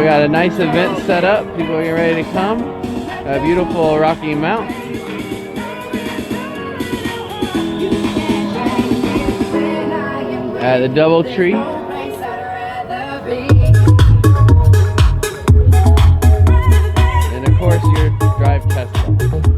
got a nice event set up. People are getting ready to come. A beautiful Rocky Mount. At the DoubleTree. And of course your Drive Tesla.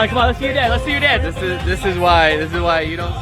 Come on, let's see your dad. Let's see your dad. This is why you don't.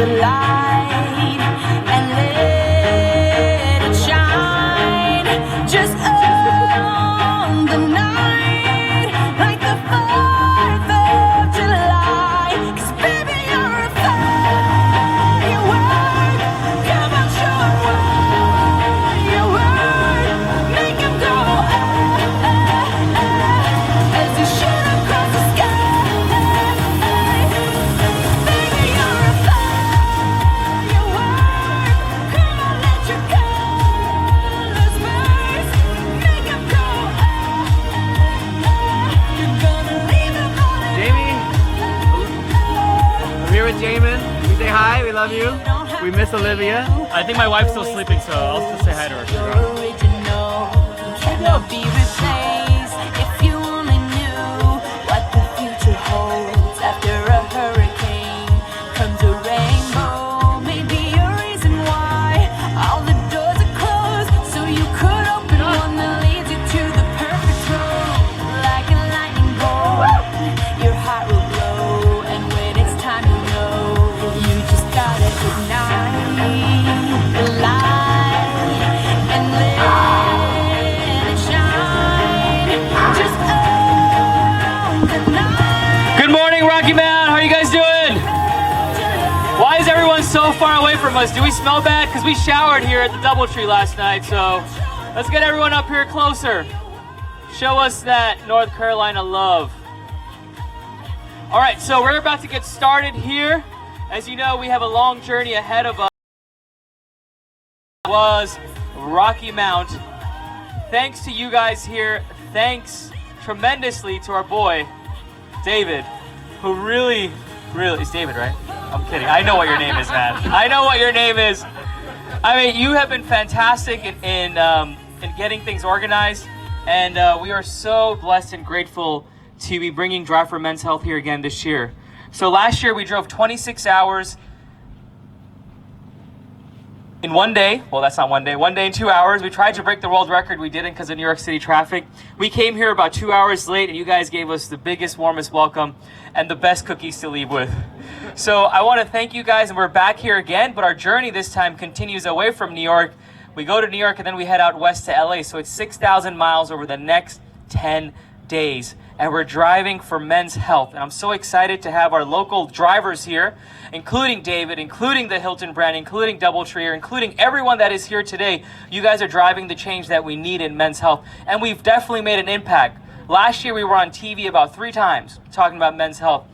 the light and let it shine just on the night like the 4th of July. 'Cause baby, you're a firework. Come on, show 'em what you worth. Make 'em go as you shoot across the sky. Baby, you're a firework. Come on, let your colors burst. Make 'em go you're gonna leave 'em all in Jamie, I'm here with Jamin. We say hi, we love you. We miss Olivia. I think my wife's still sleeping, so I'll just say hi to her. original cannot be replaced. If you only knew what the future holds after a hurricane comes a rainbow. Maybe a reason why all the doors are closed, so you could open one that leads you to the perfect road. Like a lightning bolt, your heart will glow, and when it's time to know, you just gotta ignite the light and let it shine just on the night. Good morning, Rocky Mountain. How are you guys doing? Why is everyone so far away from us? Do we smell bad? Because we showered here at the Doubletree last night, so let's get everyone up here closer. Show us that North Carolina love. All right, so we're about to get started here. As you know, we have a long journey ahead of us. Was Rocky Mount. Thanks to you guys here. Thanks tremendously to our boy, David, who really, it's David, right? I'm kidding. I know what your name is, man. I know what your name is. I mean, you have been fantastic in getting things organized, and we are so blessed and grateful to be bringing Drive for Men's Health here again this year. So last year we drove 26 hours in one day. Well, that's not one day. 1 day and 2 hours. We tried to break the world record. We didn't because of New York City traffic. We came here about 2 hours late, and you guys gave us the biggest, warmest welcome and the best cookies to leave with. So I want to thank you guys, and we're back here again, but our journey this time continues away from New York. We go to New York, and then we head out west to LA. So it's 6,000 miles over the next 10 days. And we're driving for Men's Health. And I'm so excited to have our local drivers here, including David, including the Hilton brand, including Doubletree, including everyone that is here today. You guys are driving the change that we need in Men's Health. And we've definitely made an impact. Last year we were on TV about 3 times talking about Men's Health.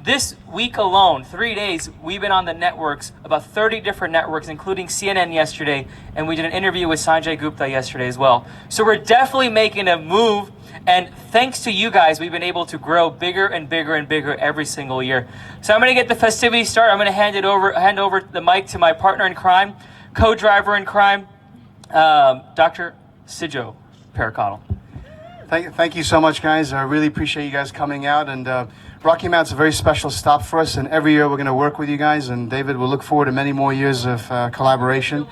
This week alone, 3 days, we've been on the networks, about 30 different networks, including CNN yesterday, and we did an interview with Sanjay Gupta yesterday as well. So we're definitely making a move, and thanks to you guys, we've been able to grow bigger and bigger and bigger every single year. So I'm going to get the festivities started. I'm going to hand over the mic to my partner in crime, co-driver in crime, Dr. Sijo Paracottle. Thank you so much, guys. I really appreciate you guys coming out. And Rocky Mount's a very special stop for us. And every year we're going to work with you guys. And David, we'll look forward to many more years of collaboration.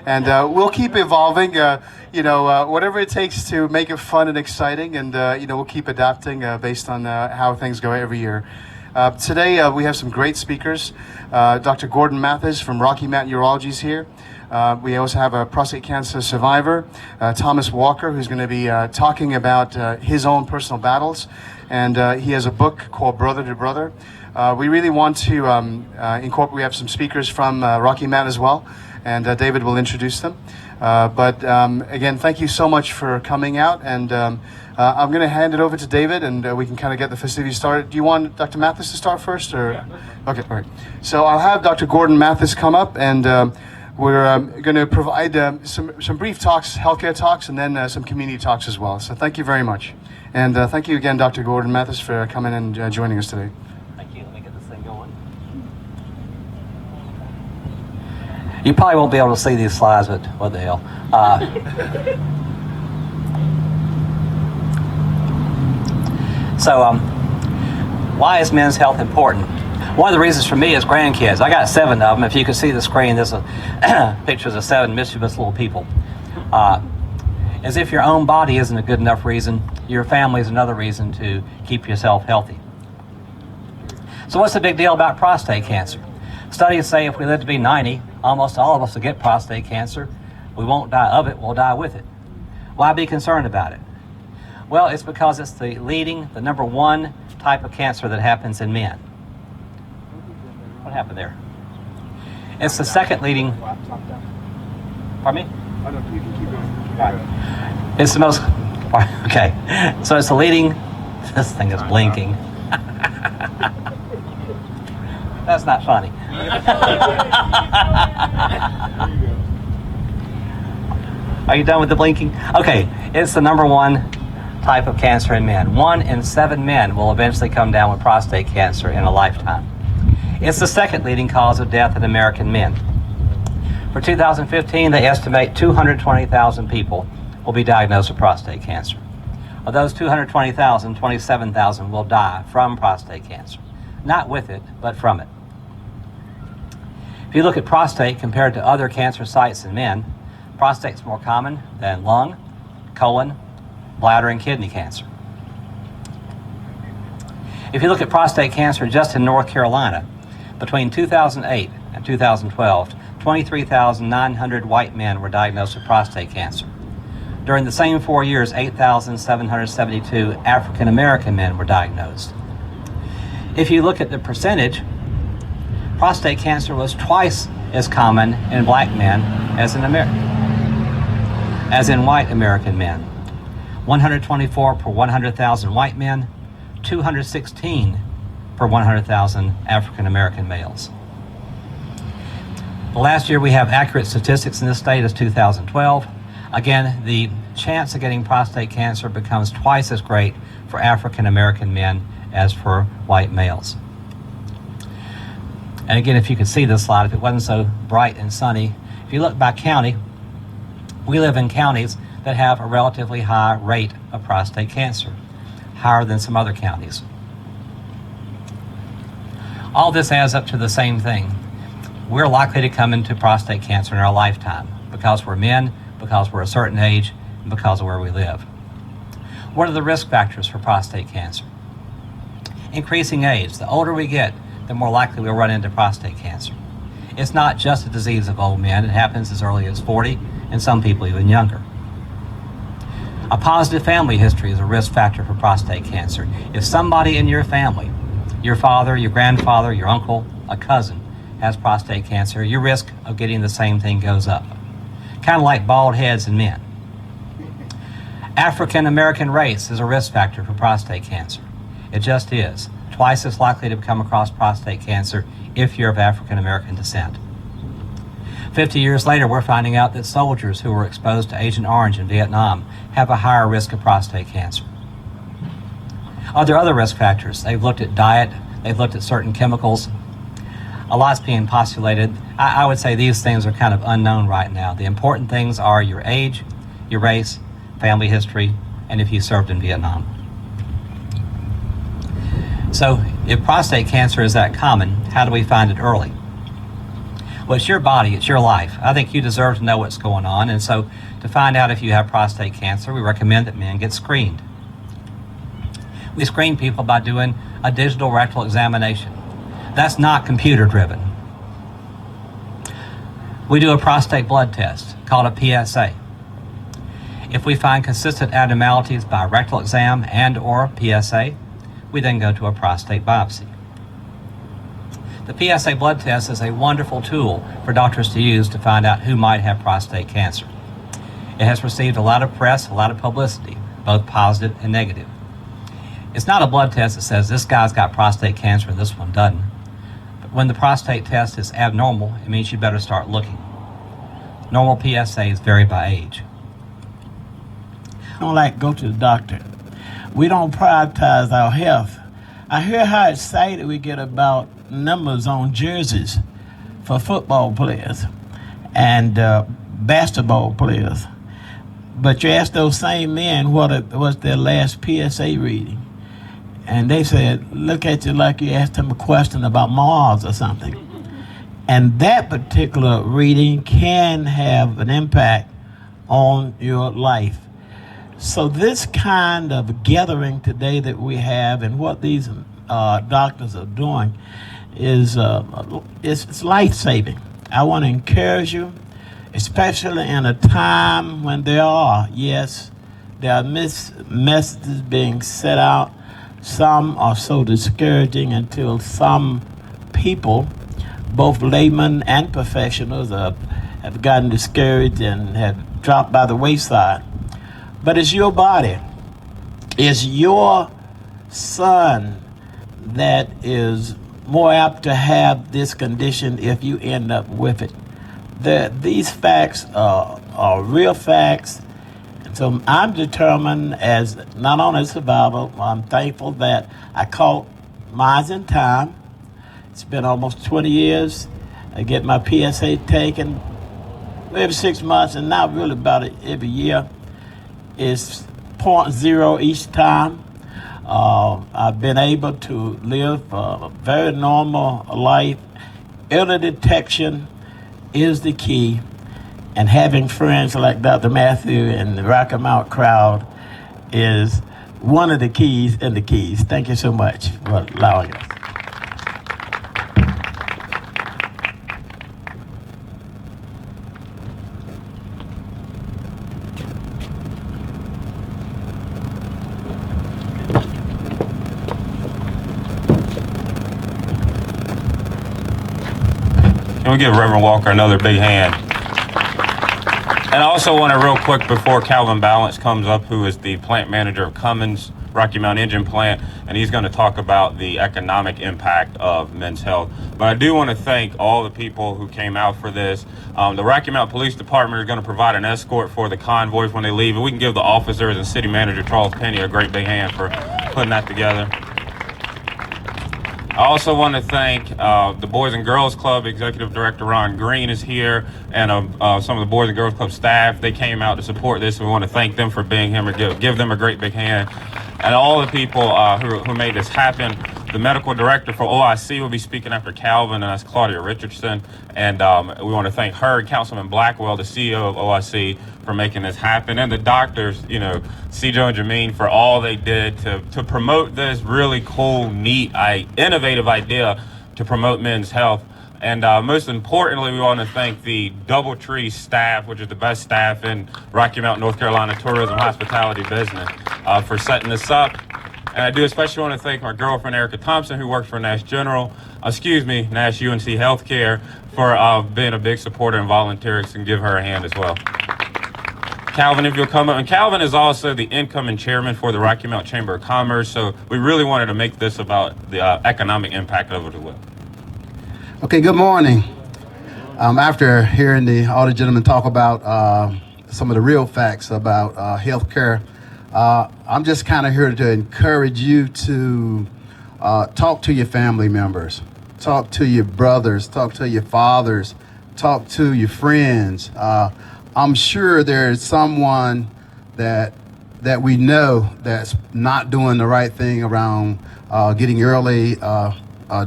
And we'll keep evolving, whatever it takes to make it fun and exciting. And, we'll keep adapting based on how things go every year. Today, we have some great speakers. Dr. Gordon Mathis from Rocky Mountain Urology is here. We also have a prostate cancer survivor, Thomas Walker, who's going to be talking about his own personal battles. And he has a book called Brother to Brother. We really want to incorporate, we have some speakers from Rocky Mountain as well, and David will introduce them. But again, thank you so much for coming out. And I'm going to hand it over to David, and we can kind of get the festivities started. Do you want Dr. Mathis to start first? Or? Yeah. Okay, all right. So I'll have Dr. Gordon Mathis come up, and we're going to provide some brief talks, healthcare talks, and then some community talks as well. So thank you very much. And thank you again, Dr. Gordon Mathis, for coming and joining us today. Thank you. Let me get this thing going. You probably won't be able to see these slides, but what the hell. Why is men's health important? One of the reasons for me is grandkids. I got 7 of them. If you can see the screen, there's pictures of 7 mischievous little people. As if your own body isn't a good enough reason, your family is another reason to keep yourself healthy. So what's the big deal about prostate cancer? Studies say if we live to be 90, almost all of us will get prostate cancer. We won't die of it, we'll die with it. Why be concerned about it? Well, it's because it's the number one type of cancer that happens in men. What happened there? It's the second leading. Pardon me? It's the most. Okay, so it's the leading. This thing is blinking. That's not funny. Are you done with the blinking? Okay, it's the number one type of cancer in men. 1 in 7 men will eventually come down with prostate cancer in a lifetime. It's the second leading cause of death in American men. For 2015, they estimate 220,000 people will be diagnosed with prostate cancer. Of those 220,000, 27,000 will die from prostate cancer. Not with it, but from it. If you look at prostate compared to other cancer sites in men, prostate's more common than lung, colon, bladder, and kidney cancer. If you look at prostate cancer just in North Carolina, between 2008 and 2012, 23,900 white men were diagnosed with prostate cancer. During the same 4 years, 8,772 African American men were diagnosed. If you look at the percentage, prostate cancer was twice as common in black men as in white American men. 124 per 100,000 white men, 216 per 100,000 African American males. The last year we have accurate statistics in this state is 2012. Again, the chance of getting prostate cancer becomes twice as great for African American men as for white males. And again, if you could see this slide, if it wasn't so bright and sunny, if you look by county, we live in counties that have a relatively high rate of prostate cancer, higher than some other counties. All this adds up to the same thing. We're likely to come into prostate cancer in our lifetime because we're men, because we're a certain age, and because of where we live. What are the risk factors for prostate cancer? Increasing age. The older we get, the more likely we'll run into prostate cancer. It's not just a disease of old men. It happens as early as 40, and some people even younger. A positive family history is a risk factor for prostate cancer. If somebody in your family, your father, your grandfather, your uncle, a cousin, has prostate cancer, your risk of getting the same thing goes up. Kind of like bald heads in men. African American race is a risk factor for prostate cancer. It just is. Twice as likely to come across prostate cancer if you're of African American descent. 50 years later, we're finding out that soldiers who were exposed to Agent Orange in Vietnam have a higher risk of prostate cancer. Are there other risk factors? They've looked at diet, they've looked at certain chemicals. A lot's being postulated. I would say these things are kind of unknown right now. The important things are your age, your race, family history, and if you served in Vietnam. So if prostate cancer is that common, how do we find it early? Well, it's your body, it's your life. I think you deserve to know what's going on, and so to find out if you have prostate cancer, we recommend that men get screened. We screen people by doing a digital rectal examination. That's not computer driven. We do a prostate blood test called a PSA. If we find consistent abnormalities by rectal exam and or PSA, we then go to a prostate biopsy. The PSA blood test is a wonderful tool for doctors to use to find out who might have prostate cancer. It has received a lot of press, a lot of publicity, both positive and negative. It's not a blood test that says this guy's got prostate cancer and this one doesn't. But when the prostate test is abnormal, it means you better start looking. Normal PSAs vary by age. I don't like to go to the doctor. We don't prioritize our health. I hear how excited we get about numbers on jerseys for football players and basketball players. But you ask those same men what was their last PSA reading, and they said, look at you like you asked them a question about Mars or something. And that particular reading can have an impact on your life. So this kind of gathering today that we have and what these doctors are doing is it's life-saving. I want to encourage you, especially in a time when there are messages being set out. Some are so discouraging until some people, both laymen and professionals, have gotten discouraged and have dropped by the wayside. But it's your body. It's your son that is more apt to have this condition if you end up with it. These facts are real facts. And so I'm determined, as not only a survivor, I'm thankful that I caught mine in time. It's been almost 20 years. I get my PSA taken every 6 months, and now really about every year. It's 0.0 each time. I've been able to live a very normal life. Early detection is the key, and having friends like Dr. Matthew and the Rocky Mount crowd is one of the keys in the keys. Thank you so much for allowing us. Can we give Reverend Walker another big hand? And I also want to real quick, before Calvin Balance comes up, who is the plant manager of Cummins Rocky Mount Engine Plant, and he's going to talk about the economic impact of Men's Health. But I do want to thank all the people who came out for this. The Rocky Mount Police Department is going to provide an escort for the convoys when they leave, and we can give the officers and City Manager Charles Penny a great big hand for putting that together. I also want to thank the Boys and Girls Club. Executive Director Ron Green is here, and some of the Boys and Girls Club staff. They came out to support this. We want to thank them for being here and give them a great big hand. And all the people who made this happen. The medical director for OIC will be speaking after Calvin, and that's Claudia Richardson. And we want to thank her, Councilman Blackwell, the CEO of OIC, for making this happen. And the doctors, Cijo and Jameen, for all they did to promote this really cool, neat, innovative idea to promote men's health. And most importantly, we want to thank the Doubletree staff, which is the best staff in Rocky Mount, North Carolina tourism hospitality business, for setting this up. And I do especially want to thank my girlfriend, Erica Thompson, who works for Nash UNC Healthcare, for being a big supporter and volunteer, and give her a hand as well. Calvin, if you'll come up. And Calvin is also the incoming chairman for the Rocky Mount Chamber of Commerce, so we really wanted to make this about the economic impact of it as well. Okay, good morning. After hearing all the gentlemen talk about some of the real facts about healthcare, I'm just kind of here to encourage you to talk to your family members, talk to your brothers, talk to your fathers, talk to your friends. I'm sure there's someone that we know that's not doing the right thing around getting early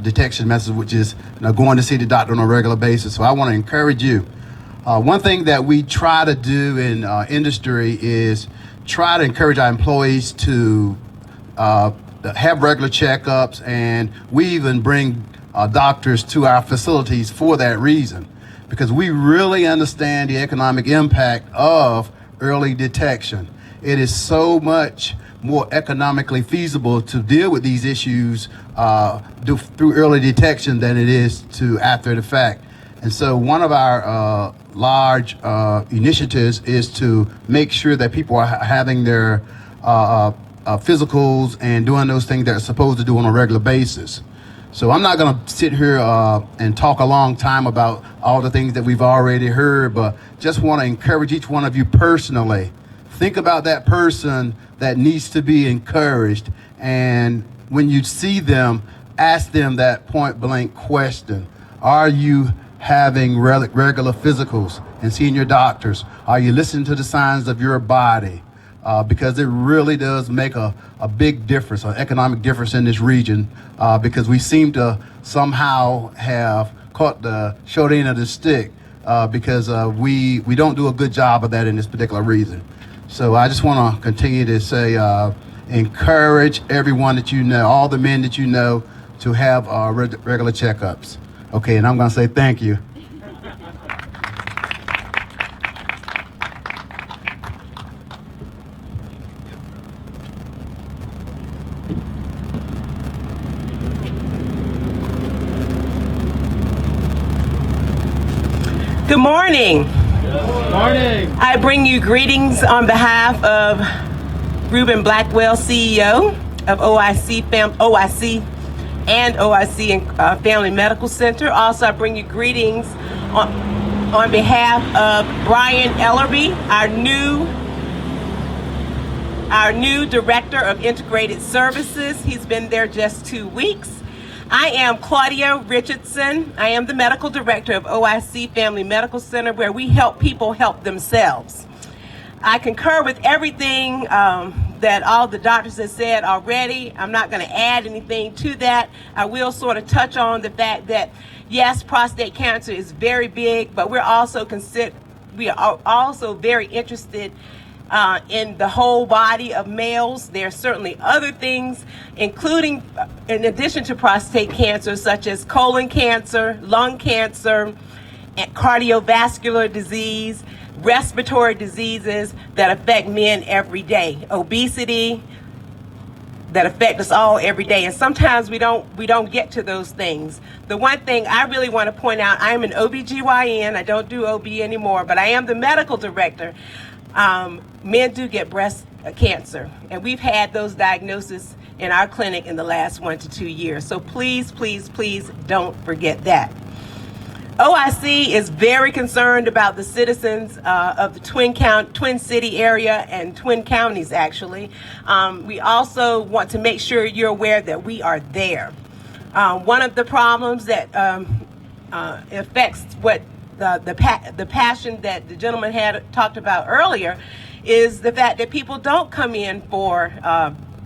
detection methods, which is going to see the doctor on a regular basis. So I want to encourage you. One thing that we try to do in industry is try to encourage our employees to have regular checkups, and we even bring doctors to our facilities for that reason, because we really understand the economic impact of early detection. It is so much more economically feasible to deal with these issues through early detection than it is to after the fact. And so one of our large initiatives is to make sure that people are having their physicals and doing those things they're supposed to do on a regular basis. So I'm not going to sit here and talk a long time about all the things that we've already heard, but just want to encourage each one of you personally. Think about that person that needs to be encouraged, and when you see them, ask them that point blank question. Are you having regular physicals and seeing your doctors? Are you listening to the signs of your body? Because it really does make a big difference, an economic difference in this region, because we seem to somehow have caught the short end of the stick because we don't do a good job of that in this particular region. So I just want to continue to say, encourage everyone that you know, all the men that you know, to have regular checkups. Okay, and I'm going to say thank you. Good morning. Good morning. I bring you greetings on behalf of Ruben Blackwell, CEO of OIC and OIC Family Medical Center. Also, I bring you greetings on behalf of Brian Ellerby, our new Director of Integrated Services. He's been there just 2 weeks. I am Claudia Richardson. I am the Medical Director of OIC Family Medical Center, where we help people help themselves. I concur with everything that all the doctors have said already. I'm not going to add anything to that. I will sort of touch on the fact that, yes, prostate cancer is very big, but we are also very interested in the whole body of males. There are certainly other things, including, in addition to prostate cancer, such as colon cancer, lung cancer, and cardiovascular disease, respiratory diseases that affect men every day, obesity that affect us all every day. And sometimes we don't get to those things. The one thing I really want to point out, I am an OBGYN. I don't do OB anymore, but I am the medical director. Men do get breast cancer, and we've had those diagnoses in our clinic in the last 1 to 2 years. So please, please, please don't forget that. OIC is very concerned about the citizens of the Twin City area and Twin Counties, actually. We also want to make sure you're aware that we are there. One of the problems that affects what the passion that the gentleman had talked about earlier is the fact that people don't come in for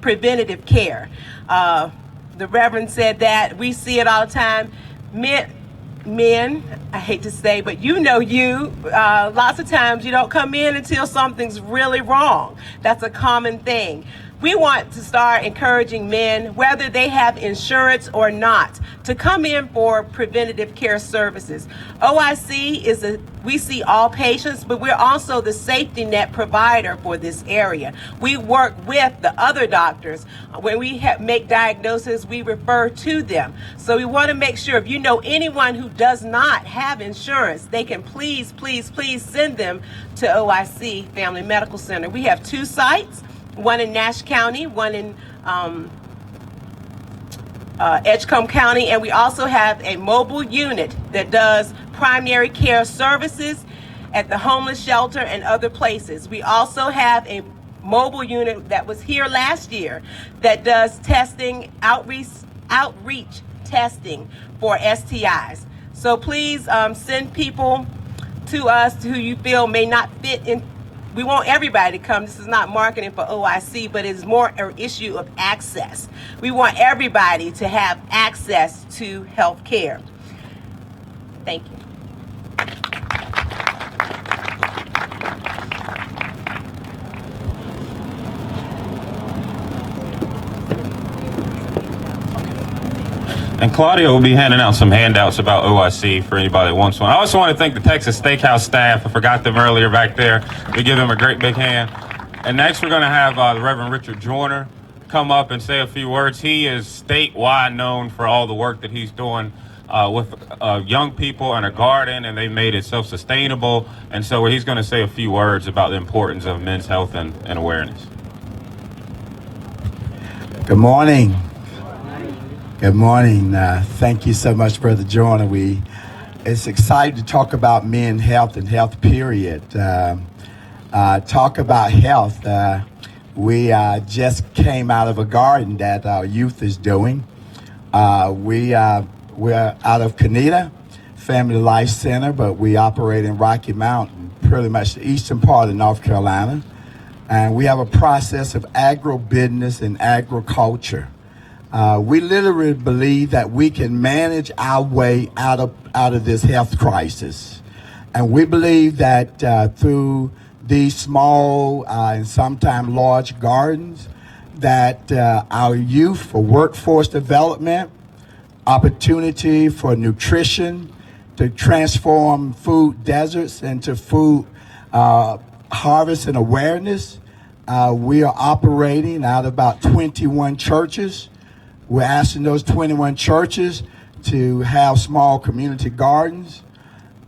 preventative care. The Reverend said that. We see it all the time. Men, I hate to say, but lots of times you don't come in until something's really wrong. That's a common thing. We want to start encouraging men, whether they have insurance or not, to come in for preventative care services. OIC we see all patients, but we're also the safety net provider for this area. We work with the other doctors. When we make diagnoses, we refer to them. So we want to make sure if you know anyone who does not have insurance, they can please, please, please send them to OIC Family Medical Center. We have 2 sites. One in Nash County, one in Edgecombe County, and we also have a mobile unit that does primary care services at the homeless shelter and other places. We also have a mobile unit that was here last year that does testing, outreach testing for STIs. So please send people to us who you feel may not fit in. We want everybody to come. This is not marketing for OIC, but it's more an issue of access. We want everybody to have access to health care. Thank you. And Claudia will be handing out some handouts about OIC for anybody that wants one. I also want to thank the Texas Steakhouse staff. I forgot them earlier back there. We give them a great big hand. And next we're going to have the Reverend Richard Joyner come up and say a few words. He is statewide known for all the work that he's doing with young people and a garden, and they made it self-sustainable. And so he's going to say a few words about the importance of men's health and awareness. Good morning. Good morning. Thank you so much, Brother Joyner. It's exciting to talk about men's health and health, period. Talk about health. We just came out of a garden that our youth is doing. We're out of Canita Family Life Center, but we operate in Rocky Mountain, pretty much the eastern part of North Carolina. And we have a process of agribusiness and agriculture. We literally believe that we can manage our way out of this health crisis. And we believe that through these small and sometimes large gardens, that our youth for workforce development, opportunity for nutrition, to transform food deserts into food harvest and awareness. We are operating out of about 21 churches. We're asking those 21 churches to have small community gardens.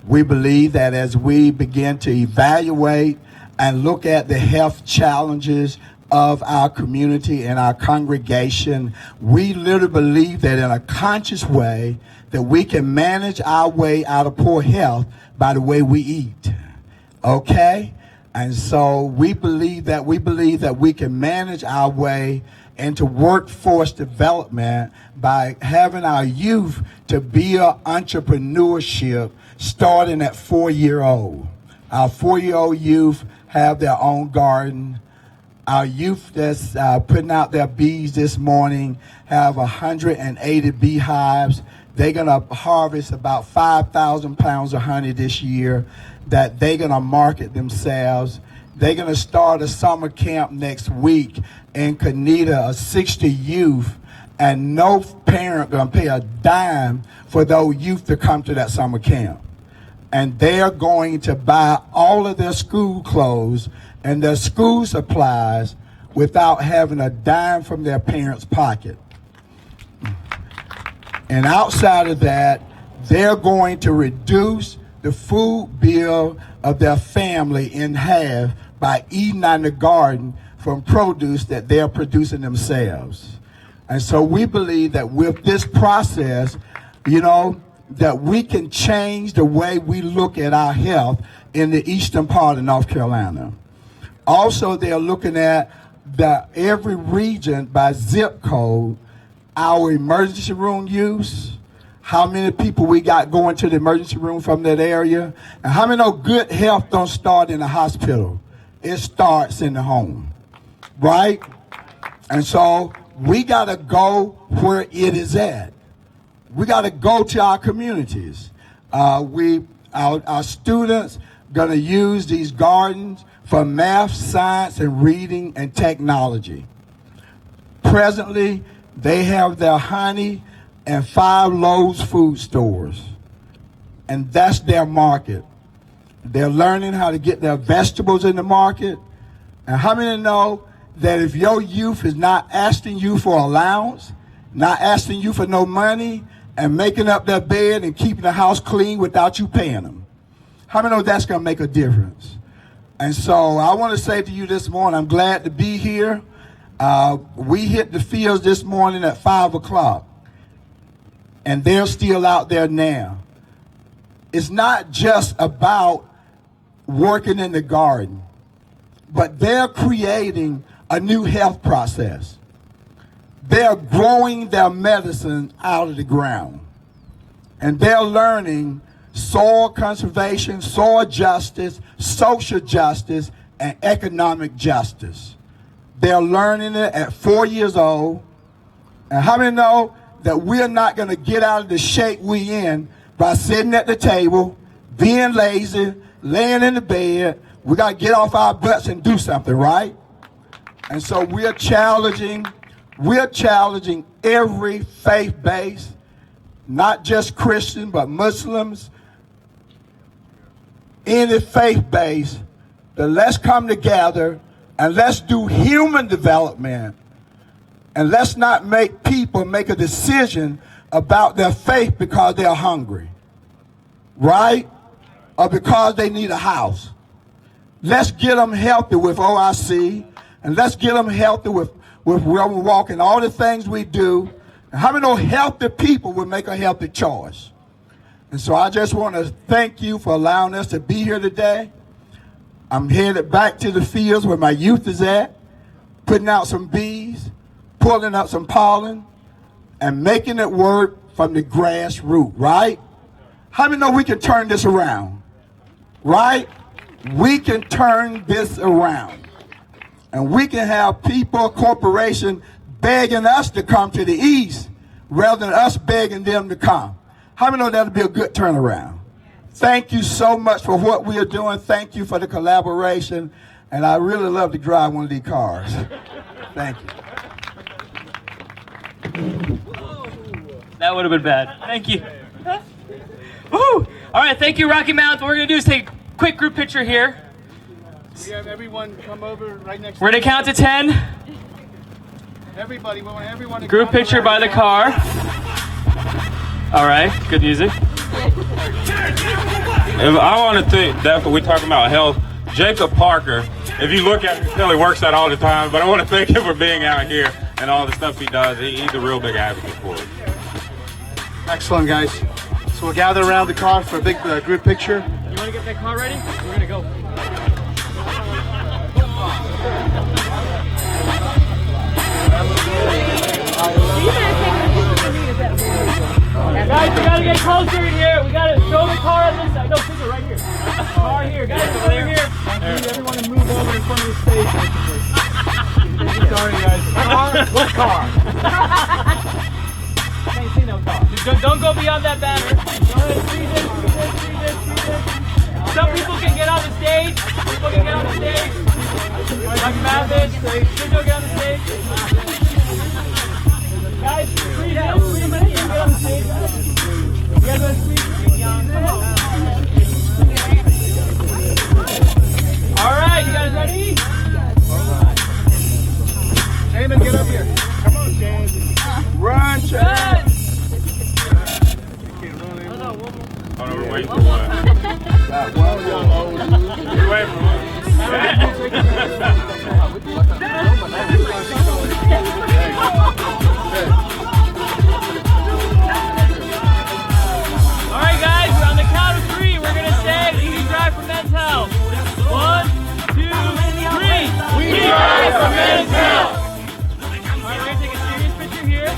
We believe that as we begin to evaluate and look at the health challenges of our community and our congregation, we literally believe that in a conscious way that we can manage our way out of poor health by the way we eat. Okay? And so we believe that we can manage our way into workforce development by having our youth to build entrepreneurship starting at 4-year-old. Our 4-year-old youth have their own garden. Our youth that's putting out their bees this morning have 180 beehives. They're going to harvest about 5,000 pounds of honey this year that they're going to market themselves. They're going to start a summer camp next week in Canita, 60 youth, and no parent going to pay a dime for those youth to come to that summer camp. And they're going to buy all of their school clothes and their school supplies without having a dime from their parents' pocket. And outside of that, they're going to reduce the food bill of their family in half by eating out in the garden from produce that they're producing themselves. And so we believe that with this process, that we can change the way we look at our health in the eastern part of North Carolina. Also, they're looking at every region by zip code, our emergency room use, how many people we got going to the emergency room from that area, and how many know good health don't start in the hospital. It starts in the home, right? And so we got to go where it is at. We got to go to our communities. Our students going to use these gardens for math, science, and reading and technology. Presently, they have their honey and 5 Lowe's food stores, and that's their market. They're learning how to get their vegetables in the market. And how many know that if your youth is not asking you for allowance, not asking you for no money, and making up their bed and keeping the house clean without you paying them, how many know that's going to make a difference? And so I want to say to you this morning, I'm glad to be here. We hit the fields this morning at 5 o'clock, and they're still out there now. It's not just about working in the garden, but they're creating a new health process. They're growing their medicine out of the ground, and they're learning soil conservation, soil justice, social justice, and economic justice. They're learning it at 4 years old. And how many know that we're not going to get out of the shape we in by sitting at the table, being lazy, laying in the bed? We got to get off our butts and do something, right? And so we're challenging every faith base, not just Christian, but Muslims, any faith base, that let's come together and let's do human development, and let's not make people make a decision about their faith because they're hungry, right? Or because they need a house. Let's get them healthy with OIC, and let's get them healthy with where we walk and all the things we do. And how many know healthy people will make a healthy choice? And so I just want to thank you for allowing us to be here today. I'm headed back to the fields where my youth is at, putting out some bees, pulling out some pollen, and making it work from the grassroots, right? How many know we can turn this around, right? We can turn this around. And we can have people, corporations, begging us to come to the east rather than us begging them to come. How many know that'll be a good turnaround? Thank you so much for what we are doing. Thank you for the collaboration. And I really love to drive one of these cars. Thank you. That would have been bad. Thank you. Woo! All right, thank you, Rocky Mountain. What we're gonna do is take a quick group picture here. We have everyone come over right next We're gonna count to 10. Everybody, we want everyone to Group gather picture around by the car. All right, good music. If I want to think, definitely, we talking about health. Jacob Parker, if you look at him, still he works out all the time, but I want to thank him for being out here and all the stuff he does. He's a real big advocate for it. Excellent, guys. So we'll gather around the car for a big group picture. You wanna get that car ready? We're gonna go. Guys, we gotta get closer in here. We gotta show the car on this side. No, Finger, right here. Car here. Guys, over here. Everyone to move over in front of the stage. Sorry, guys. What car? Can't see no car. Don't go beyond that banner. Go ahead, see this. Some people can get on the stage. People can get on the stage. Like Mathis, Finger, get on the stage. Guys, please get on the stage. You guys want to squeeze? All right, you guys ready? Damon, get up here. Come on, James. Run, Chad. Oh, no, we're waiting for one. We're waiting for one. All right, guys, on the count of 3, we're going to say Easy Drive for Men's Health. 1, 2, 3. We drive for Men's Health. All right, we're going to take a serious picture here.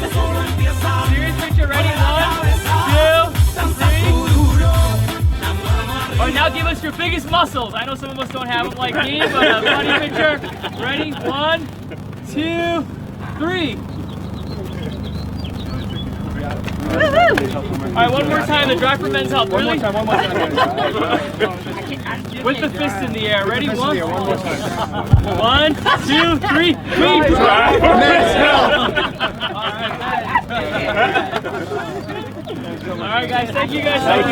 Serious picture, ready? 1, 2, 3. All right, now give us your biggest muscles. I know some of us don't have them like me, but a funny picture. Ready? 1, 2, 3. All right, one more time. The Drive for Men's Health. One more time. With the fist in the air. Ready? 1, 1, 2, 3. We drive for Men's Health. All right, guys. Thank you guys. Thank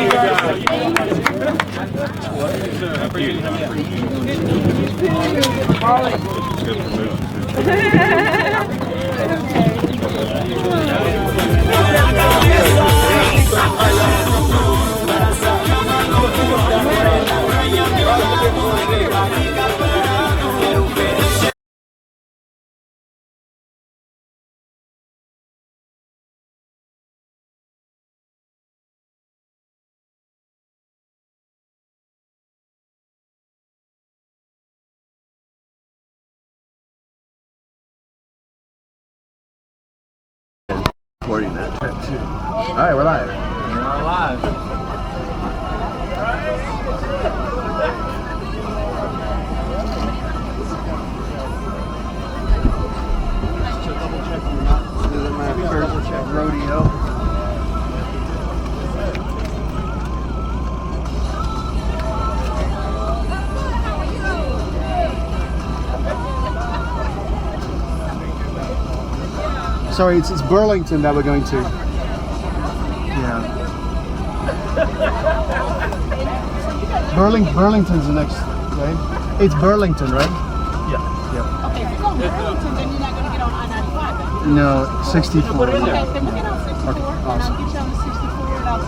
Recording that trip too. All right, we're live. This is my first rodeo. Sorry, it's Burlington that we're going to. Yeah. Burlington's the next, right? It's Burlington, right? Okay, if you're going to Burlington, then you're not going to get on I-95 then? No, 64. Okay, then we'll get on 64, Okay, and awesome. I'll get you on the 64, and I'll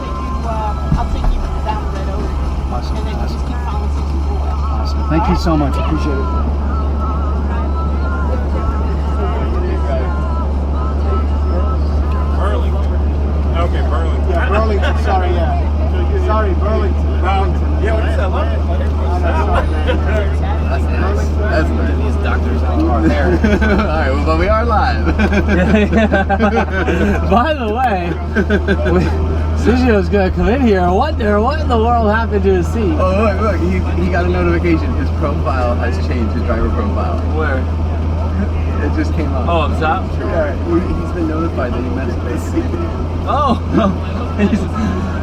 take you down Red Oak. Awesome, And then you awesome. just keep following 64. Awesome. Thank you so much. Appreciate it. Okay, Burlington. Yeah, Burlington. Sorry, yeah. Sorry, Burlington. Burlington. Yeah, what is that? That's nice. These doctors are there. All right, well, but we are live. By the way, Sergio's gonna come in here and wonder what in the world happened to his seat. Oh, look, he got a notification. His profile has changed, his driver profile. Where? It just came up. Oh, up top? Yeah, he's been notified that he messed with his seat. Oh,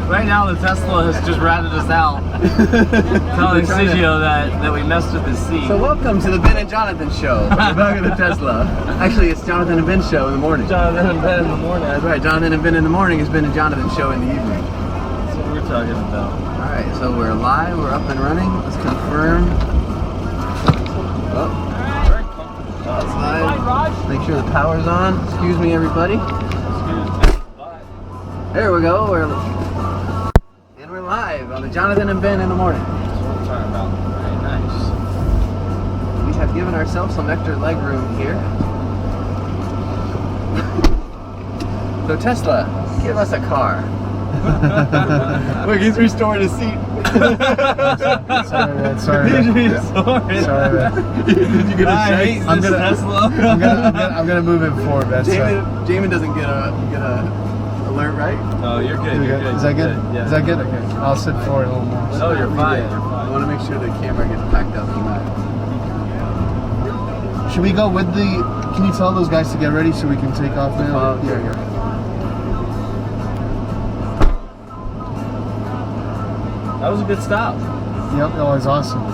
Right now, the Tesla has just ratted us out, telling Sergio that we messed with his seat. So welcome to the Ben and Jonathan show. From the back of the Tesla. Actually, it's Jonathan and Ben show in the morning. Jonathan and Ben in the morning. That's right. Jonathan and Ben in the morning has been a Jonathan show in the evening. That's what we're talking about. All right, so we're live. We're up and running. Let's confirm. Oh, it's live. Make sure the power's on. Excuse me, everybody. There we go. And we're live on the Jonathan and Ben in the morning. That's what I'm talking about. Very nice. We have given ourselves some extra leg room here. So Tesla, give us a car. Look, he's restoring his seat. Sorry, He's man. restoring. Sorry, man. Did you get a chase? I'm gonna move it forward, man. Jamin doesn't get a alert, right? No, you're good. You're good. Is that good? Yeah. Is that good? Okay. I'll sit forward a little more. No, you're fine. I want to make sure the camera gets packed up. Should we go with the? Can you tell those guys to get ready so we can take off now? Yeah. That was a good stop. Yep, that was awesome.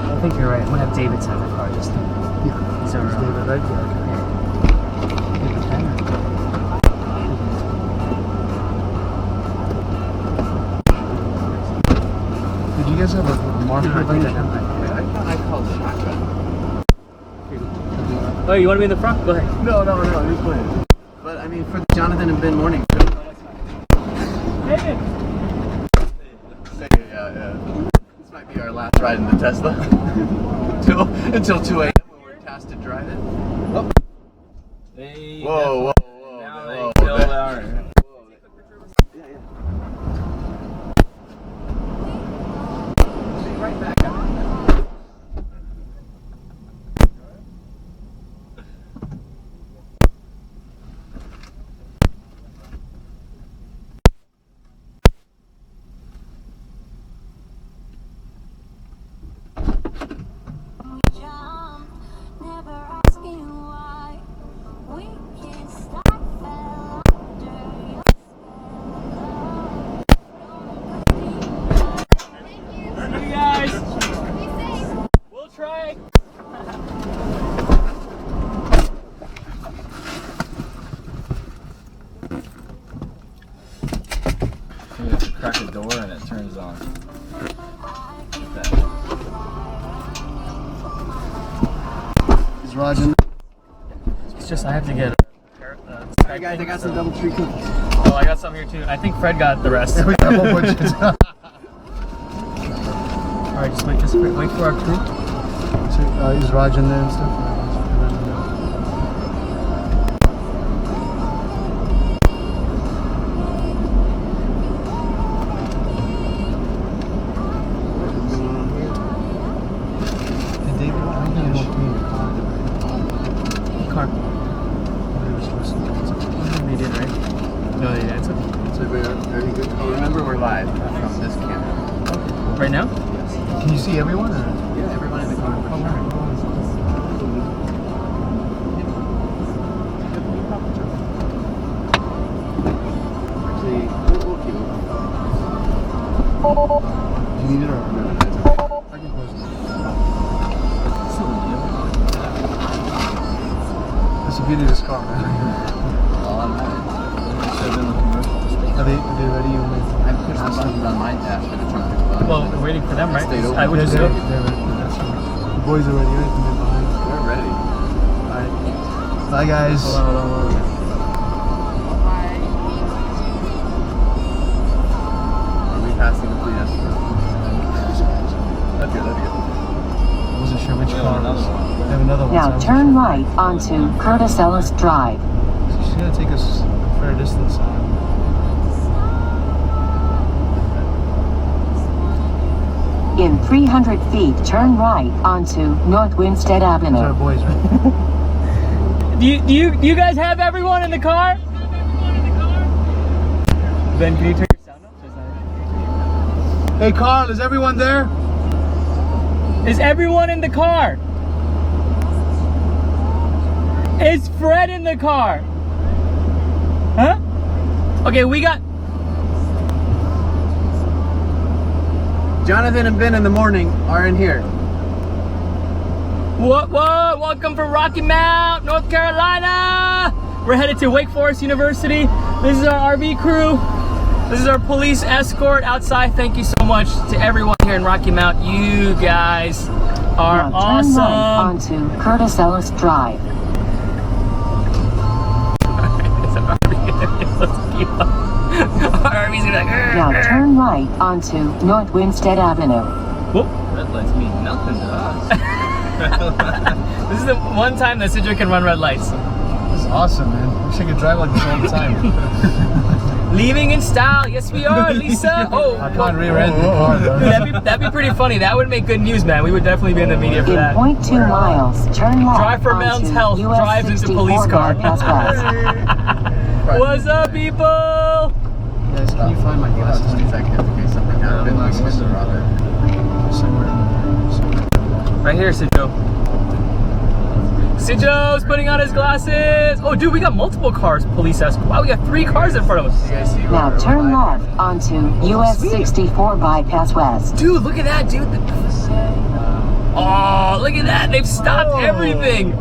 I think you're right. I'm gonna have David send the car just to. Yeah. He's over. David, right? Did you guys have a marker? I called shotgun. Oh, you want to be in the front? Go ahead. No, he's playing. But I mean, for the Jonathan and Ben morning. Yeah. This might be our last ride in the Tesla until 2 a.m. when we're tasked to drive it. Oh. Whoa. Now they killed our. Right back up. You guys. We'll try. You have to crack a door and it turns on. Is Raj in? It's just I have to get. Alright, guys, I got some double tree cookies. Oh, I got some here too. I think Fred got the rest. We got a whole bunch of stuff. All right, just wait for our crew. Is Raj in there and stuff? Hey, David, I think you want me in the car. Car. We did, right? No, yeah, it's okay. So very good. Oh, remember, we're live from this camera. Right now? Can you see everyone? Or? Yeah, everyone in the car. Actually, we'll keep it. Do you need it or no? I can post it. That's the beauty of this car, man. Are they ready? I pushed the buttons on my dash for the trunk as well. Well, we're waiting for them, right? Stayed open. I would just They're go. ready. That's right. The boys are ready, right? They're behind. We're ready. Alright. Bye, guys. Hold on. Are we passing the fleet escrow? That's good. I wasn't sure which car it was. I have another one. Now so turn right onto Curtis Ellis Drive. She's gonna take us a fair distance. In 300 feet, turn right onto North Winstead Those are Avenue. our boys, right? Do you guys have everyone in the car? Ben, can you turn your sound up? Hey, Carl, is everyone there? Is everyone in the car? Is Fred in the car? Huh? Okay, we got... Jonathan and Ben in the morning are in here. What? Welcome from Rocky Mount, North Carolina. We're headed to Wake Forest University. This is our RV crew. This is our police escort outside. Thank you so much to everyone here in Rocky Mount. You guys are Now turn awesome. right onto Curtis Ellis Drive. Now turn right onto North Winstead Avenue. Red lights mean nothing to us. This is the one time that Sidra can run red lights. This is awesome, man. Wish I could drive like this all the time. Leaving in style. Yes, we are, Lisa. Oh, I can't re-rent the car, bro. that'd be pretty funny. That would make good news, man. We would definitely be in the media for In that. 0.2 miles, turn left Drive for Men's onto Health. US Drives into 64 police car. bypass west. What's up, people? Guys, can you find my glasses? Right here, Sidjo. Sidjo's putting on his glasses. Oh, dude, we got multiple cars. Police escort. Wow, we got 3 cars in front of us. Now turn left onto US 64 bypass west. Dude, look at that, dude. Oh, look at that. They've stopped everything.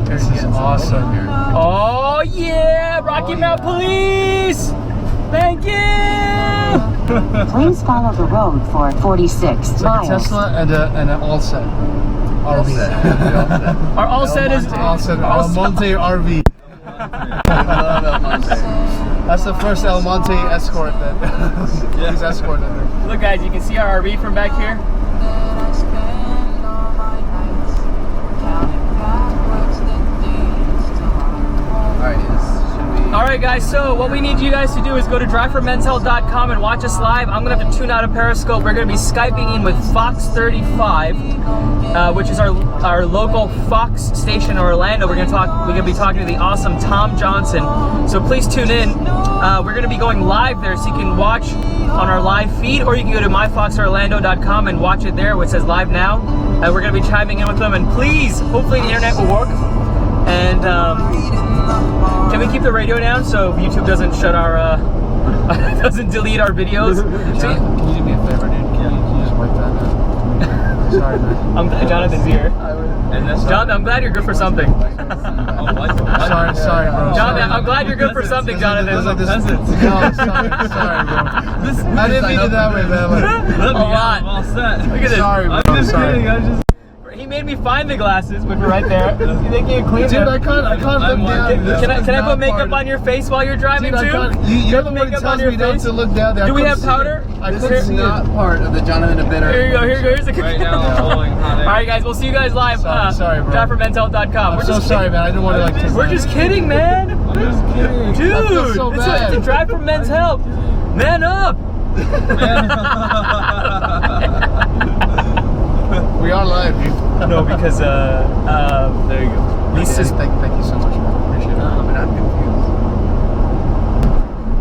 This is awesome. Oh, yeah. Rocky Mount Police. Thank you. Please follow the road for 46 It's like a miles. Tesla and an All-Set RV. Our all set is... All-Set Almonte RV. That's the first El Monte escort that he's escorted. Look, guys, you can see our RV from back here. Alright guys, so what we need you guys to do is go to driveformenshealth.com and watch us live. I'm going to have to tune out of Periscope. We're going to be Skyping in with Fox 35, which is our local Fox station in Orlando. We're going to be talking to the awesome Tom Johnson. So please tune in. We're going to be going live there, so you can watch on our live feed, or you can go to myfoxorlando.com and watch it there, which says live now. We're going to be chiming in with them, and please, hopefully the internet will work. And can we keep the radio down so YouTube doesn't shut our doesn't delete our videos? Can you do me a favor, dude? Can you just wipe that out? Sorry, man. Jonathan's here. Jonathan, I'm glad you're good for something. Sorry, bro. Jonathan, I'm glad you're good for something, Jonathan. No, sorry, bro. I didn't mean it that way, man. A lot. Look at this. Sorry, bro. I'm just kidding. He made me find the glasses, which are right there. You think you can clean them? Dude, I can't look down. Can I put makeup on your face while you're driving Dude, too? You're the one who tells me not to look down there. Do we have powder? This is not part of the Jonathan and Ben. Here you go. Here's the right now. All right, guys. We'll see you guys live. Sorry, bro. driveformenshealth.com. I'm so sorry, man. I didn't want to like. We're just kidding, man. I'm just kidding. Dude, I feel so bad. it's a Drive for Men's Health. Man up. We are live, dude. No, because there you go. Lisa's. Thank you so much, man. Appreciate it. I'm confused.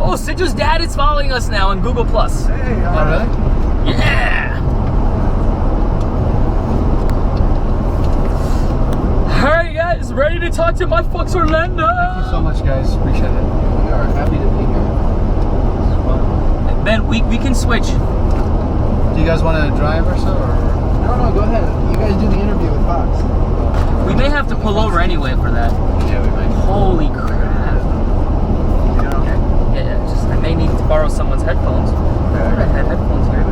Oh, Sidjo's dad is following us now on Google Plus. Hey, oh, really? Yeah. Alright, guys, ready to talk to my Fox Orlando? Thank you so much, guys. Appreciate it. We are happy to be here. This is fun. Ben, we can switch. Do you guys want to drive or so? Or? No, go ahead. You guys do the interview with Fox. We may have to pull over anyway for that. Yeah, we might. Holy crap. You doing okay? Yeah, I may need to borrow someone's headphones. I had headphones here.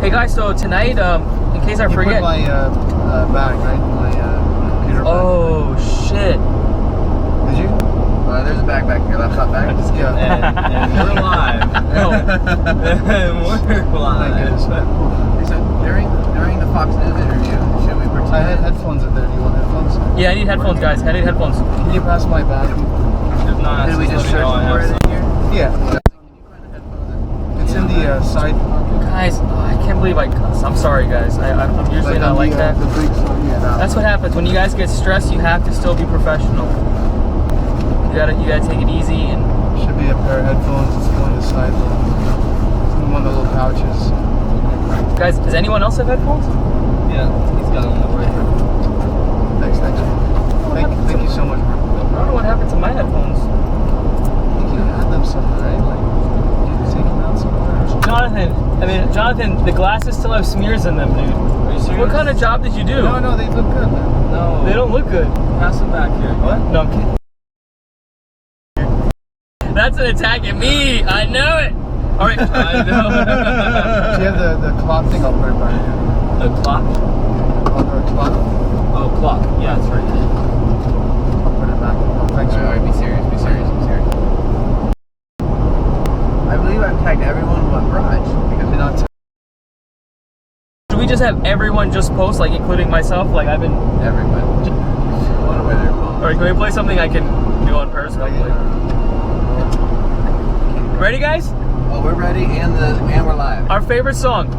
Hey guys, so tonight, in case I forget. You put my bag, right? My computer bag. Oh, shit. Did you? There's a bag back here. Laptop bag. Yeah. And we're live. We're live. Thank goodness, man. So during the Fox News interview, should we I had headphones in there. Do you want headphones? Yeah, I need headphones, guys. I need headphones. Can you pass my bag? If not, did we just search for it in here? Yeah. It's in the side pocket. Guys, I can't believe I cuss. I'm sorry, guys. I'm usually not like that. The big side, yeah. That's what happens when you guys get stressed. You have to still be professional. You gotta take it easy and. Should be a pair of headphones. It's on the side. It's in one of the little pouches. Guys, does anyone else have headphones? Yeah, he's got them on the way. Thanks. Thank you so much. I don't know what happened to my headphones. I think you had them somewhere, right? Like, you take them out somewhere. Jonathan, the glasses still have smears in them, dude. Are you serious? What kind of job did you do? No, they look good, man. No. They don't look good. Pass them back here. What? No, I'm kidding. That's an attack at me. I know it. All right. I know. Do you have the clock thing? I'll put it back here. The clock? Or clock? Oh, clock. Yeah, that's right. I'll put it back. Oh, thanks. Alright, be serious. I believe I've tagged everyone but Raj because they're not. Should we just have everyone just post, like including myself? Like I've been. Everyone. What away their phone. All right, can we play something I can do on Periscope? Ready, guys? Oh, we're ready and we're live. Our favorite song.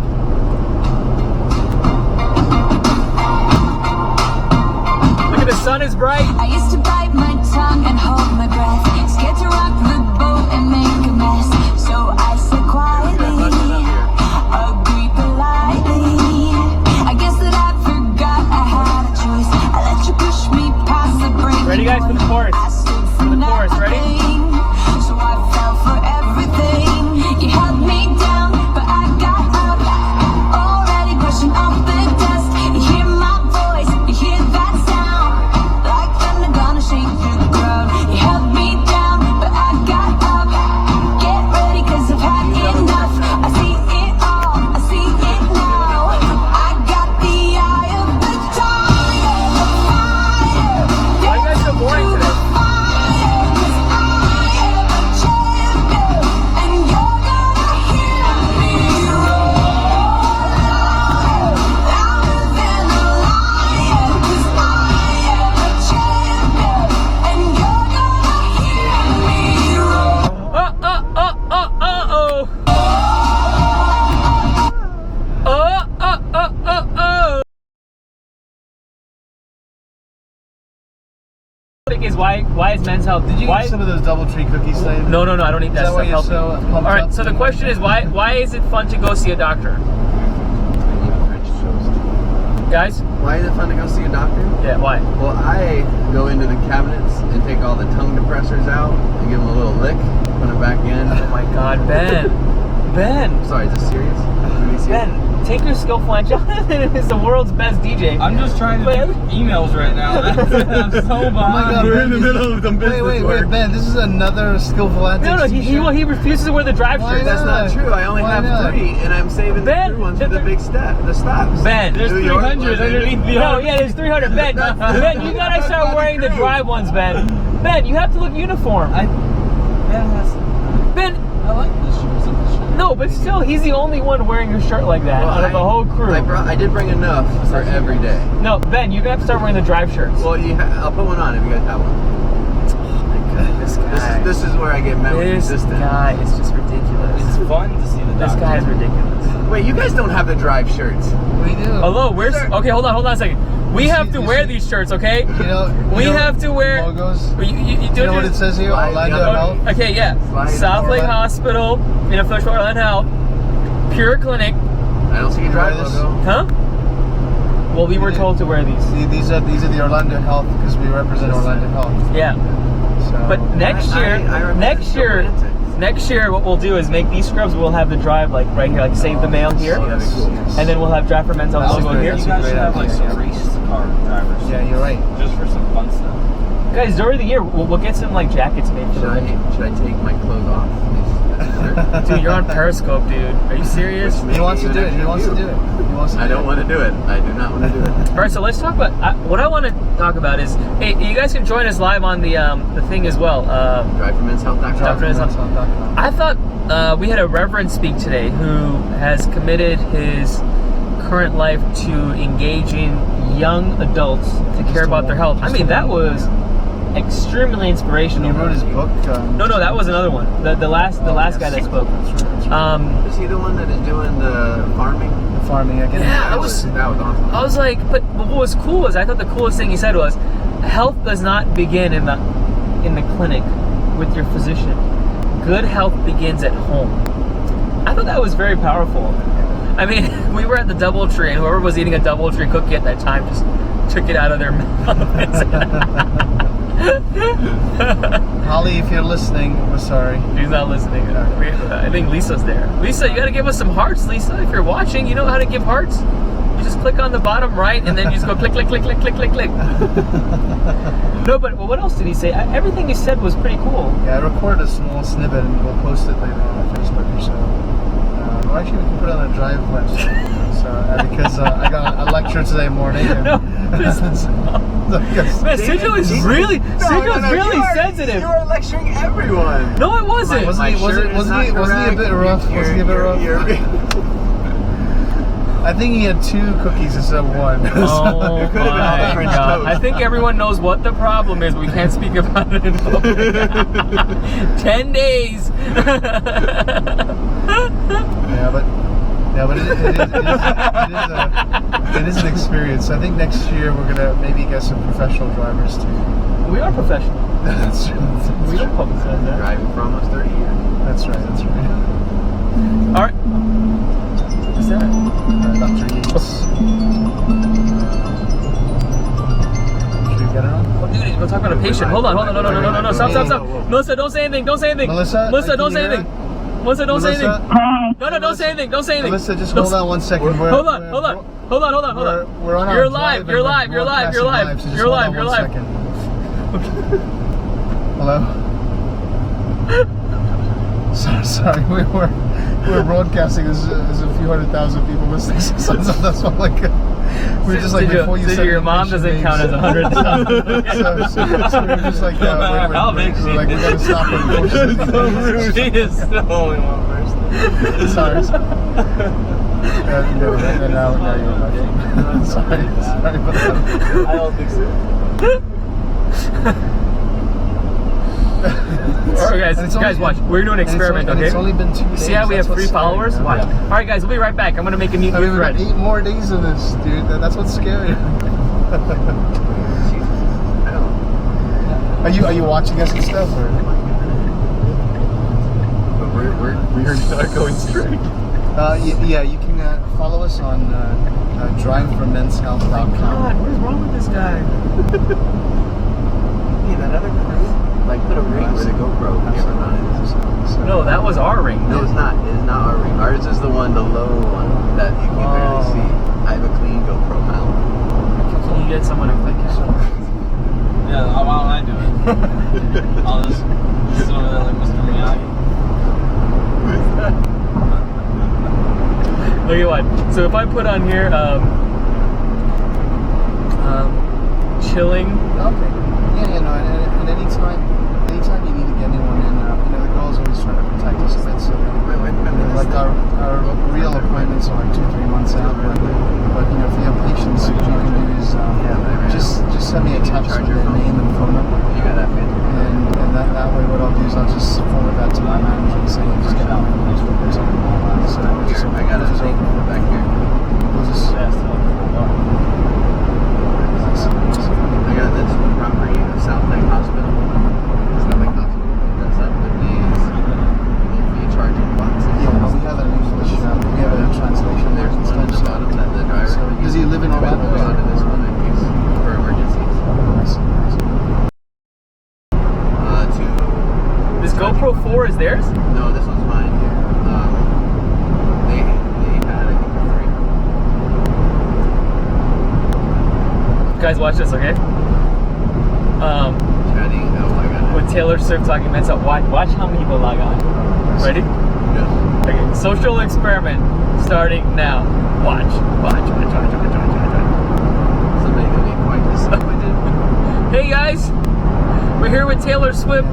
Look at the sun is bright. I used to bite my tongue and hold my breath, scared to rock the boat and make a mess. So I said quietly, agree politely. I guess that I forgot I had a choice. I let you push me past the break. Ready, guys, for the chorus? For the chorus, ready? So I fell for everything. You held me down, but I got up. Already brushing off the dust. You hear my voice, you hear that sound. Like thunder gonna shake through the crowd. You held me down, but I got up. Get ready, cause I've had enough. I see it all, I see it now. I got the eye of the tiger, the fire. Why are you guys so boring today? Is why is Men's Health? Did you why, eat some of those DoubleTree cookies, Slade? No, I don't eat that Is that why stuff. you're so pumped All right, up? so the question is why is it fun to go see a doctor? Guys? Why is it fun to go see a doctor? Yeah, why? Well, I go into the cabinets and take all the tongue depressors out and give them a little lick, put them back in. Oh my God, Ben. Sorry, is this serious? Ben, take your skillful and Jonathan is the world's best DJ. I'm just trying to do emails right now. I'm so behind. Oh my God, We're Ben, in the middle of some business Wait, work. Ben, this is another skillful antics. No, he refuses to wear the drive Why shirt. That's not true. I only have 3, and I'm saving the Ben, true ones for the big the stops. Ben, There's New York, 300 underneath the No, yeah, there's 300. Ben, you gotta start wearing the drive ones, Ben. Ben, you have to look uniform. Ben, I like the shoes and the shirt. no, but still, he's the only one wearing a shirt like that out of the whole crew. I did bring enough for every day. No, Ben, you're gonna have to start wearing the drive shirts. Well, I'll put one on if you guys have one. This guy. This is where I get met with This resistance. guy is just ridiculous. It's fun to see the This doctor. guy is ridiculous. Wait, you guys don't have the drive shirts. We do. Hello, where's... Okay, hold on a second. We You have see- to you wear see- these shirts, okay? We have to wear... logos. You You know what it says here? Slide Orlando the other Health. way. Okay, yeah. Slide South Lake forward. Hospital, in a Fletcher Orlando Health, Pure Clinic, I don't see your drive This- logo. huh? Well, we were told to wear these. See, these are the Orlando Health because we represent Orlando Health. Yeah. So. But next I year, represent next year, what we'll do is make these scrubs. We'll have the drive like right here, like save the mail here, that'd be cool. and then we'll have drive for Men's Health That was logo great. here. You That's a guys great should have like idea. some race car drivers. Yeah, you're right. Just for some fun stuff. Guys, during the year, we'll get some like jackets made for them. Should I take my clothes off? Dude, you're on Periscope, dude. Are you serious? He wants to do it. He wants to do it. I don't want to do it. I do not want to do it. All right, so let's talk about what I want to talk about is, hey, you guys can join us live on the thing as well. DriveForMen'sHealth.com. I thought we had a reverend speak today who has committed his current life to engaging young adults to care about their health. I mean, that was extremely inspirational. He wrote his book. No, that was another one. The last guy that spoke. Is he the one that is doing the farming? The farming, I get Yeah, that was awesome. I was like, but what was cool was I thought the coolest thing he said was, health does not begin in the clinic with your physician. Good health begins at home. I thought that was very powerful. I mean, we were at the DoubleTree, and whoever was eating a DoubleTree cookie at that time just took it out of their mouth. Holly, if you're listening, we're sorry. She's not listening. I think Lisa's there. Lisa, you gotta give us some hearts, Lisa. If you're watching, you know how to give hearts? You just click on the bottom right, and then you just go click, click, click, click, click, click, click. No, but what else did he say? Everything he said was pretty cool. Yeah, I recorded a small snippet, and we'll post it later on Facebook or so. Well, actually, we can put it on a Drive website. Because I got a lecture today morning. And No, man, Sergio is really sensitive. You are lecturing everyone. No, it wasn't. Wasn't he a bit rough? Was he a bit rough? I think he had 2 cookies instead of 1. Oh my God. I think everyone knows what the problem is. We can't speak about it in public. 10 days. It is an experience. I think next year we're gonna maybe get some professional drivers too. We are professional. That's true. We don't publicize that. Driving for almost 30 years. That's right. All right. What's that? Dr. Yates. Should we get it on? Oh, dude, we'll talk about a patient. Hold on. No. Stop. Melissa, don't say anything. Melissa, don't say anything. Melissa, don't say anything. No, don't say anything. Melissa, just hold on 1 second. Hold on. We're on You're our live. drive and we're broadcasting so just hold on 1 second. Hello? Sorry, we're broadcasting. There's a few 100,000 people listening. So that's all like. We're just like before you said your mom doesn't count as 100,000. so we're just like we're like we gotta stop it. She is the only one person. Sorry. Now you're my sorry. I don't think so. Alright guys, watch. We're doing an experiment, okay? It's only been 2 days. See how we have 3 followers? Scary. Watch. Yeah. Alright guys, we'll be right back. I'm gonna make a new We've got thread. 8 more days of this, dude. That's what's scary. Are you watching us and stuff, or? We're not going straight. Yeah, you can follow us on driveformenshealth.com. God, what is wrong with this guy? Hey, that other crew, like, put a ring where the GoPro camera mounted. No, that was our ring. No, it's not. It is not our ring. Ours is the one, the low one that you can barely see. I have a clean GoPro mount. Can you get someone to click it? Yeah, why don't I do it? I'll just sit over there like Mr. Miyagi. Look at what. So if I put on here, chilling. Okay. Yeah, no, and anytime you need to get anyone in, the girls always try to protect us a bit. So, like our real appointments are like 2-3 months out. But if you have patients, what you can do is just send me a text with their name and phone number. You got that, man. And that way, what I'll do is I'll just forward that to my manager and say, just get out of those workers. So I got a thing back here. We'll just. I got this property of South Lake Hospital. It's not like hospital. That's up the days. If you charging boxes. Yeah, well, we have an English. We have a translation there. There's one at the bottom that the driver. So, does he live in Orlando? Goes on to this one in case for emergencies. This GoPro 4 is theirs? No, this one's mine. They had it for free. Guys, watch this, okay? Chatting. Oh my god. With Taylor Swift talking men's health. Watch how many people log on. Ready? Yes. Okay, social experiment starting now. Watch. Somebody can be quite disappointed. Hey guys, we're here with Taylor Swift.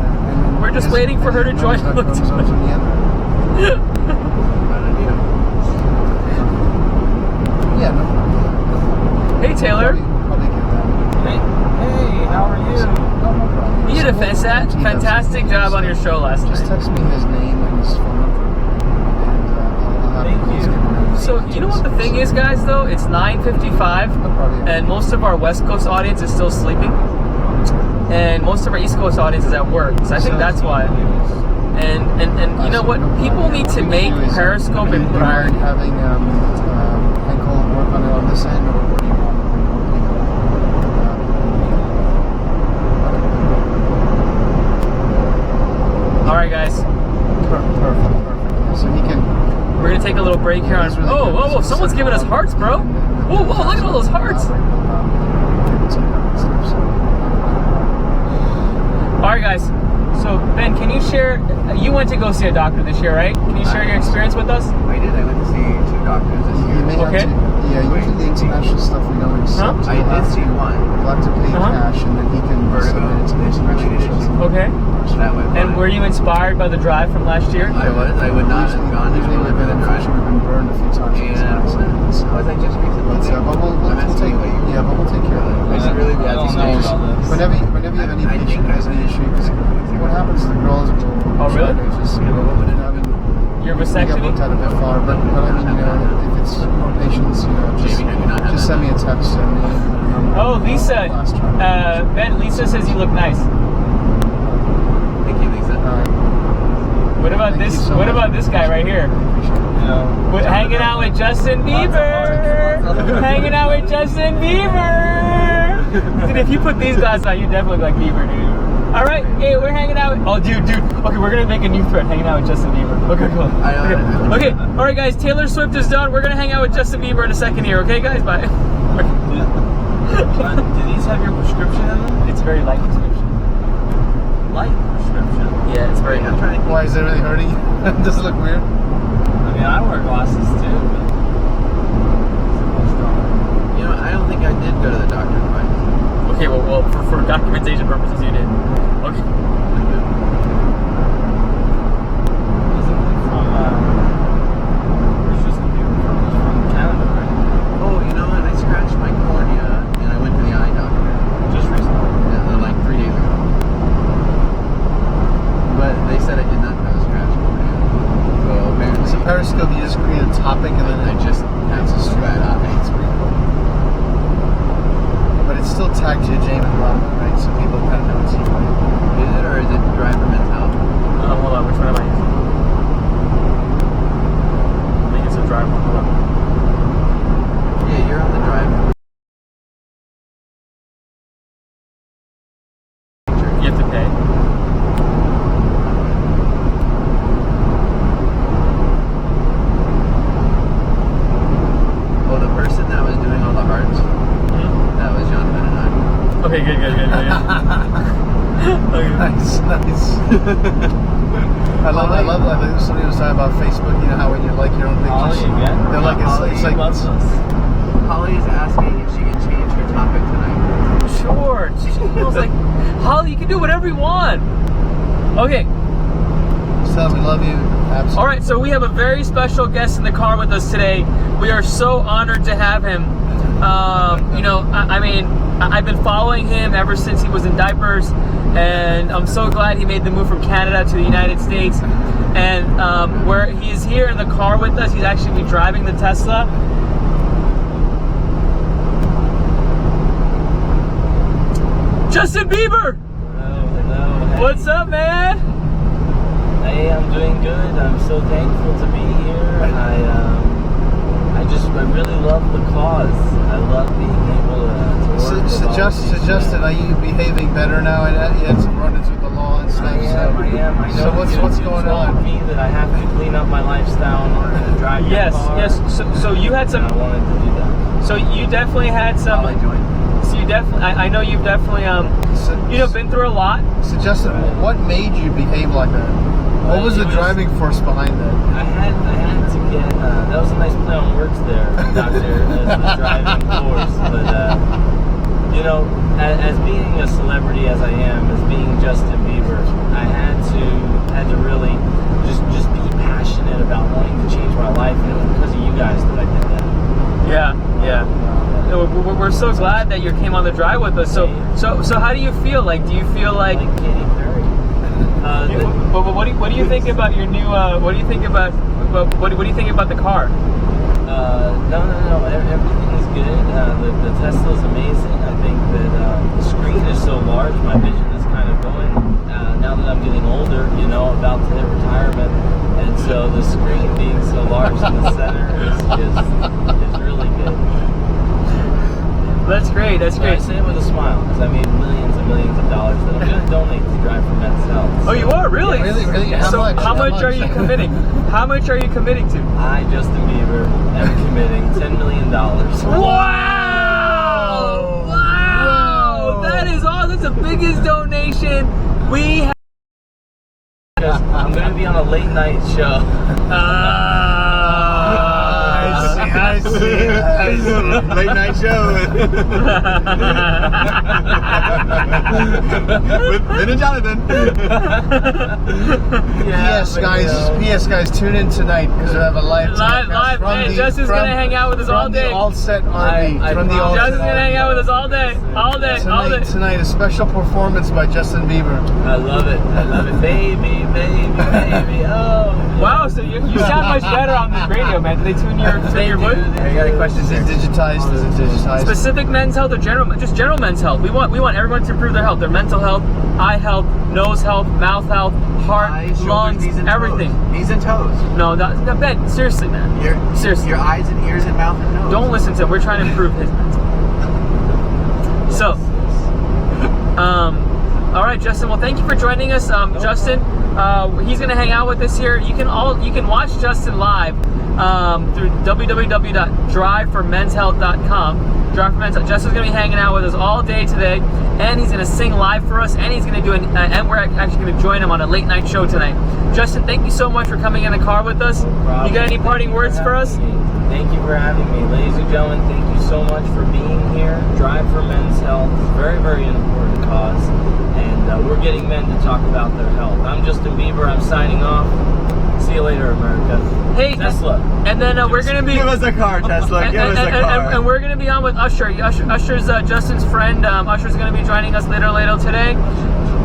We're just waiting for her to join. Yeah, Yeah, no problem. Hey, Taylor. Probably get that. Hey, how are you? No, no problem. You did a fantastic job on your show last Just night. text me his name and his phone number, and I'll have Thank him you. give me So, you know what the thing is, guys, though? It's 9:55, and most of our West Coast audience is still sleeping, and most of our East Coast audience is at work. So I think that's why. And you know what? People need to make Periscope Do you mind important. having Henkel work on it on this end, or what do you want? All right, guys. Perfect. So he can. We're gonna take a little break here on. Whoa! Someone's giving us hearts, bro. Whoa! Look at all those hearts. All right, guys. So Ben, can you share? You went to go see a doctor this year, right? Can you share your experience with us? I did. I went to see 2 doctors this year. Okay. Usually the international stuff we don't accept. Huh? I did see one. You'll have to pay cash, and then he can submit it to the international show. Okay. That went And were you inspired by the drive from last year? I was. I would not have gone if it would have been a drive. We've been burned a few times. Yeah. Was I just recently? But we'll take. Yeah, but we'll take care of it. I should really be at these stages. Whenever you have any patient has any issue, because what happens to the girls? Oh, really? They just having. Your We got vasectomy? looked at a bit far, but I mean, if it's more patients, just send me a text. Oh, Lisa. Ben, Lisa says you look nice. Thank you, Lisa. What about this? What about this guy right here? Hanging out with Justin Bieber. Hanging out with Justin Bieber. Dude, if you put these glasses on, you definitely look like Bieber, dude. All right, hey, we're hanging out. Oh, dude. Okay, we're gonna make a new thread. Hanging out with Justin Bieber. Okay, cool. Okay. All right, guys. Taylor Swift is done. We're gonna hang out with Justin Bieber in a second here. Okay, guys. Bye. Do these have your prescription in them? It's very light prescription. Light prescription. Yeah, it's very. I'm trying to. Why is it really hurting you? Does it look weird? I mean, I wear glasses too. But... You know, I don't think I did go to the doctor twice. Okay, well, for documentation purposes, you did. Okay. Oh, you know what? I scratched my cornea and I went to the eye doctor. Just recently. Yeah, like 3 days ago. But they said I did not have a scratched cornea. So apparently. So Periscope, you just create a topic and then I just answer straight up. It's pretty cool. But it's still tagged to James Bond, right? So people kind of know it's you. Is it, or is it driver mentality? Hold on, which one am I using? I think it's a drive one. Hold on. Yeah, you're on the drive. You have to pay. Well, the person that was doing all the hearts, that was Jonathan and I. Okay, good. Okay. Nice. I love somebody was talking about Facebook, you know how when you like your own pictures, they're like, it's like, Holly is asking if she can change her topic tonight. Sure. She was like, Holly, you can do whatever you want. Okay. So we love you. Absolutely. All right, so we have a very special guest in the car with us today. We are so honored to have him. You know, I mean, I've been following him ever since he was in diapers, and I'm so glad he made the move from Canada to the United States. And where he's here in the car with us, he's actually driving the Tesla. Justin Bieber! Hello. What's up, man? Hey, I'm doing good. I'm so thankful to be here. I really love the cause. I love being able to work with all these, Justin, are you behaving better now? And you had some run-ins with the law and stuff. I am. I know So what's going on? Me that I have to clean up my lifestyle in order to drive the car. Yes. So you had some. I wanted to do that. So you definitely had some. How are you doing? So you definitely. I know you've definitely been through a lot. So Justin, what made you behave like that? What was the driving force behind that? I had to get. That was a nice play on words there, Doctor, as the driving force. But you know, as being a celebrity as I am, as being Justin Bieber, I had to really just be passionate about wanting to change my life, and it was because of you guys that I did that. Yeah. we're so glad that you came on the drive with us. So how do you feel? Like, do you feel like? Katy Perry. What do you think about your new? What do you think about? What do you think about the car? No. Everything is good. The Tesla is amazing. I think that the screen is so large. My vision is kind of going. Now that I'm getting older, about to hit retirement, and so the screen being so large in the center is really good. That's great. That's great. I say it with a smile because I made millions and millions of dollars that I'm going to donate to Drive for Men's Health. Oh, you are really? Really? So how much are you committing? How much are you committing to? I, Justin Bieber, am committing $10 million. Wow! That is awesome. That's the biggest donation we have. I'm going to be on a late night show. I see. Late night show with Ben and Jonathan. P.S. guys, tune in tonight because we have a live. Hey, Justin's gonna hang out with us all day. From the Alt Set RV. Justin's gonna hang out with us all day. Tonight, a special performance by Justin Bieber. I love it. Baby. Oh. Wow, so you sound much better on the radio, man. Do they tune your voice? I got a question. Is it digitized? Specific men's health or just general men's health? We want everyone to improve their health, their mental health, eye health, nose health, mouth health, heart, lungs, everything. Knees and toes. No, Ben, seriously, man. Seriously. Your eyes and ears and mouth and nose. Don't listen to him. We're trying to improve his mental health. So, all right, Justin. Well, thank you for joining us, Justin. He's going to hang out with us here. You can watch Justin live through www.driveformenshealth.com. Drive for Men's Health. Justin's going to be hanging out with us all day today, and he's going to sing live for us, and he's going to do and we're actually going to join him on a late night show tonight. Justin, thank you so much for coming in the car with us. You got any parting words for us? Thank you for having me. Ladies and gentlemen, thank you so much for being here. Drive for Men's Health is a very, very important cause, and we're getting men to talk about their health. I'm Justin Bieber. I'm signing off. See you later, America. Hey, Tesla. And then we're going to be... Give us a car, Tesla. Give us a car. And we're going to be on with Usher. Usher's Justin's friend. Usher's going to be joining us later today.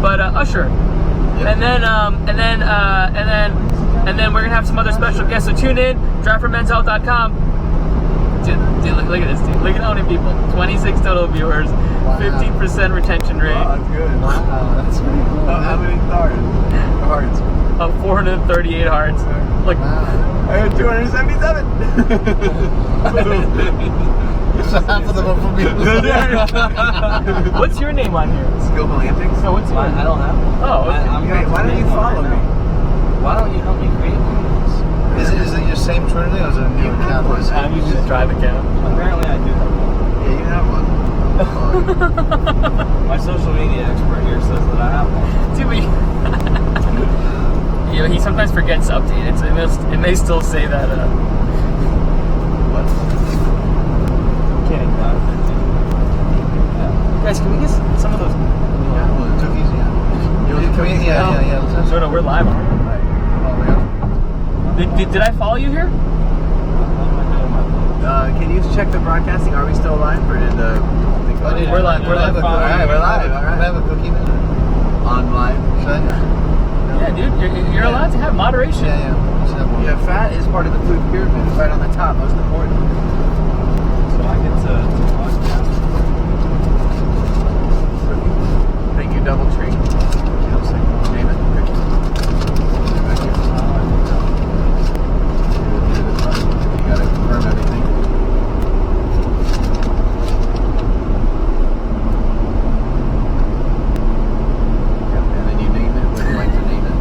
But Usher. Yep. And then we're going to have some other special guests. So tune in, driveformenshealth.com. Dude, look at this, dude. Look at how many people. 26 total viewers. 15% retention rate. Wow, that's good. Wow, that's pretty cool. How many hearts? 438 hearts. Look. Wow. I had 277. So half of them are from me. What's your name on here? Skillful Antics. So what's yours? I don't have one. Oh, okay. Why don't you follow me? Why don't you help me create one? Is it your same Trinity or is it a new account? I'm using a Drive account. Apparently I do have one. Yeah, you have one. My social media expert here says that I have one. Dude, he sometimes forgets to update it, so it may still say that. What? Kidding. Guys, can we get some of those? Cookies, yeah. No, we're live. Did I follow you here? Can you check the broadcasting? Are we still live or did the... We're live. All right, we're live. All right. Can I have a cookie now? On live. Yeah, dude, you're allowed to have moderation. Yeah. Yeah, fat is part of the food pyramid. It's right on the top, most important. So I get to podcast. Thank you, Doubletree. Name it. You gotta confirm everything. Yep, and then you name it when you like to name it.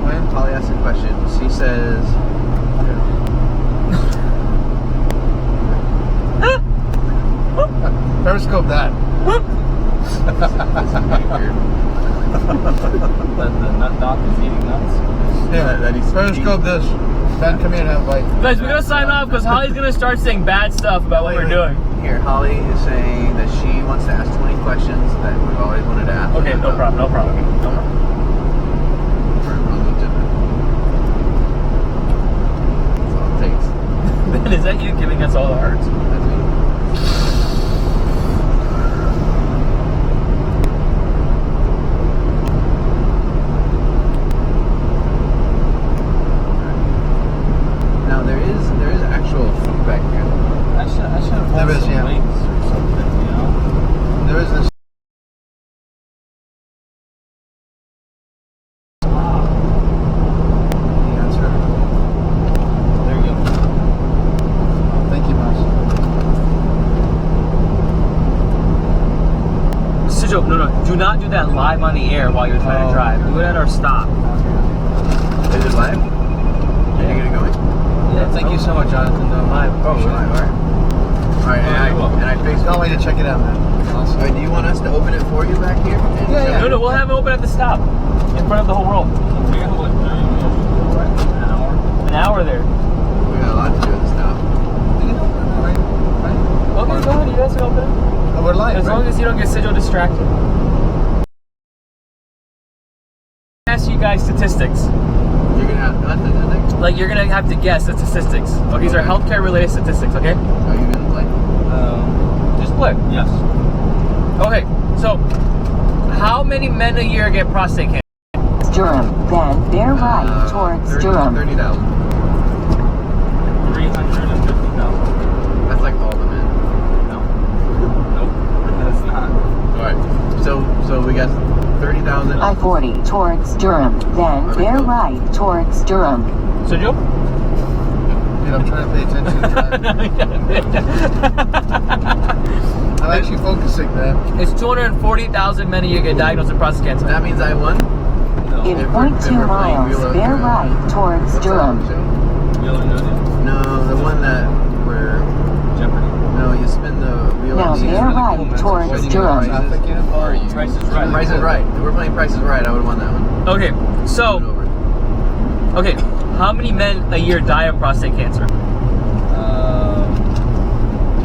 When Polly asks a question, she says, Periscope that. The nut doc is eating nuts. Yeah, that he's Periscope this. Ben, come here and have a bite. Guys, we gotta sign off because Holly's gonna start saying bad stuff about what we're doing. Here, Holly is saying that she wants to ask 20 questions that we've always wanted to ask. Okay, no problem. For Ron Lieutenant. That's all it takes. Is that you giving us all the hearts? Now there is actual food back here. I should have There bought is, some yeah. wings or something, you know? There is this. Yeah, that's right. There you go. Thank you, boss. Sijo, no, do not do that live on the air while you're trying to drive. Do it at our stop. Is it live? Are you gonna go in? Yeah, thank you so much, Jonathan. Live. Oh, live. All right. All right, and I face. Can't wait to check it out, man. Awesome. All right, do you want us to open it for you back here? Yeah. No, we'll have it open at the stop. In front of the whole world. An hour there. We got a lot to do at the stop. Okay, go ahead. You guys can open it. Oh, we're live, As right? long as you don't get Sijo distracted. Ask you guys statistics. You're gonna have nothing. Like you're gonna have to guess the statistics. Okay, these are healthcare related statistics. Okay. Are you gonna play? Just play. Yes. Okay. So, how many men a year get prostate cancer? Durham, then bear right towards Durham. 30,000. 350,000. That's like all the men. Nope, that's not. All right. So we got 30,000. I-40 towards Durham, then bear right towards Durham. Sijo? Dude, I'm trying to pay attention. I'm actually focusing, man. It's 240,000 men a year get diagnosed with prostate cancer. That means I won. In 0.2 miles, bear right towards Durham. No, the one that where Jeopardy. no, you spin the wheel. Now bear right towards Durham. Price is Right. Price is Right. If we're playing Price is Right, I would have won that one. Okay, so okay, how many men a year die of prostate cancer?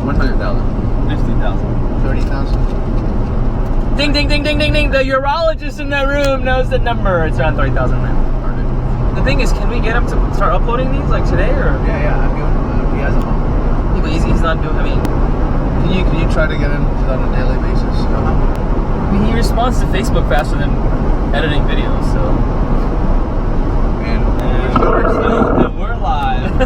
100,000. 50,000. 30,000. Ding, ding, ding, ding, ding, ding. The urologist in the room knows the number. It's around 30,000 men. The thing is, can we get him to start uploading these like today or? Yeah. I'm going. He has a home. Yeah, but he's not doing. I mean, Can you try to get him on a daily basis? I mean, he responds to Facebook faster than editing videos. So. And we're live. No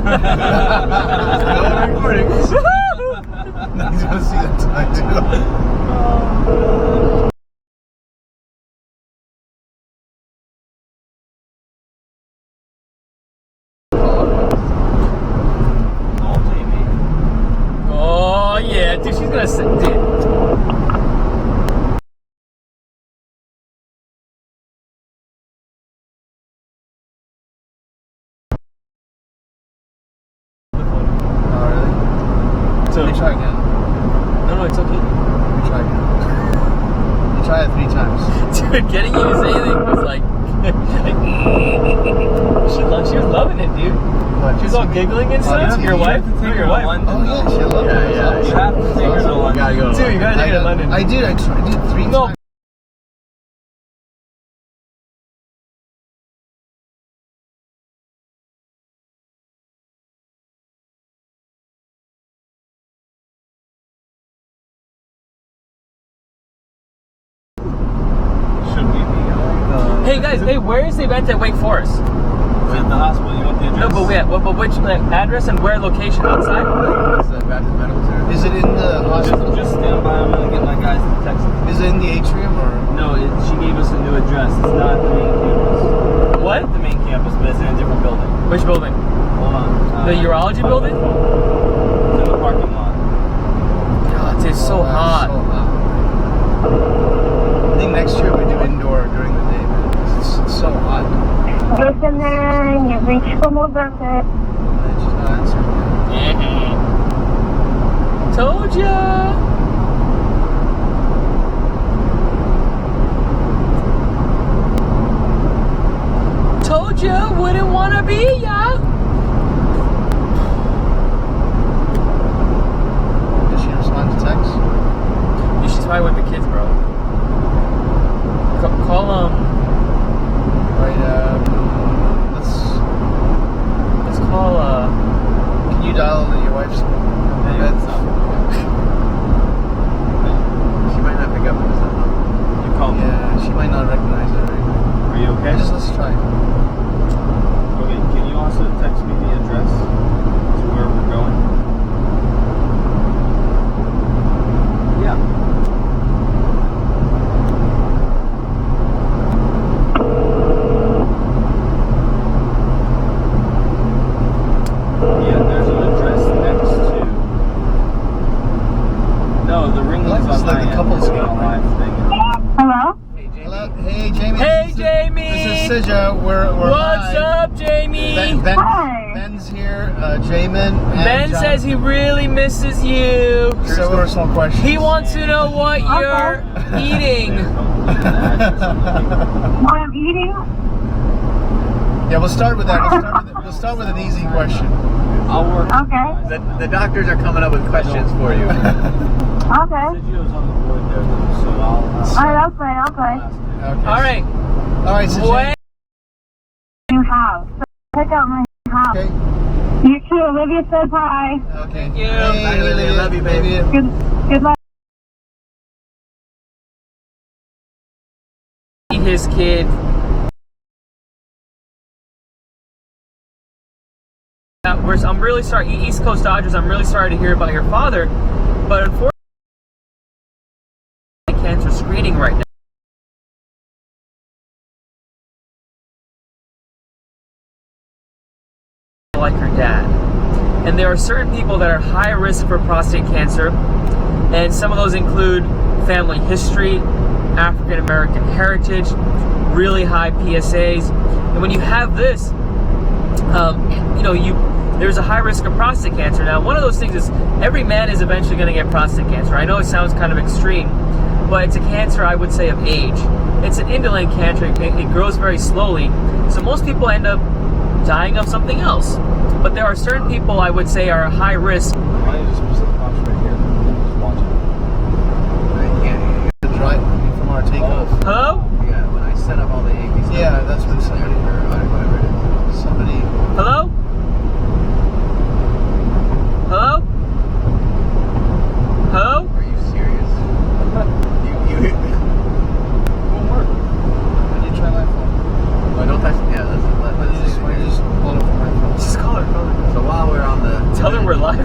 recordings. He's gonna see that tonight too. Oh yeah, dude, she's gonna sit, dude. So Let me try again. no, it's okay. Let me try again. You try it 3 times. Dude, getting you to say anything was like, she was loving it, dude. What? She was all giggling and stuff. Your wife? Take her Your to wife? London. Oh yeah, she loved it. Yeah. You have to take her to London. Gotta go. Dude, you gotta take her to London. I did. I did 3 No. times. Should we be going? Hey guys, hey, where is the event at Wake Forest? We're at the hospital. You want the address? No, but which like, address and where location? Outside? It's the Baptist Medical Center. Is it in the hospital? Just stand by. I'm gonna get my guys to text it. Is it in the atrium or? No, she gave us a new address. It's not the main campus. What? It's the main campus, but it's in a different building. Which building? Hold on. The urology building? It's in the parking lot. God, it's so hot. So hot. I think next year we do indoor during the day, man. It's so hot. Listener, you've reached Comodante. It's just not answering. Told ya. Told ya, wouldn't wanna be ya. Did she respond to text? Yeah, she's probably with the kids, bro. Call Right, let's call can you dial your wife's might not recognize it. Right? Are you okay? Let's try. Okay, can you also text me the address to where we're going? Yeah. Yeah, there's an address next to. No, the ring lights on like a couple live thing. Hello? Hello? Hey, Jamie. Hey, this is, Jamie. This is Sija. We're What's live. up, Jamie? Ben's here. Jamin. Ben says he really misses you. So personal question. He wants to know what you're eating. What I'm eating? Yeah, we'll start with that. We'll start with an easy question. I'll work. Okay. The doctors are coming up with questions for you. Okay. Sergio's on the board there, so I'll. Okay. All right. All right, so What? New house. So check out my house. Okay. You too. Olivia says hi. Okay. Thank you. Hey, Olivia. Love you, baby. Good luck. His kid. I'm really sorry, East Coast Dodgers. I'm really sorry to hear about your father, but unfortunately, cancer screening right now. Like your dad, and there are certain people that are high risk for prostate cancer, and some of those include family history, African American heritage, really high PSAs, and when you have this, there's a high risk of prostate cancer. Now, one of those things is every man is eventually going to get prostate cancer. I know it sounds kind of extreme, but it's a cancer, I would say, of age. It's an indolent cancer. It grows very slowly, so most people end up dying of something else. But there are certain people, I would say, are high risk. Why don't you just sit the box right here? Just watch it. I can't. You gotta drive from our takeoff. Hello? Yeah, when I set up all the AVs. Yeah, that's what somebody. Somebody. Hello? Hello? Hello? Are you serious? you hit me. Won't work. When you try my phone. Oh, don't touch. Yeah, let's Just call it from my phone. Just call her. So while we're on the. Tell them we're live.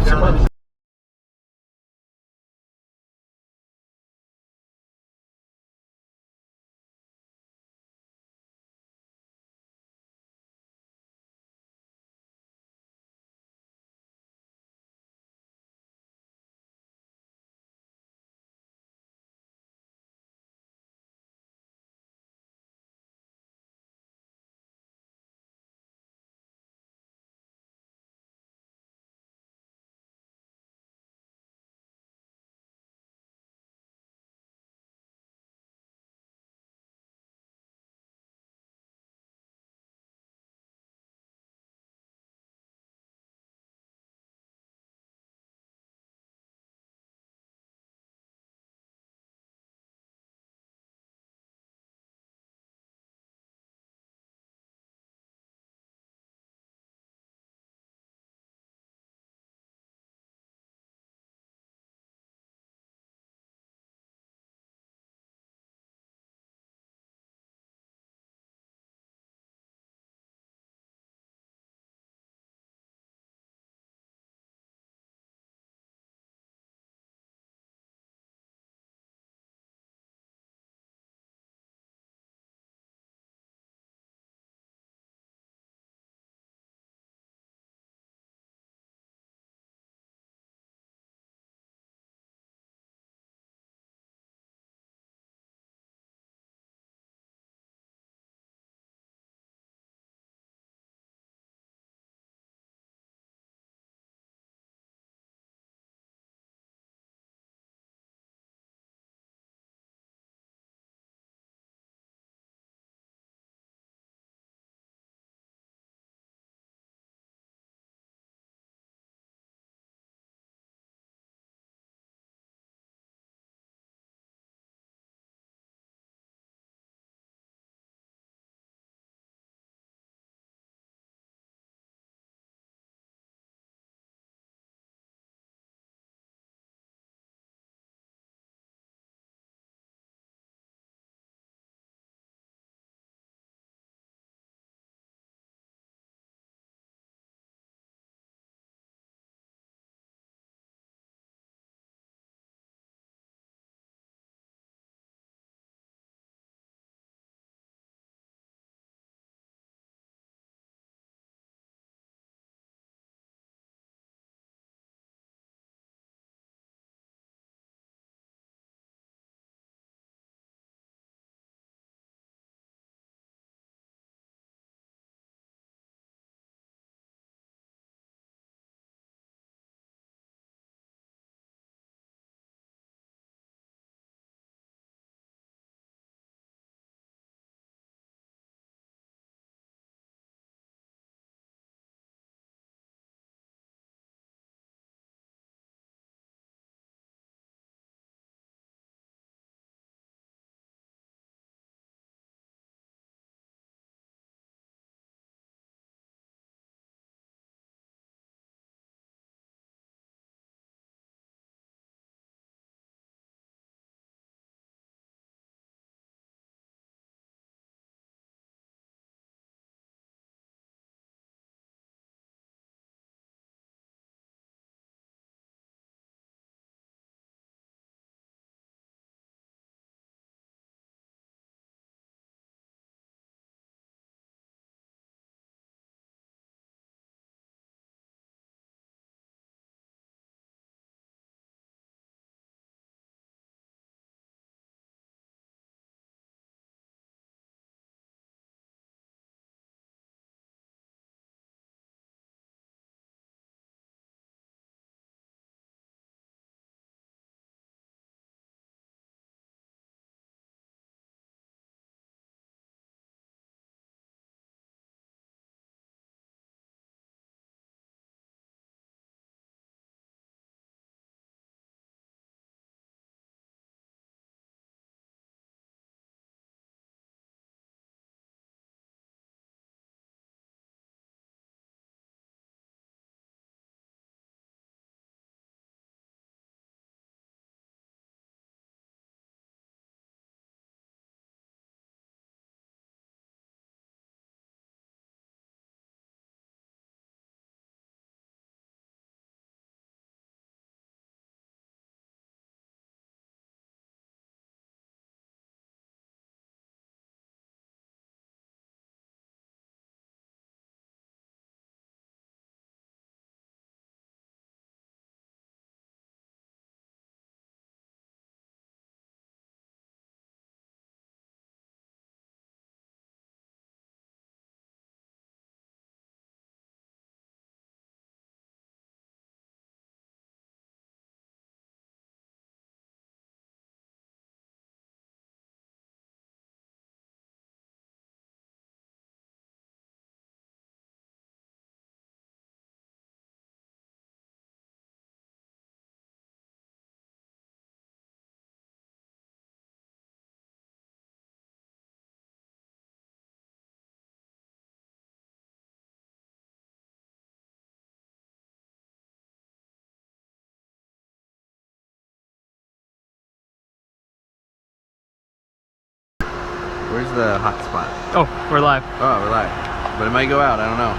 Where's the hot spot? Oh, we're live. Oh, we're live. But it might go out. I don't know.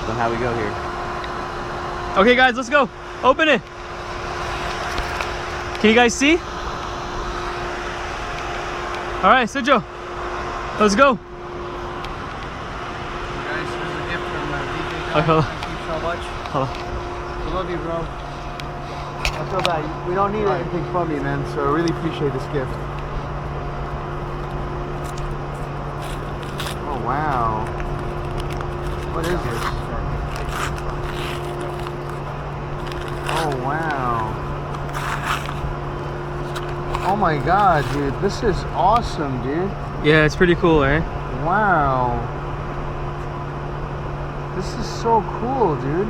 Don't know how we go here. Okay, guys, let's go. Open it. Can you guys see? All right, Sergio, let's go. Guys, here's a gift from DJ Oh, hello. Thank you so much. Hello. I love you, bro. I feel bad. We don't need anything from you, man. So I really appreciate this gift. Oh wow. What is this? Oh wow. Oh my god, dude. This is awesome, dude. Yeah, it's pretty cool, eh? Wow. This is so cool, dude.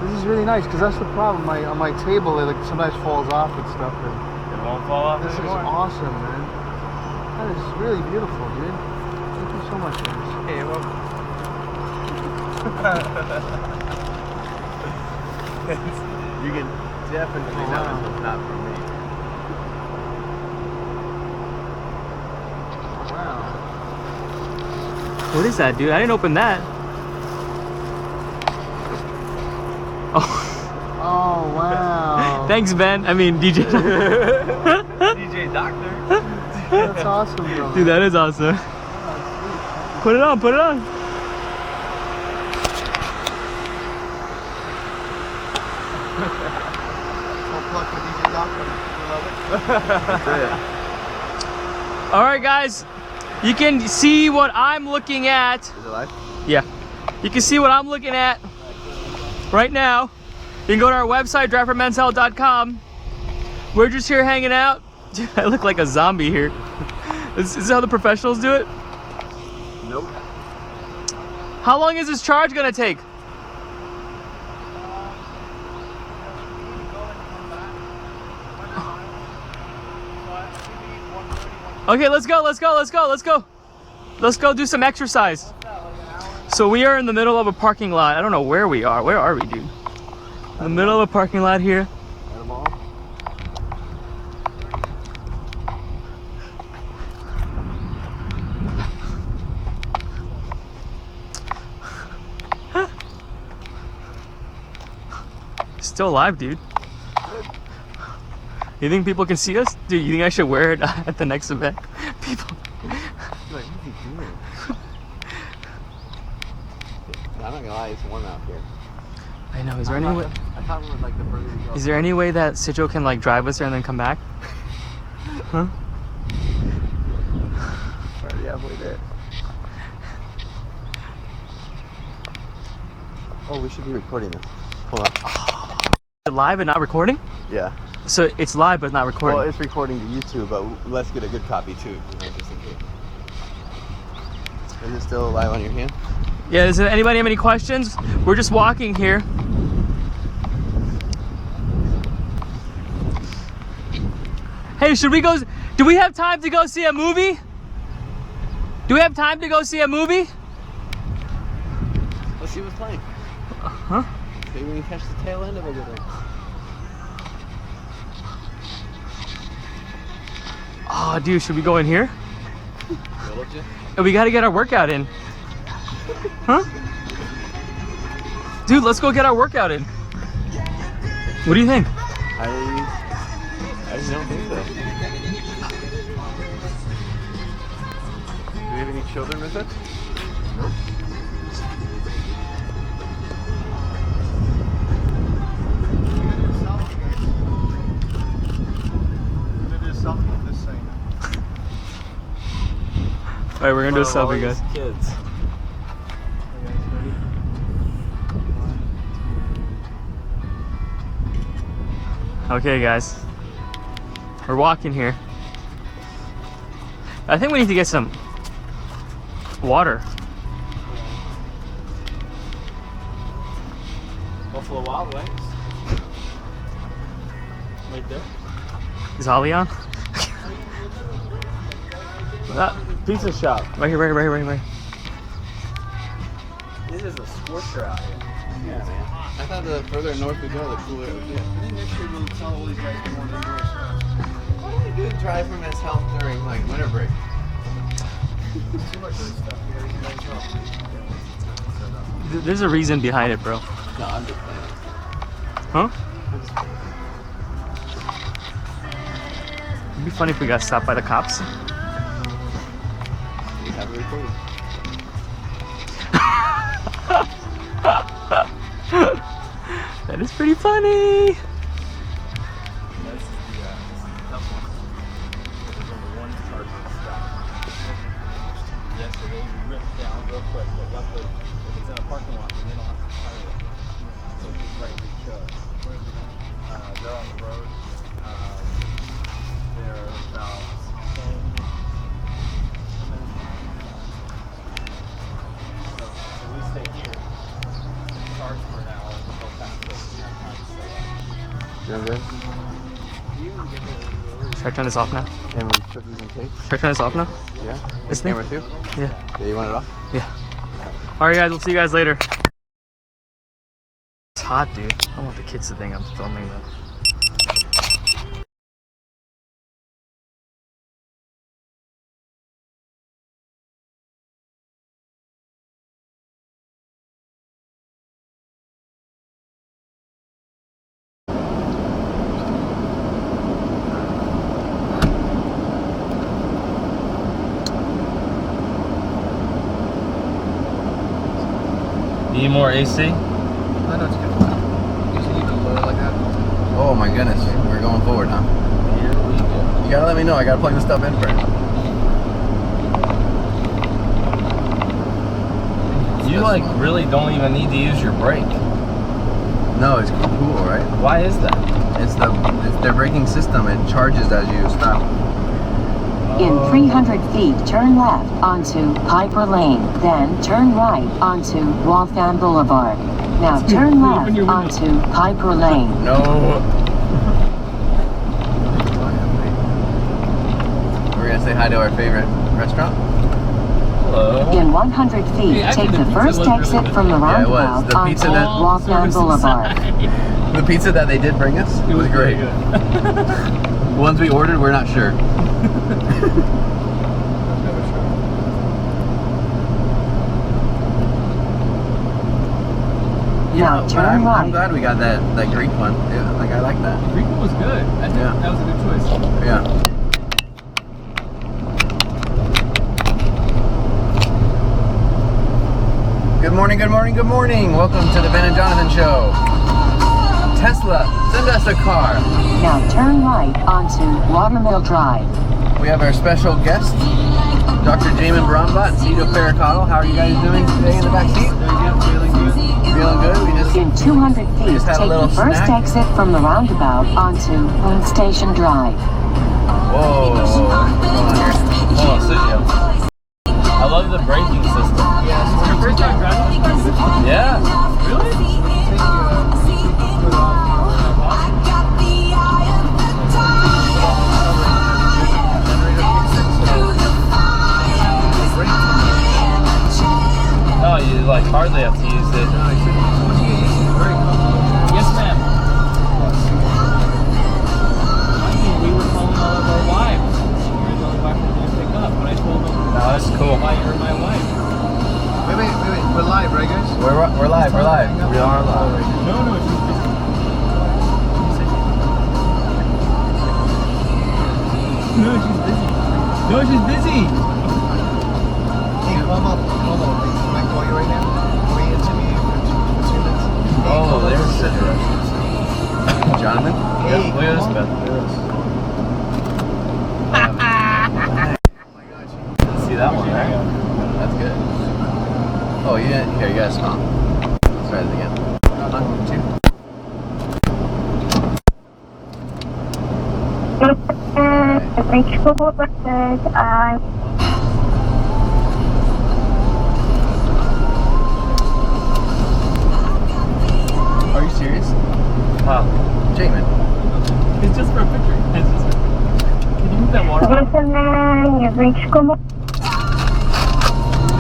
This is really nice because that's the problem. On my table, it like sometimes falls off and stuff. And it won't fall off this anymore. Is awesome, man. That is really beautiful, dude. Thank you so much, man. Hey, well. You can definitely know this was not from me. Wow. What is that, dude? I didn't open that. Oh. Oh wow. Thanks, Ben. I mean, DJ. DJ Doctor. That's awesome, bro. Dude, that is awesome. Put it on, put it on. All right, guys. You can see what I'm looking at. Is it live? Yeah. You can see what I'm looking at right now. You can go to our website, driveformenshealth.com. We're just here hanging out. Dude, I look like a zombie here. Is this how the professionals do it? Nope. How long is this charge gonna take? Okay, let's go, let's go, let's go, let's go. Let's go do some exercise. So we are in the middle of a parking lot. I don't know where we are. Where are we, dude? In the middle of a parking lot here. At a mall? Still alive, dude. You think people can see us? Dude, you think I should wear it at the next event? People. Like, what is he doing? I'm not gonna lie, it's warm out here. I know. Is there any way? I thought we would like the further we go. Is there any way that Sidjo can like drive us there and then come back? Huh? Already halfway there. Oh, we should be recording this. Hold on. Live and not recording? Yeah. So it's live but not recording. Well, it's recording to YouTube, but let's get a good copy too, you know, just in case. Is it still live on your hand? Yeah, does anybody have any questions? We're just walking here. Hey, should we go? Do we have time to go see a movie? Do we have time to go see a movie? Let's see what's playing. Huh? Maybe we can catch the tail end of a good one. Oh, dude, should we go in here? You? We gotta get our workout in. Huh? Dude, let's go get our workout in. What do you think? I just don't think so. Do we have any children with us? Nope. Alright, we're gonna do a selfie, guys. Kids. Okay, guys. We're walking here. I think we need to get some water. Buffalo Wild Wings. Right there. Is Holly on? Pizza shop. Right here, right here. This is a scorcher out here. Yeah, man. I thought the further north we go, the cooler it would get. I think next year we'll tell all these guys to more than yours. do drive for men's health during like winter break? Too much of this stuff here. You guys know. There's a reason behind it, bro. No, I'm just playing. Huh? It'd be funny if we got stopped by the cops. We have it recorded. That is pretty funny. They're on the road. They're about 10 minutes. So we stay here. Charge for an hour. Go past this. Doing good? Should I turn this off now? Camera cookies and cakes? Should I turn this off now? Yeah. This thing? Camera too? Yeah. Yeah, you want it off? Yeah. Alright guys, we'll see you guys later. It's hot, dude. I want the kids to think I'm filming them. Need more AC? I know it's good. Just leave it low like that. Oh my goodness, we're going forward, huh? Here we go. You gotta let me know. I gotta plug this stuff in first. You like really don't even need to use your brake. No, it's cool, right? Why is that? It's their braking system. It charges as you stop. In 300 feet, turn left onto Piper Lane, then turn right onto Waltham Boulevard. Now turn left onto Piper Lane. No. We're gonna say hi to our favorite restaurant. Hello. In 100 feet, take the first exit from the roundabout The pizza onto that- Waltham Boulevard. The pizza that they did bring us, it was great. The ones we ordered, we're not sure. Now turn I'm right. glad we got that Greek one. Yeah, like I like that. Greek one was good. I think Yeah. that was a good choice. Yeah. Good morning, good morning, good morning. Welcome to the Ben and Jonathan Show. Tesla, send us a car. Now turn right onto Watermill Drive. We have our special guest, Dr. Jamin Brombat and Cito Pericottle. How are you guys doing today in the back seat? Feeling good? Feeling good? We just In 200 feet, just had a take little the first snack. exit from the roundabout onto Moon Station Drive. Whoa. What's going on here? Hold on, Sergio. I love the braking system. Your first time driving this car? Yeah. Really? No, you like hardly have to use it. Yes, ma'am. We were calling all of our wives. You're the only wife we're going to pick up. When I told them, No, that's cool. why you're my wife. Wait. We're live, right, guys? We're live. We are live. No, she's busy. No, she's busy. Hey, Momo. Can I call you right now? Can we interview you for 2 minutes? Oh, there's the Jonathan? Hey, Look at this, Momo. Ben. See that one, right? That's good. Oh, you didn't. Here, you gotta smile. Let's try this again. 1, 2. Are you serious? Wow. Jamin. It's just for a picture. It's just for a picture. Can you move that water bottle? Move that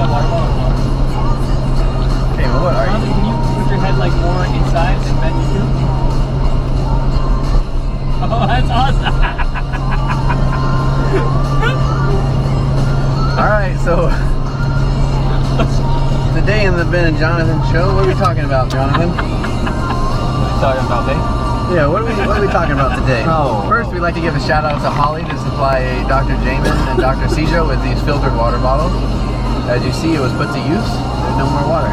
water bottle. Jamin, what are you? Can you put your head like more inside and bend you too? Oh, that's awesome. So today in the Ben and Jonathan show, what are we talking about, Jonathan? What are you talking about, me? Yeah, what are we talking about today? Oh. First, we'd like to give a shout out to Holly to supply Dr. Jamin and Dr. Cijo with these filtered water bottles. As you see, it was put to use. There's no more water.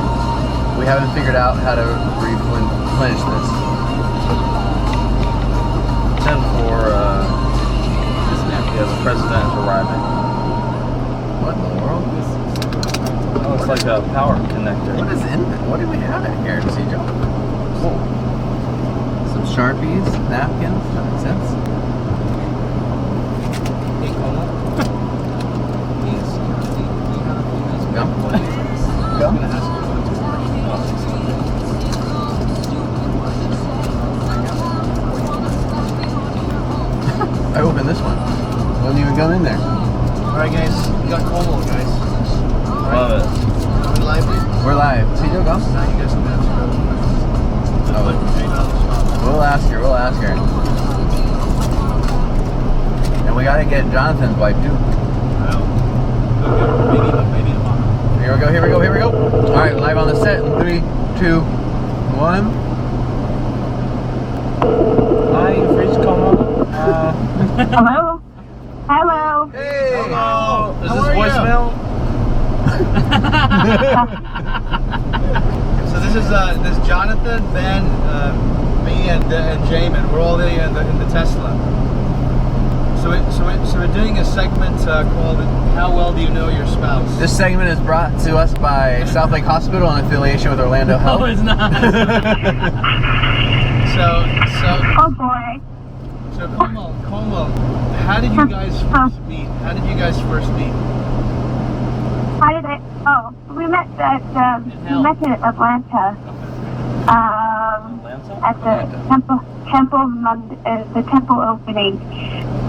We haven't figured out how to replenish this. 10 for the president is arriving. What in the world? Oh, it's like a power connector. What is in it? What do we have in here, Cijo? Some Sharpies, napkins, that makes sense. Gum? Gum? I opened this one. Wasn't even gum in there. Alright guys, we got Como guys. Love it. We're live. We're live. Cijo, gum? Now you guys can answer questions. We'll ask her. And we gotta get Jonathan's wife too. Maybe tomorrow. Here we go. Alright, live on the set in 3, 2, 1. Hi, you've reached Como. Hello? Hello? Hey! Hello. Is How this are you? voicemail? So this is Jonathan, Ben, me, and Jamin. We're all in the Tesla. So we're doing a segment called "How Well Do You Know Your Spouse?" This segment is brought to us by South Lake Hospital in affiliation with Orlando Health. No, it's not. Oh boy. So Como, how did you guys first meet? We met at Atlanta. At the temple opening.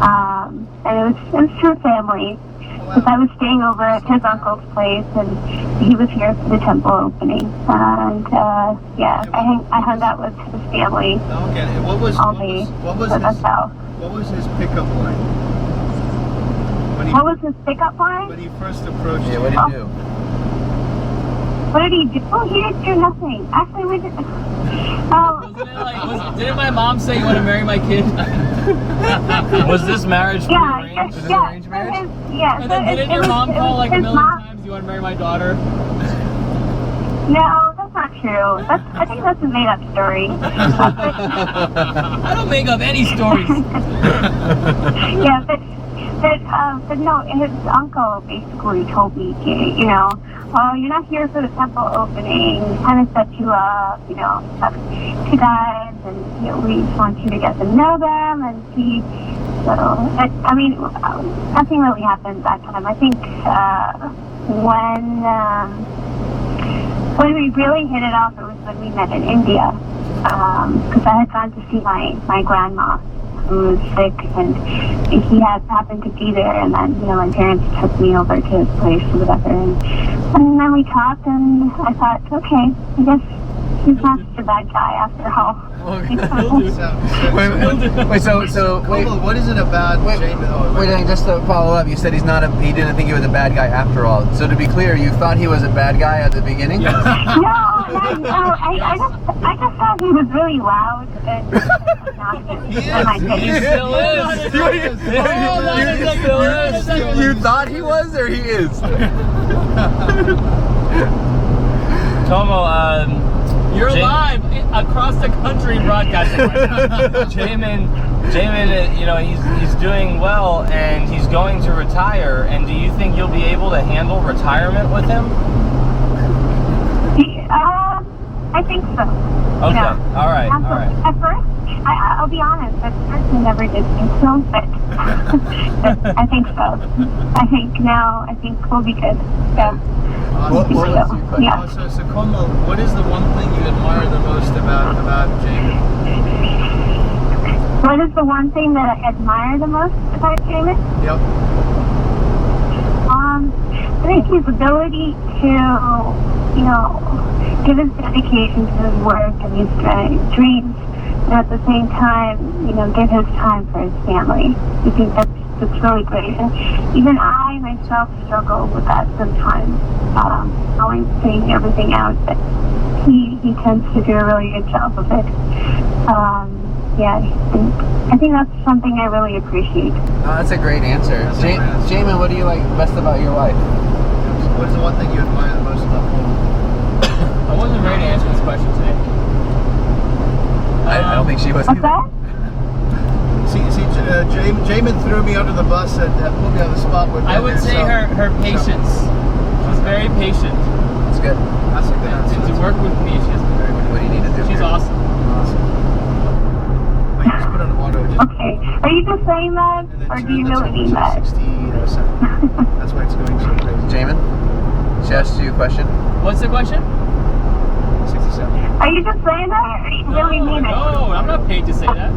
And it was through family. Because I was staying over at his uncle's place, and he was here for the temple opening. And I hung out with his family. Okay. What was his pickup line? What was his pickup line? When he first approached you? Yeah, what did he do? What did he do? Oh, he didn't do nothing. Actually, we did. Didn't my mom say you want to marry my kid? Was this marriage arranged? Was this arranged marriage? Yeah. And then didn't your mom call like a million times, you want to marry my daughter? No, that's not true. I think that's a made-up story. I don't make up any stories. Yeah, but no, his uncle basically told me, oh, you're not here for the temple opening. Kind of set you up, have two guys, and we just want you to get to know them and see. So, nothing really happened that time. I think when we really hit it off, it was when we met in India. Because I had gone to see my grandma, who was sick, and he had happened to be there, and then my parents took me over to his place or whatever, and then we talked, and I thought, okay, I guess he's not such a bad guy after all. Wait, what is it about Jamin? Wait, just to follow up, you said he didn't think he was a bad guy after all. So to be clear, you thought he was a bad guy at the beginning? No, I just thought he was really loud and He still is. You thought he was, or he is? Como, You're live across the country broadcasting right now. Jamin, he's doing well, and he's going to retire. And do you think you'll be able to handle retirement with him? I think so. Okay. All right. At first, I'll be honest. At first, I never did think so, but I think so. I think we'll be good. Yeah. So Como, what is the one thing you admire the most about Jamin? What is the one thing that I admire the most about Jamin? Yep. I think his ability to, give his dedication to his work and his dreams, and at the same time, give his time for his family. I think that's really great. And even I myself struggle with that sometimes, saying everything out, but he tends to do a really good job of it. Yeah, and I think that's something I really appreciate. Oh, that's a great answer. Jamin, what do you like best about your wife? What is the one thing you admire the most about home? I wasn't ready to answer this question today. I don't think she was. What's that? Jamin threw me under the bus and put me on the spot with I would say her patience. She's very patient. That's good. That's a good answer. To work with me, she has been very good. What do you need to do? She's awesome. I just put on auto. Okay. Are you just saying that, or do you really mean that? 16 or 7. That's why it's going so crazy. Jamin, she asked you a question. What's the question? 67. Are you just saying that, or do you really mean it? No, I'm not paid to say that.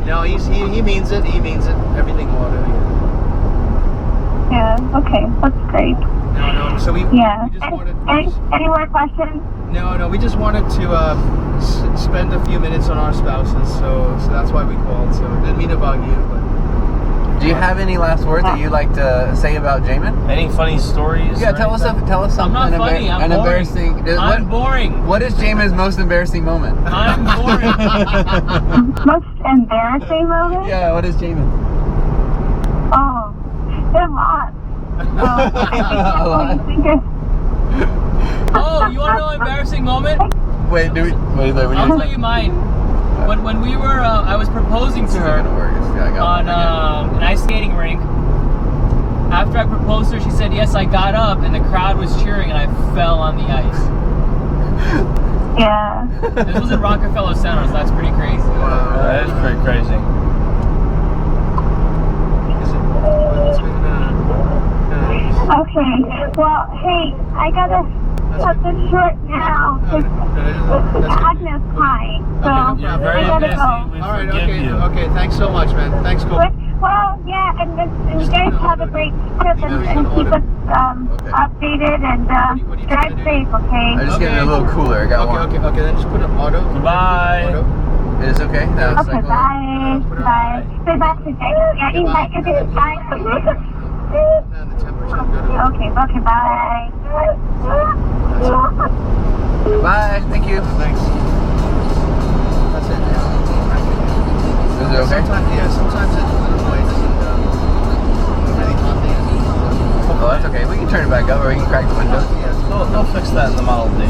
No, he means it. He means it. Everything auto. Yeah. Okay. That's great. No. So we just wanted. Any more questions? No. We just wanted to spend a few minutes on our spouses. So that's why we called. So it didn't mean to bug you, but. Do you have any last words that you'd like to say about Jamin? Any funny stories? Yeah, tell us something. I'm not funny. I'm boring. Embarrassing. I'm boring. What is Jamin's most embarrassing moment? I'm boring. Most embarrassing moment? Yeah, what is Jamin? Oh, a lot. Oh, you want to know an embarrassing moment? Wait, I'll tell you mine. When we were, I was proposing to her on an ice skating rink. After I proposed to her, she said yes. I got up, and the crowd was cheering, and I fell on the ice. Yeah. This was in Rockefeller Center, so that's pretty crazy. Wow, that is pretty crazy. Okay. Well, hey, I gotta cut this short now. It's Agnes time, so I gotta go. All right. Okay. Thanks so much, man. Thanks, Cole. Well, yeah, and you guys have a great trip and keep us updated and drive safe, okay? I'm just getting a little cooler. I got one. Okay. Then just put an auto. Goodbye. It is okay? No, it's Okay, bye. Bye. Say bye to Jay. Yeah, bye. Okay, bye. Bye. Thank you. Thanks. That's it. Is it okay? Sometimes it doesn't really hot the engine. Oh, that's okay. We can turn it back up or we can crack the window. They'll fix that in the Model D.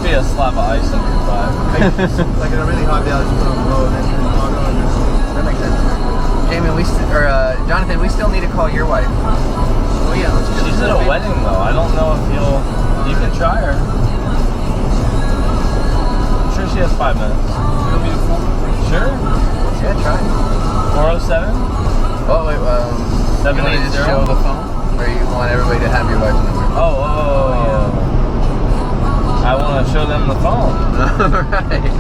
Be a slab of ice in your drive. Like in a really hot day, I'll just put on low and then turn it on. That makes sense. Jamie, Jonathan, we still need to call your wife. Oh yeah, she's at a wedding though. I don't know if you can try her. I'm sure she has 5 minutes. Sure? Yeah, try. 407? Oh, wait, 780? You want to just show the phone? Or you want everybody to have your wife's number? Oh. I want to show them the phone. Alright.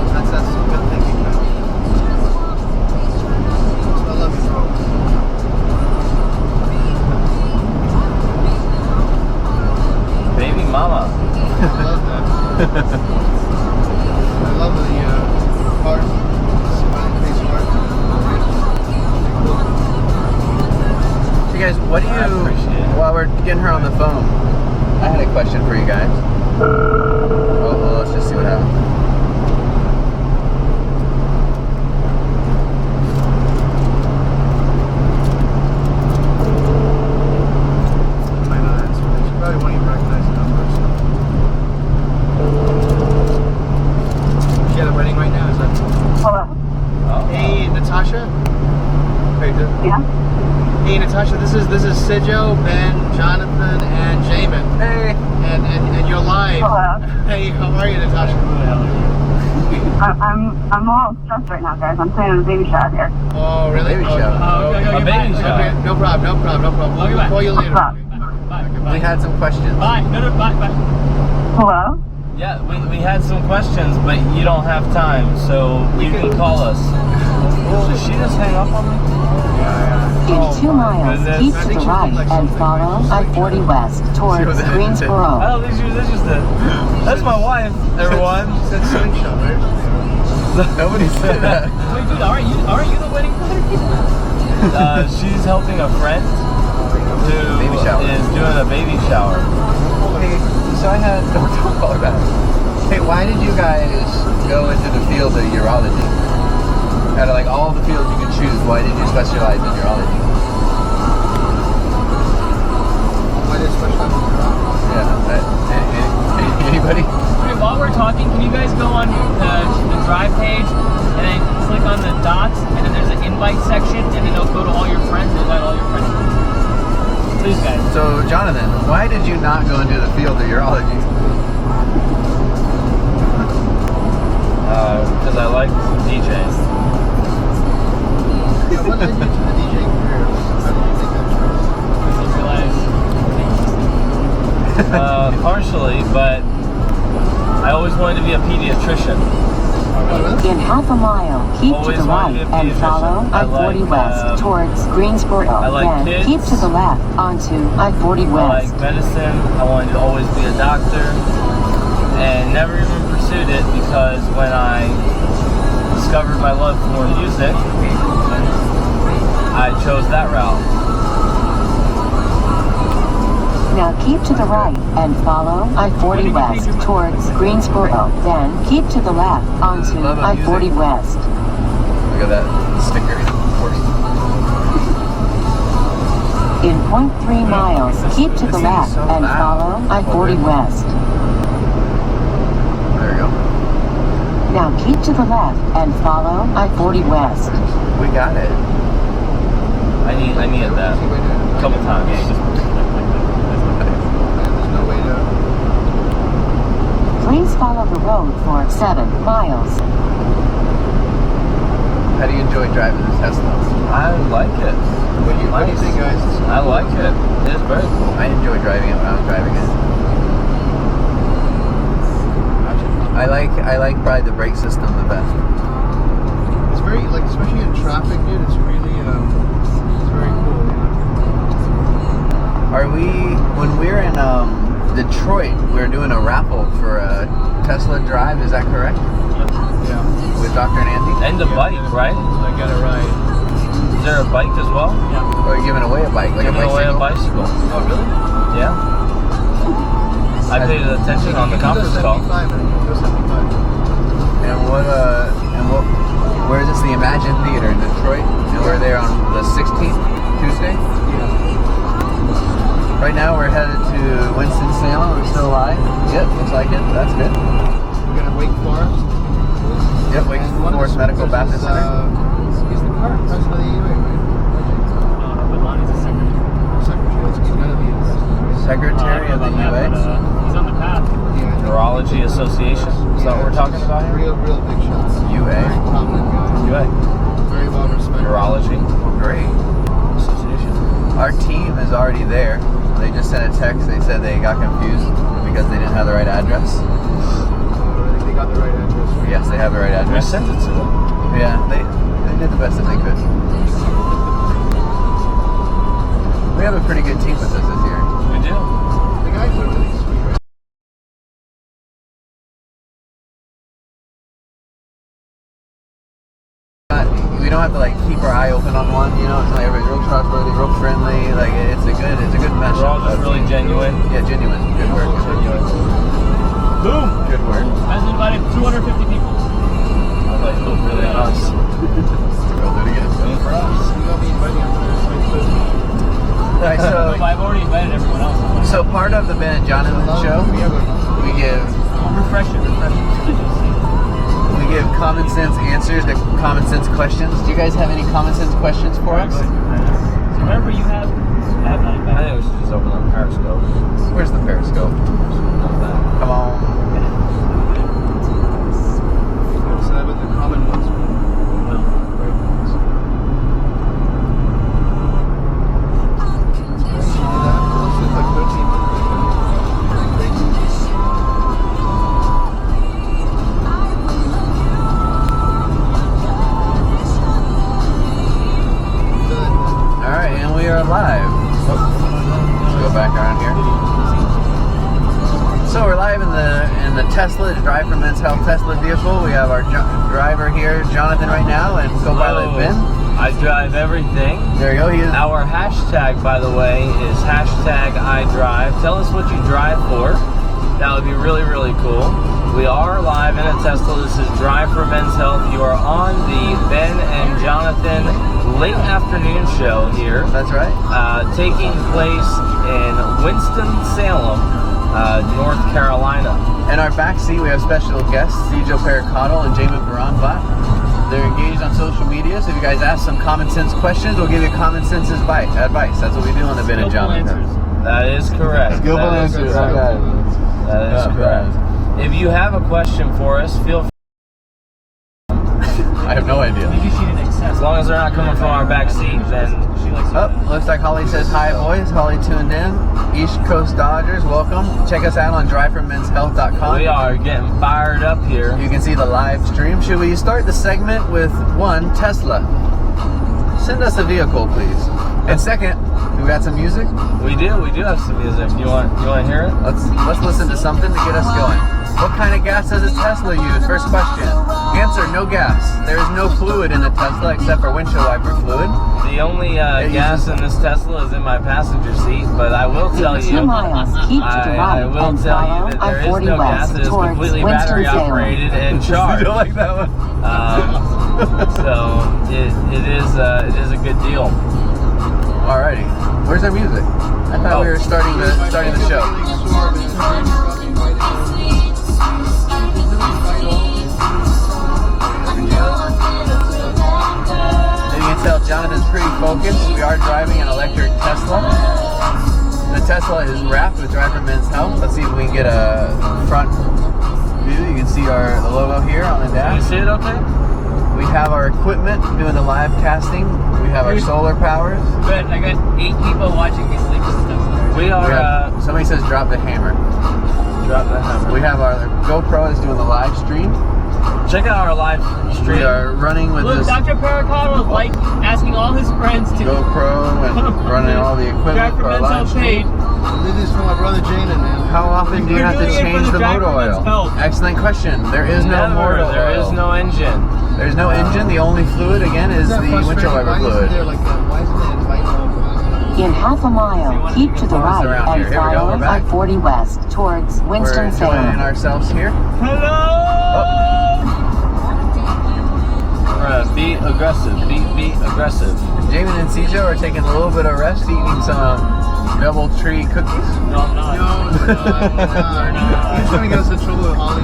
That's good thinking, man. I love you, bro. Baby mama. I love that. I love the heart, smiling face heart. So you guys, what do you, while we're getting her on the phone, I had a question for you guys. Well, let's just see what happens. Might not answer this. You probably won't even recognize the number. She at a wedding right now? Is that? Hello. Hey, Natasha. Wait, yeah. Hey, Natasha. This is Sijo, Ben, Jonathan, and Jamin. Hey. And you're live. Hello. Hey, how are you, Natasha? I'm all stressed right now, guys. I'm planning a baby shower here. Oh, really? Baby shower. Okay, baby shower. Okay, no problem. We'll call you later. We had some questions. Bye. Bye. Hello? Yeah, we had some questions, but you don't have time, so you can call us. Did she just hang up on me? In 2 miles, keep to the right and follow I-40 west towards Greensboro. I don't think she was interested. That's my wife, everyone. Said slingshot, right? Nobody said that. Wait, dude, aren't you the wedding planner? She's helping a friend who Baby shower. is doing a baby shower. Hey, so I had don't call her back. Hey, why did you guys go into the field of urology? Out of like all the fields you could choose, why did you specialize in urology? Why did you specialize in urology? Yeah. Anybody? Okay, while we're talking, can you guys go on the Drive page and then click on the dots, and then there's an invite section, and then it'll go to all your friends and invite all your friends. Please, guys. So, Jonathan, why did you not go into the field of urology? Because I like DJing. Yeah, what led you to the DJ career? How did you make that choice? Partially, but I always wanted to be a pediatrician. In half a mile, keep to the right and follow I-40 West towards Greensboro. like Then kids. keep to the left onto I-40 I West. like medicine. I wanted to always be a doctor, and never even pursued it because when I discovered my love for music, I chose that route. Now keep to the right and follow I-40 West towards Greensboro. Then keep to the left onto I-40 West. Look at that sticker. In 0.3 miles, keep to the left and follow I-40 West. There we go. Now keep to the left and follow I-40 West. We got it. I needed that a couple times. Please follow the road for 7 miles. How do you enjoy driving this Tesla? I like it. What do you think, guys? I like it. It's very cool. I enjoy driving it when I'm driving it. I like probably the brake system the best. It's very, like, especially in traffic, dude, it's really, it's very cool. Are we, when we're in Detroit, we're doing a raffle for a Tesla Drive, is that correct? Yeah. With Dr. Nancy? And a bike, right? I got it right. Is there a bike as well? Yeah. Or are you giving away a bike, like Giving a bicycle? away a bicycle. Oh, really? Yeah. I paid attention on the conference call. And where is this? The Imagine Theater in Detroit, and we're there on the 16th, Tuesday. Right now we're headed to Winston-Salem. We're still alive. Yep, looks like it. That's good. We're gonna Wake Forest. Yep, Wake Forest Medical Baptist Center. He's the current president of the UA, right? No, but Lonnie's a secretary. He's gonna be the president. Secretary of the UA. He's on the path. Neurology Association. Is that what we're talking about here? Real big shot. UA. Very prominent guy. UA. Very well respected. Neurology. Great. Association. Our team is already there. They just sent a text. They said they got confused because they didn't have the right address. They got the right address. Right? Yes, they have the right We address. sent it to them. Yeah, they did the best that they could. We have a pretty good team with us this year. We do. The guys are really sweet, right? We don't have to like keep our eye open on one, you know. It's like everybody's real trustworthy, real friendly. Like it's a good mesh. We're all just really genuine. Yeah, genuine. Good work. Boom. Good work. Guys invited 250 people. I was like, look really at us. We'll do it again. Doing for us. You got me inviting on Right, No, but I've already invited everyone else. so part of the Ben and Jonathan show, we give Refresh it. we give common sense answers to common sense questions. Do you guys have any common sense questions for us? Remember, you have not I think we should just open up Periscope. Where's the Periscope? Come on. So that was the common ones. Alright, and we are live. Let's go back around here. So we're live in the Tesla, the Drive for Men's Health Tesla vehicle. We have our driver here, Jonathan, right now, and co-pilot Ben. I drive everything. There you go. He is. Our hashtag, by the way, is #IDrive. Tell us what you drive for. That would be really, really cool. We are live in a Tesla. This is Drive for Men's Health. You are on the Ben and Jonathan late afternoon show here. That's right. Taking place in Winston-Salem, North Carolina. In our back seat, we have special guests, Sergio Pericotto and Jamin Baranbat. They're engaged on social media, so if you guys ask some common sense questions, we'll give you common sense advice. That's what we do on the Ben and Jonathan. That is correct. Skillful answers. That is correct. If you have a question for us, feel free. I have no idea. As long as they're not coming from our back seat, then looks like Holly says hi, boys. Holly tuned in. East Coast Dodgers, welcome. Check us out on driveformenshealth.com. We are getting fired up here. You can see the live stream. Should we start the segment with one, Tesla? Send us a vehicle, please. And second, we got some music? We do have some music. You want to hear it? Let's listen to something to get us going. What kind of gas does a Tesla use? First question. Answer, no gas. There is no fluid in the Tesla except for windshield wiper fluid. The only gas in this Tesla is in my passenger seat, but I will tell you, I will tell you that there is no gas. It is completely battery operated and charged. You don't like that one? So it is a good deal. Alrighty. Where's our music? I thought we were starting the show. You can tell Jonathan's pretty focused. We are driving an electric Tesla. The Tesla is wrapped with Drive for Men's Health. Let's see if we can get a front view. You can see the logo here on the dash. Can you see it okay? We have our equipment doing the live casting. We have our solar powers. Good. I got 8 people watching me sleep with stuff. We are. Somebody says drop the hammer. Drop the hammer. We have our GoPro is doing the live stream. Check out our live stream. We are running with this Dr. Pericotto is like asking all his friends to GoPro and running all the equipment for our live stream. This is from my brother Jaden, man. How often do you have to change the motor oil? Excellent question. There is no motor oil. There is no engine. There's no engine. The only fluid, again, is the windshield wiper fluid. In half a mile, keep to the right and follow I-40 west towards Winston-Salem. We're enjoying ourselves here. Hello! Be aggressive. Be aggressive. Jamin and Sergio are taking a little bit of rest, eating some DoubleTree cookies. No, I'm not. He's going to get us in trouble with Holly.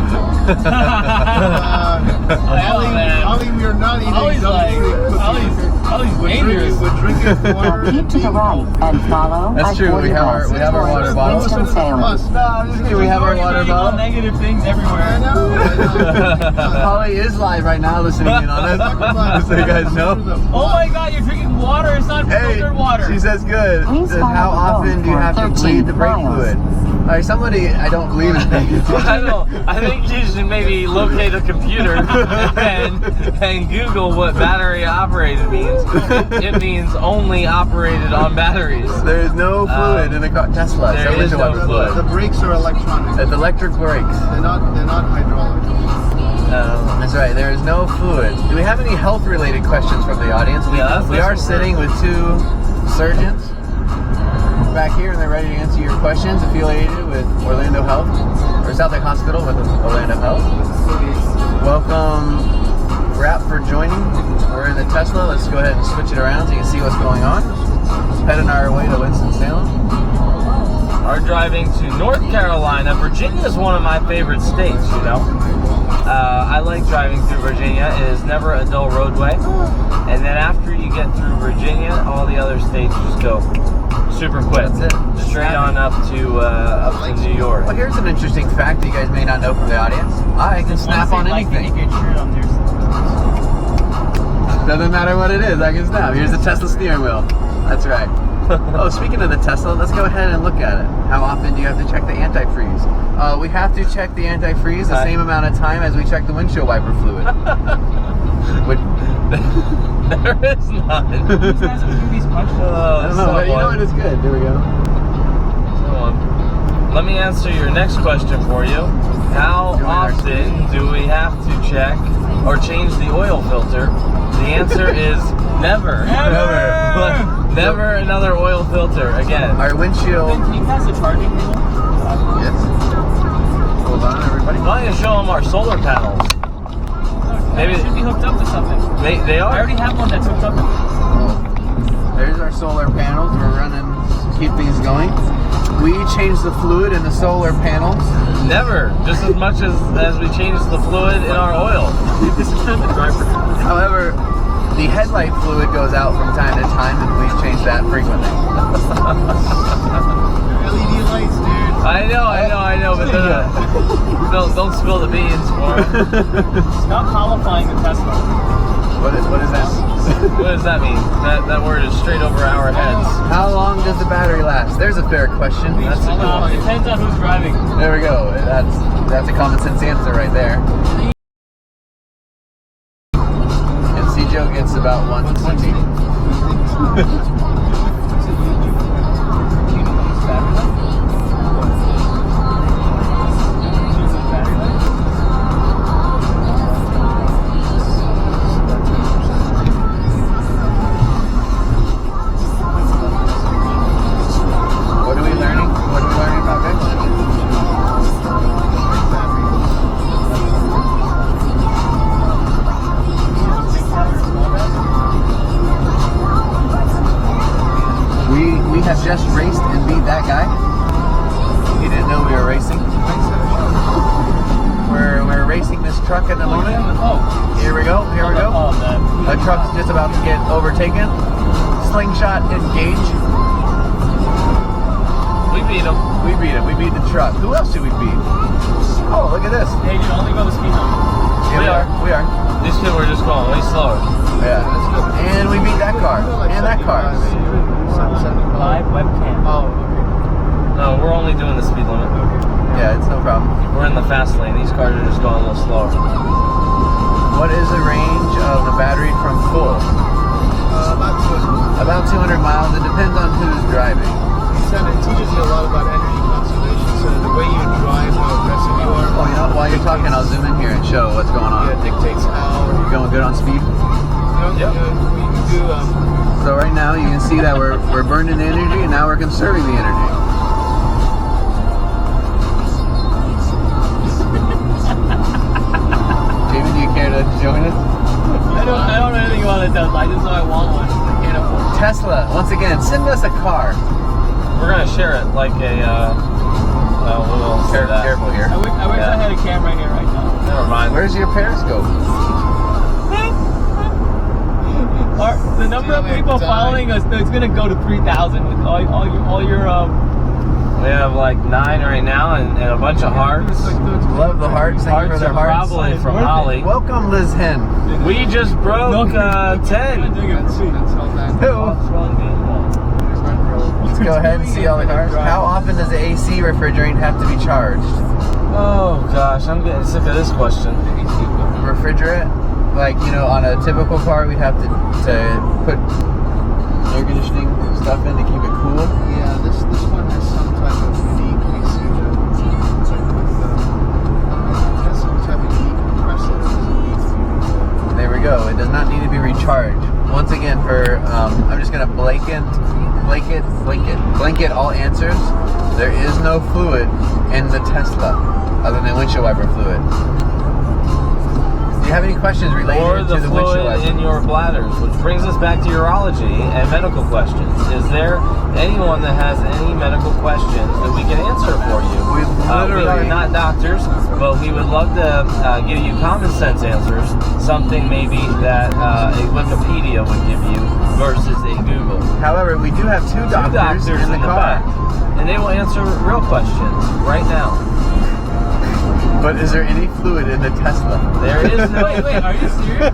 Holly, we are not eating DoubleTree cookies. Holly's dangerous. We're drinking water. Keep to the right and follow That's true. We have our water bottle. We have our water bottle. Negative things everywhere. I know. Holly is live right now listening in on us. Just so you guys know. Oh my God, you're drinking water. It's not filtered water. She says good. Says, how often do you have to bleed the brake fluid? All right, somebody I don't believe is paying attention. I think you should maybe locate a computer and Google what battery operated means. It means only operated on batteries. There is no fluid in a Tesla. There is no fluid. The brakes are electronic. It's electric brakes. They're not hydraulic. That's right. There is no fluid. Do we have any health-related questions from the audience? We are sitting with 2 surgeons back here, and they're ready to answer your questions affiliated with Orlando Health or South Lake Hospital with Orlando Health. Welcome, Rap, for joining. We're in the Tesla. Let's go ahead and switch it around so you can see what's going on. Heading our way to Winston-Salem. Are driving to North Carolina. Virginia is one of my favorite states, you know. I like driving through Virginia. It is never a dull roadway. And then after you get through Virginia, all the other states just go super quick. That's it. Straight on up to New York. Well, here's an interesting fact that you guys may not know from the audience. I can snap on anything. Doesn't matter what it is, I can snap. Here's the Tesla steering wheel. That's right. Oh, speaking of the Tesla, let's go ahead and look at it. How often do you have to check the antifreeze? We have to check the antifreeze the same amount of time as we check the windshield wiper fluid. There is none. I don't know, but you know what? It's good. There we go. Let me answer your next question for you. How often do we have to check or change the oil filter? The answer is never. Never another oil filter again. Our windshield. Can you pass the charging wheel? Yes. Hold on, everybody. Why don't you show them our solar panels? Maybe It should be hooked up to something. they I are. already have one that's hooked up. There's our solar panels. We're running, keep these going. We change the fluid in the solar panels. Never. Just as much as we change the fluid in our oil. This is not the driver. However, the headlight fluid goes out from time to time, and we change that frequently. LED lights, dude. I know, but don't spill the beans for them. Stop qualifying the Tesla. What is that? What does that mean? That word is straight over our heads. How long does the battery last? There's a fair question. That's a good one. Depends on who's driving. There we go. That's a common sense answer right there. And C. Joe gets about 120. What are we learning? What are we learning about this? We have just raced and beat that guy. He didn't know we were racing. We're racing this truck at the moment. Here we go. A truck's just about to get overtaken. Slingshot engage. We beat him. We beat the truck. Who else did we beat? Oh, look at this. Hey, dude, only go the speed limit. Yeah, we are. These two were just going way slower. Yeah. And we beat that car. And that car. Live webcam. Oh, No, we're only doing the speed limit. Yeah, it's no problem. We're in the fast lane. These cars are just going a little slower. What is the range of the battery from full? about 200. About 200 miles. It depends on who's driving. It teaches you a lot about energy conservation. So the way you drive, how aggressive you are. Oh, you know, while you're talking, I'll zoom in here and show what's going on. Yeah, dictates how. You going good on speed? Yep. We do. So right now you can see that we're burning energy, and now we're conserving the energy. Jamie, do you care to join us? I don't know anything about a Tesla. I just know I want one. I can't afford it. Tesla, once again, send us a car. We're gonna share it like a. Well, we won't say that. Careful here. I wish I had a camera here right now. Never mind. Where's your periscope? The number of people following us, it's gonna go to 3,000 with all your We have like 9 right now and a bunch of hearts. Love the hearts. Thank you for Hearts the are hearts. probably from Holly. Welcome, Liz Hen. We just broke 10. Let's go ahead and see all the cars. How often does the AC refrigerant have to be charged? Oh gosh, I'm getting sick of this question. Refrigerant? Like, you know, on a typical car, we'd have to put air conditioning stuff in to keep it cool. Yeah, this one has some type of unique AC. It has some type of unique compressor. There we go. It does not need to be recharged. Once again, for I'm just gonna blanket all answers. There is no fluid in the Tesla other than windshield wiper fluid. Do you have any questions related Or to the the windshield fluid wiper? in your bladders, which brings us back to urology and medical questions. Is there anyone that has any medical questions that we can answer for you? We are not doctors, but we would love to give you common sense answers, something maybe that a Wikipedia would give you versus a Google. However, we do have two doctors in the car. back, and they will answer real questions right now. But is there any fluid in the Tesla? There is no. Wait, are you serious?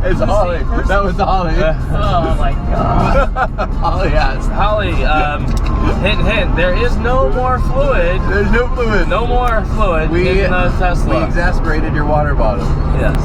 It's Holly. That was Holly. Oh my god. Holly asked. Holly, hint, there is no more fluid. There's no fluid. No more fluid in the Tesla. We exasperated your water bottle. Yes.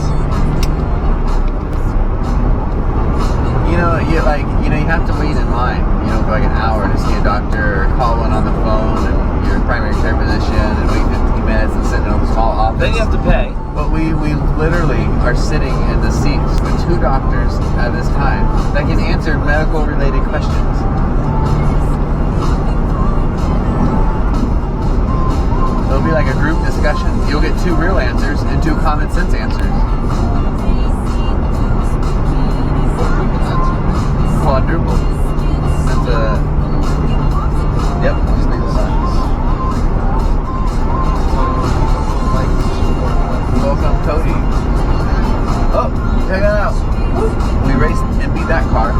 You have to wait in line, for like an hour to see a doctor, or call one on the phone, and your primary care physician, and wait 15 minutes and sit in a small office. Then you have to pay. But we literally are sitting in the seats, the 2 doctors at this time, that can answer medical related questions. It'll be like a group discussion. You'll get 2 real answers and 2 common sense answers. Quadruple. That's a... Yep, just need the signs. Welcome, Cody. Oh, check that out. We raced and beat that car.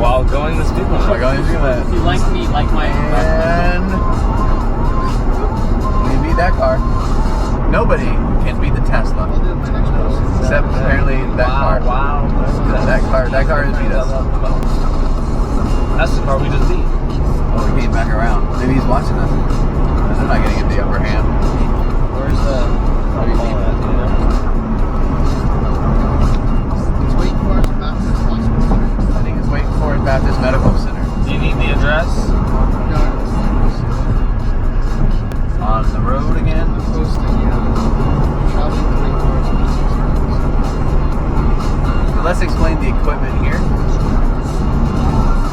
While going the speed limit. While going the speed limit. If you like me, like my... And we beat that car. Nobody can beat the Tesla. Except apparently that car. Wow. That car has beat us. That's the car we just beat. Oh, he came back around. Maybe he's watching us. They're not getting the upper hand. Where's the... How do you see that? It's waiting for us at Baptist Hospital. I think it's waiting for it Baptist Medical Center. Do you need the address? On the road again. So let's explain the equipment here.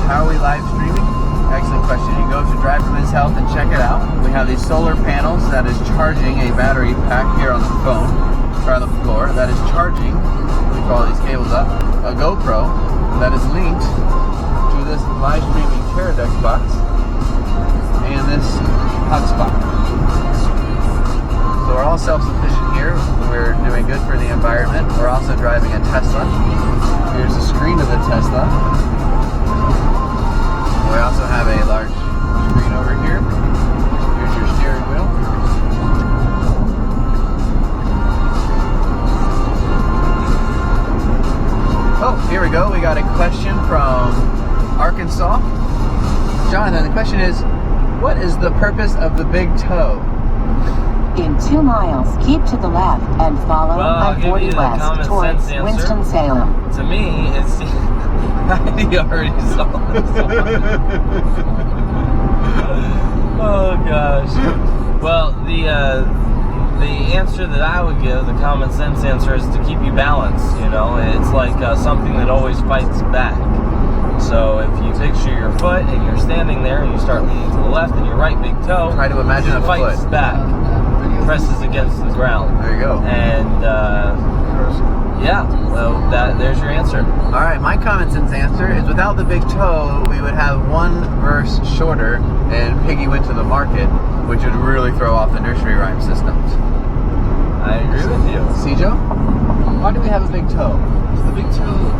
How are we live streaming? Excellent question. You go to Drive for Men's Health and check it out. We have these solar panels that is charging a battery pack here on the phone, or on the floor, that is charging, we call these cables up, a GoPro that is linked to this live streaming Teradek box and this hotspot. So we're all self-sufficient here. We're doing good for the environment. We're also driving a Tesla. Here's the screen of the Tesla. We also have a large screen over here. Here's your steering wheel. Oh, here we go. We got a question from Arkansas. Jonathan, the question is, what is the purpose of the big toe? In 2 miles, keep to the left and follow I-40 west towards Winston-Salem. To me, it's... I already saw this one. Oh gosh. Well, the answer that I would give, the common sense answer, is to keep you balanced. You know, it's like something that always fights back. So if you picture your foot and you're standing there and you start leaning to the left and your right big toe, try to imagine a fights foot. back, presses against the ground. There you go. And yeah, well, there's your answer. All right, my common sense answer is without the big toe, we would have 1 verse shorter, and Piggy went to the market, which would really throw off the nursery rhyme systems. I agree with you. Cijo? Why do we have a big toe? The big toe,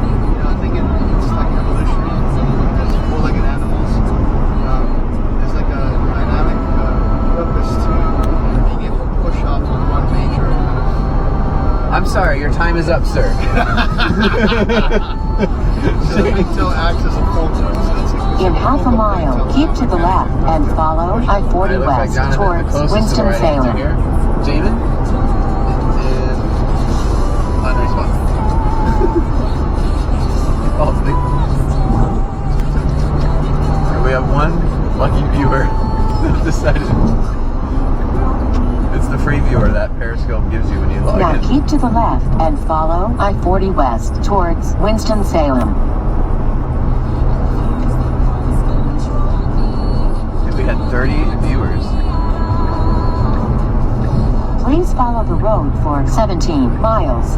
I think it's like evolutionary. As four-legged animals, there's like a dynamic purpose to being able to push off on one major kind of... I'm sorry, your time is up, sir. So the big toe acts as a fulcrum. In half a mile, keep to the left and follow I-40 west towards Winston-Salem. Jamin is unresponsive. We have 1 lucky viewer that decided. It's the free viewer that Periscope gives you when you log in. Now keep to the left and follow I-40 west towards Winston-Salem. We had 30 viewers. Please follow the road for 17 miles.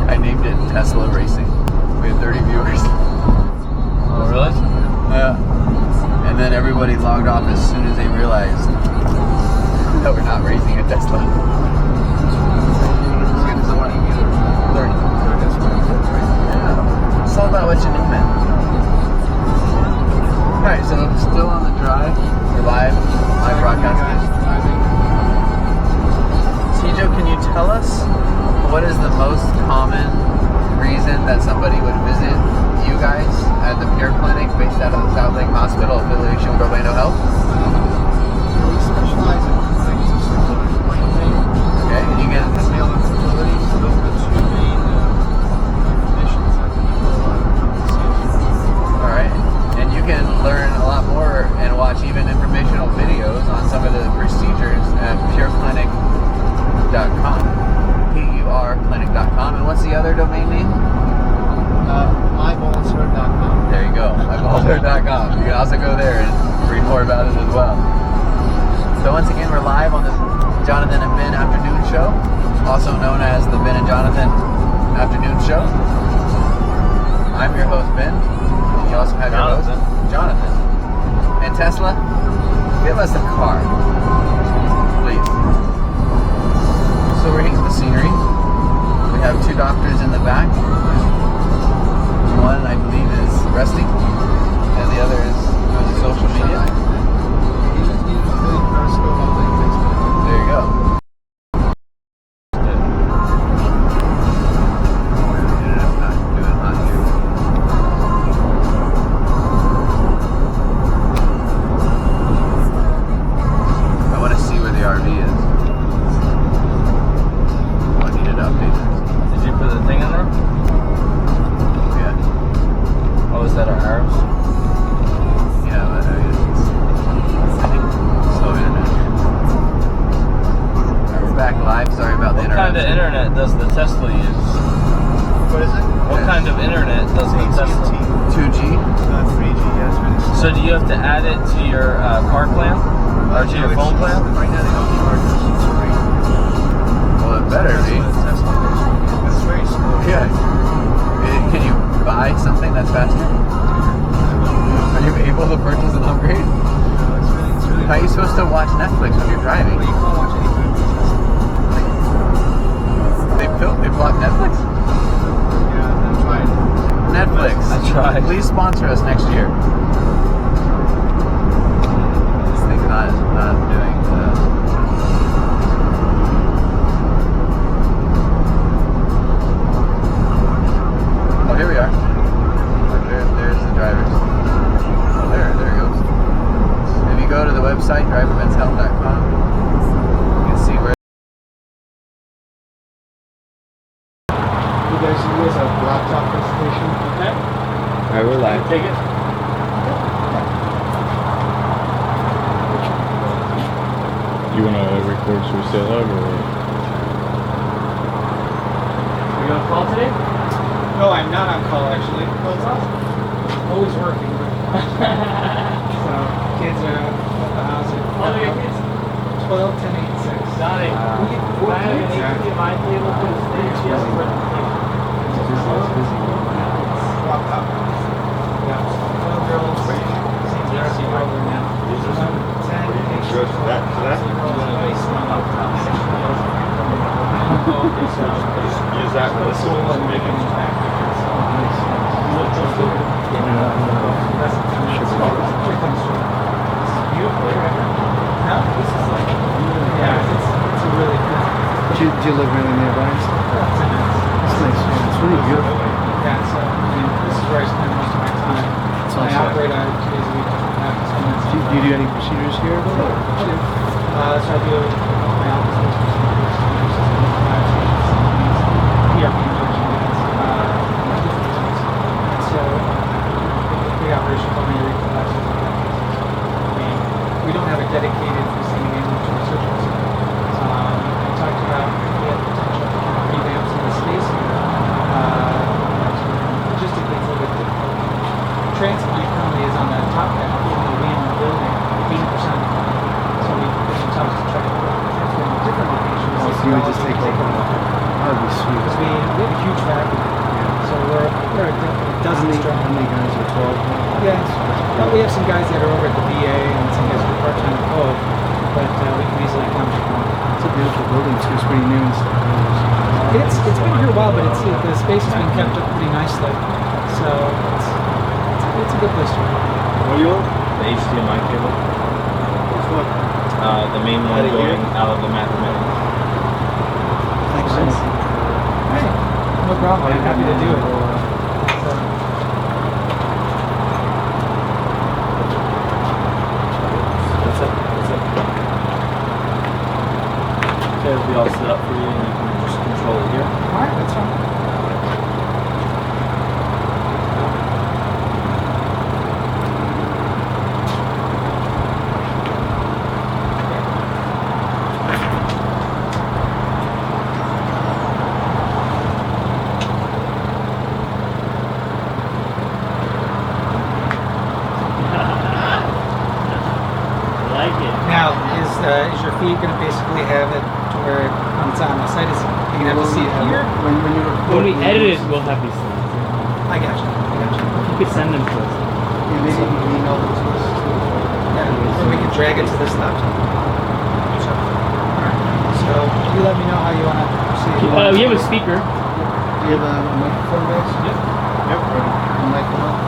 I named it Tesla Racing. We had 30 viewers. Oh, really? Yeah. And then everybody logged off as soon as they realized that we're not racing a Tesla. 30. Yeah. It's all about what you do, man. Alright, so still on the drive. We're live broadcasting. Cijo, can you tell us what is the most common reason that somebody would visit you guys at the Pure Clinic based out of the South Lake Hospital affiliation with Orlando Health? We specialize in things of joint pain. Okay, and you get male infertility. So those are the 2 main conditions that people see. Alright, and you can learn a lot more and watch even informational videos on some of the procedures at pureclinic.com. PURclinic.com. can also go there and read more about it as well. So once again, we're live on the Jonathan and Ben Afternoon Show, also known as the Ben and Jonathan Afternoon Show. I'm your host, Ben. And you also have your host, Jonathan. And Tesla, give us a car, please. So we're hitting the scenery. We have two doctors in the back. One, I believe, is resting, and the other is doing social media. There you go. I want to see where the RV is. Oh, I need to update this. Did you put the thing in there? Yeah. Oh, is that our arrows? Yeah, but I mean, I think slow internet. Alright, we're back live. Sorry about the What kind of internet does the Tesla use? What is it? What kind of internet does the Tesla? 2G? 3G, yes. So do you have to add it to your car plan? Or to your phone plan? Right now they don't charge us. It's free. Well, it better be. That's very slow. Yeah. Can you buy something that's faster? Are you able to purchase an upgrade? How are you supposed to watch Netflix when you're driving? You can't watch anything. They blocked Netflix? Yeah, that's right. Netflix. I tried. Please sponsor us next year. This thing's not doing Oh, here we are. There's the drivers. Oh, there it goes. If you go to the website, drivermenshealth.com, you can see where. You guys have a laptop presentation? Okay. Alright, we're live. Take it. You want to record so we stay live or? Are you on call today? No, I'm not on call actually. Oh, it's awesome. Always working. So kids are at the house at How old are your kids? 12, 10, 8, 6. Johnny, can I have an ATP at my table because they just for the table. Walked up. Yeah. 12 girls. Seems to be over now. 10, 8, 6. Use that for the school and make it. Do you live really nearby? It's nice. It's really beautiful. Yeah, so this is where I spend most of my time. I operate on 2 days a week. Do you do any procedures here? I do. So I do my office procedures, PRP injections, so the operation for my urethral access. We don't have a dedicated receiving ambulatory surgery center. I talked about the potential to revamp some of the space here. Logistically, it's a little bit difficult. Transplant currently is on the top half of the main building, 80%. So we talked to try to transfer in different locations. Oh, so you would just take over? That would be sweet. Because we have a huge factory. So we're a dozen strong. How many guys are 12? Yes. Well, we have some guys that are over at the VA and some guys who are part-time at both, but we can easily accommodate more. It's a beautiful building too. It's pretty new and stuff. It's been here a while, but the space has been kept up pretty nicely. So it's a good place to work. What are you on? The HDMI cable. Which one? The main one going out of the mathematics. Thanks. Hey, no problem. I'm happy to do it. Okay, it'll be all set up for you and you can just control it here. Alright, that's fine. feed going to basically have it to where when it's on the site, is you can have to see it here? When we edit it, we'll have these things. I got you. You could send them to us. Yeah, maybe you can email them to us. Yeah, or we can drag it to this laptop. So you let me know how you want to proceed. We have a speaker. Do you have a microphone, guys? Yep. A microphone?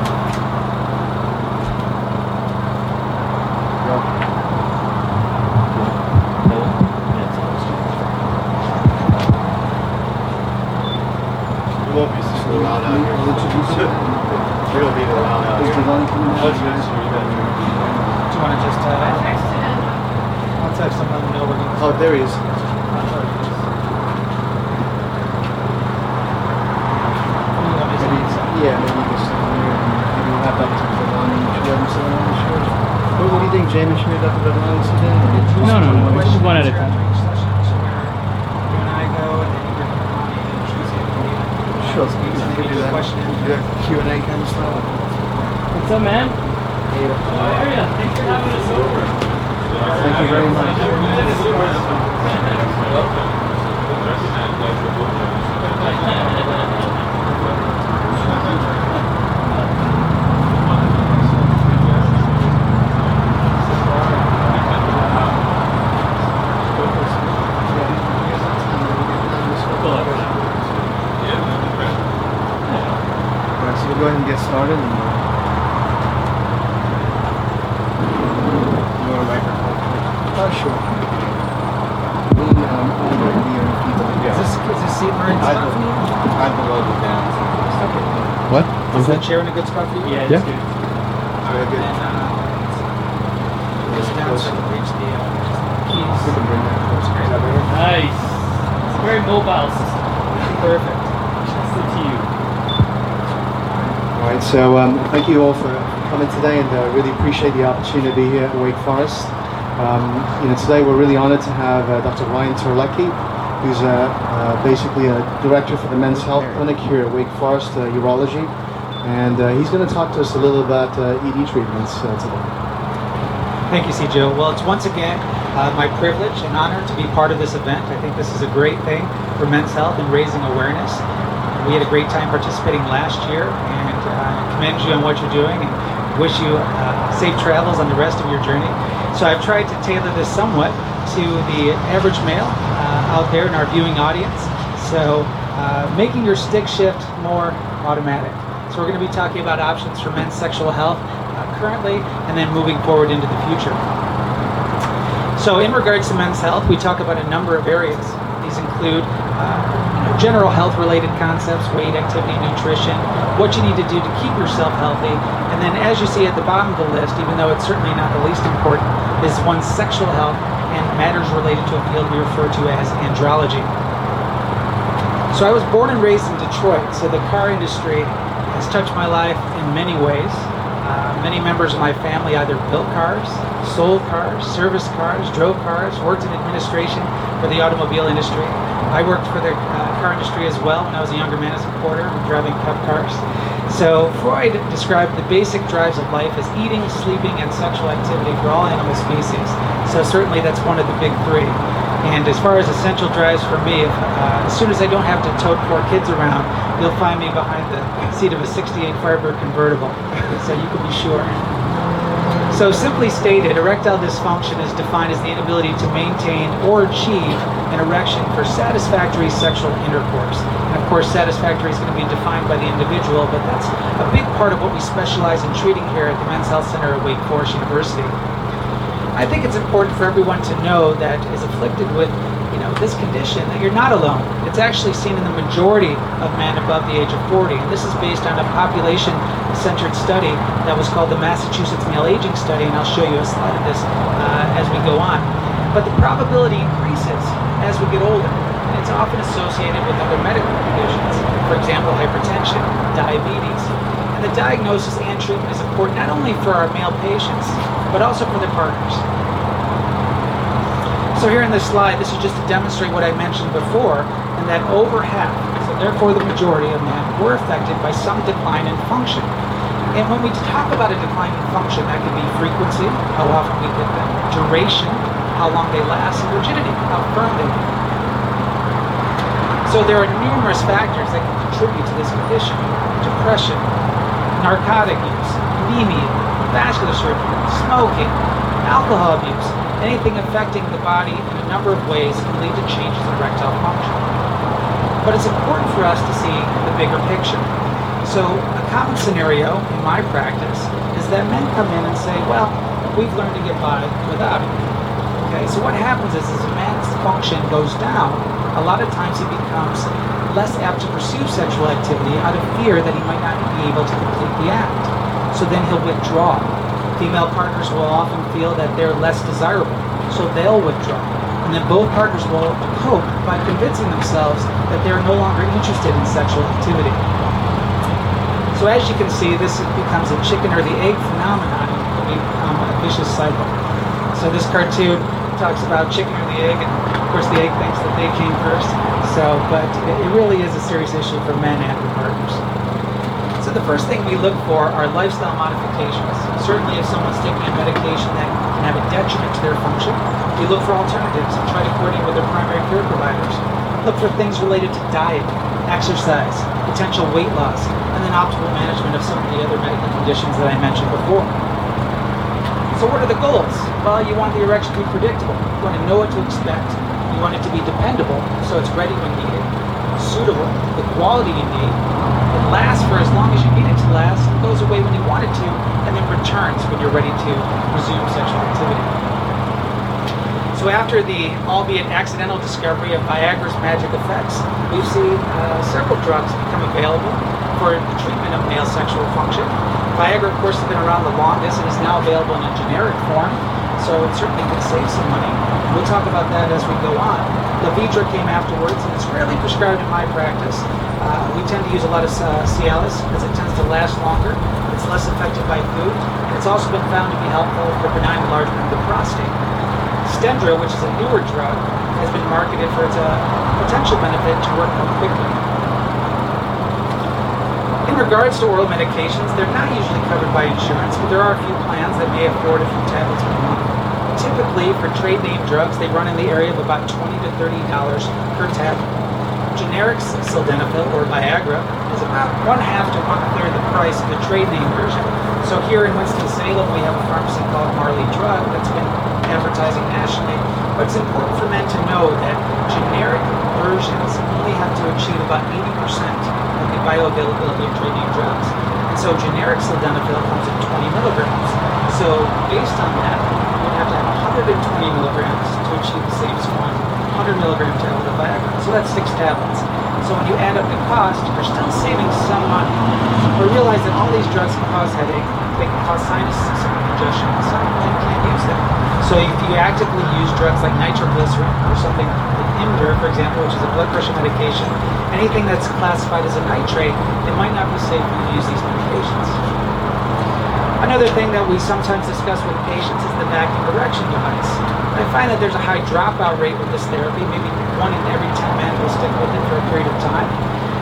We won't be so loud out here. We don't need it loud out here. Do you want to just I'll text them, let them know we're going to... Oh, there he is. Yeah, maybe you can sit here and maybe we'll have Dr. Devani and Shred and sit on the shirt. What do you think, Jamie? Should we have Dr. Devani sit down? No. Just one at a time. You and I go, and then you bring them on and choose it. Sure, we can do that. Do that Q&A kind of stuff. What's up, man? Hey, How are you? Thanks for having us over. thank you very much. Alright, so we'll go ahead and get started. And, you want a microphone? Sure. Is this seat right in spot for you? I below the down. What? Is that chair in a good spot for you? Yeah, it's good. Very good. Just down so I can reach the keys. We can bring that closer. Is that better? Nice. It's a very mobile system. Perfect. That's it to you. All right, so thank you all for coming today, and really appreciate the opportunity to be here at Wake Forest. Today we're really honored to have Dr. Ryan Terlecki, who's basically a director for the Men's Health Clinic here at Wake Forest Urology, and he's going to talk to us a little about ED treatments today. Thank you, Cjo. Well, it's once again my privilege and honor to be part of this event. I think this is a great thing for men's health and raising awareness. We had a great time participating last year, and commend you on what you're doing and wish you safe travels on the rest of your journey. So I've tried to tailor this somewhat to the average male out there in our viewing audience. So making your stick shift more automatic. So we're going to be talking about options for men's sexual health currently and then moving forward into the future. So in regards to men's health, we talk about a number of areas. These include general health related concepts, weight, activity, nutrition, what you need to do to keep yourself healthy, and then as you see at the bottom of the list, even though it's certainly not the least important, is one's sexual health and matters related to a field we refer to as andrology. So I was born and raised in Detroit, so the car industry has touched my life in many ways. Many members of my family either built cars, sold cars, serviced cars, drove cars, worked in administration for the automobile industry. I worked for the car industry as well when I was a younger man as a porter, driving cup cars. So Freud described the basic drives of life as eating, sleeping, and sexual activity for all animal species. So certainly that's one of the big three. And as far as essential drives for me, as soon as I don't have to tote 4 kids around, you'll find me behind the seat of a '68 Firebird convertible. So you can be sure. So simply stated, erectile dysfunction is defined as the inability to maintain or achieve an erection for satisfactory sexual intercourse. And of course, satisfactory is going to be defined by the individual, but that's a big part of what we specialize in treating here at the Men's Health Center at Wake Forest University. I think it's important for everyone to know that is afflicted with this condition, that you're not alone. It's actually seen in the majority of men above the age of 40, and this is based on a population-centered study that was called the Massachusetts Male Aging Study, and I'll show you a slide of this as we go on. But the probability increases as we get older, and it's often associated with other medical conditions, for example, hypertension, diabetes. And the diagnosis and treatment is important not only for our male patients, but also for their partners. So here in this slide, this is just to demonstrate what I mentioned before, and that over half, so therefore the majority of men, were affected by some decline in function. And when we talk about a decline in function, that could be frequency, how often we get them, duration, how long they last, and rigidity, how firm they are. So there are numerous factors that can contribute to this condition: depression, narcotic use, anemia, vascular surgery, smoking, alcohol abuse. Anything affecting the body in a number of ways can lead to changes in erectile function. But it's important for us to see the bigger picture. So a common scenario in my practice is that men come in and say, well, we've learned to get by without it. Okay, so what happens is as a man's function goes down, a lot of times he becomes less apt to pursue sexual activity out of fear that he might not be able to complete the act. So then he'll withdraw. Female partners will often feel that they're less desirable, so they'll withdraw. And then both partners will cope by convincing themselves that they're no longer interested in sexual activity. So as you can see, this becomes a chicken or the egg phenomenon, and can become a vicious cycle. So this cartoon talks about chicken or the egg, and of course the egg thinks that they came first. But it really is a serious issue for men and for partners. So the first thing we look for are lifestyle modifications. Certainly if someone's taking a medication that can have a detriment to their function, we look for alternatives and try to coordinate with their primary care providers. Look for things related to diet, exercise, potential weight loss, and then optimal management of some of the other medical conditions that I mentioned before. So what are the goals? Well, you want the erection to be predictable. You want to know what to expect. You want it to be dependable, so it's ready when needed. Suitable, the quality you need. It lasts for as long as you need it to last. It goes away when you want it to, and then returns when you're ready to resume sexual activity. So after the, albeit accidental, discovery of Viagra's magic effects, we've seen several drugs become available for the treatment of male sexual function. Viagra, of course, has been around the longest and is now available in a generic form, so it certainly can save some money. We'll talk about that as we go on. Levitra came afterwards, and it's rarely prescribed in my practice. We tend to use a lot of Cialis because it tends to last longer. It's less affected by food, and it's also been found to be helpful for benign enlargement of the prostate. Stendra, which is a newer drug, has been marketed for its potential benefit to work more quickly. In regards to oral medications, they're not usually covered by insurance, but there are a few plans that may afford a few tablets per month. Typically, for trade name drugs, they run in the area of about $20 to $30 per tablet. Generic sildenafil, or Viagra, is about 1/2 to 1/3 the price of the trade name version. So here in Winston-Salem, we have a pharmacy called Marley Drug that's been advertising nationally. But it's important for men to know that generic versions only have to achieve about 80% of the bioavailability of trade name drugs. And so generic sildenafil comes at 20 milligrams. So based on that, you would have to have 120 milligrams to achieve the same as 100 milligram tablet of Viagra. So that's 6 tablets. So when you add up the cost, you're still saving some money. But realize that all these drugs can cause headache, they can cause sinus congestion, and some men can't use them. So if you actively use drugs like nitroglycerin or something like Imdur, for example, which is a blood pressure medication, anything that's classified as a nitrate, it might not be safe for you to use these medications. Another thing that we sometimes discuss with patients is the vacuum erection device. I find that there's a high dropout rate with this therapy. Maybe 1 in every 10 men will stick with it for a period of time.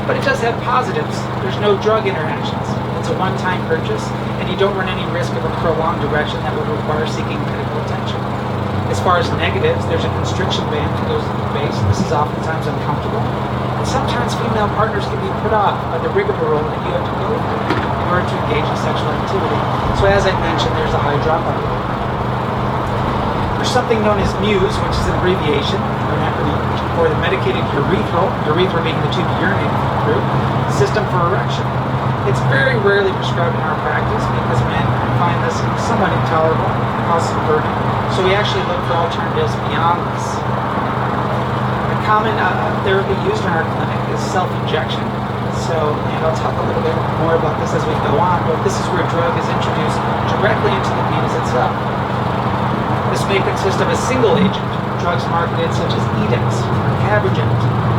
But it does have positives. There's no drug interactions. It's a one-time purchase, and you don't run any risk of a prolonged erection that would require seeking medical attention. As far as negatives, there's a constriction band that goes to the base. This is oftentimes uncomfortable. And sometimes female partners can be put off by the rigmarole that you have to go through in order to engage in sexual activity. So as I mentioned, there's a high dropout rate. There's something known as MUSE, which is an abbreviation, or an acronym, for the medicated urethra being the tube urinating through, system for erection. It's very rarely prescribed in our practice because men find this somewhat intolerable and causes some burden. So we actually look for alternatives beyond this. A common therapy used in our clinic is self-injection. And I'll talk a little bit more about this as we go on, but this is where a drug is introduced directly into the penis itself. This may consist of a single agent, drugs marketed such as Edex or Cabergent,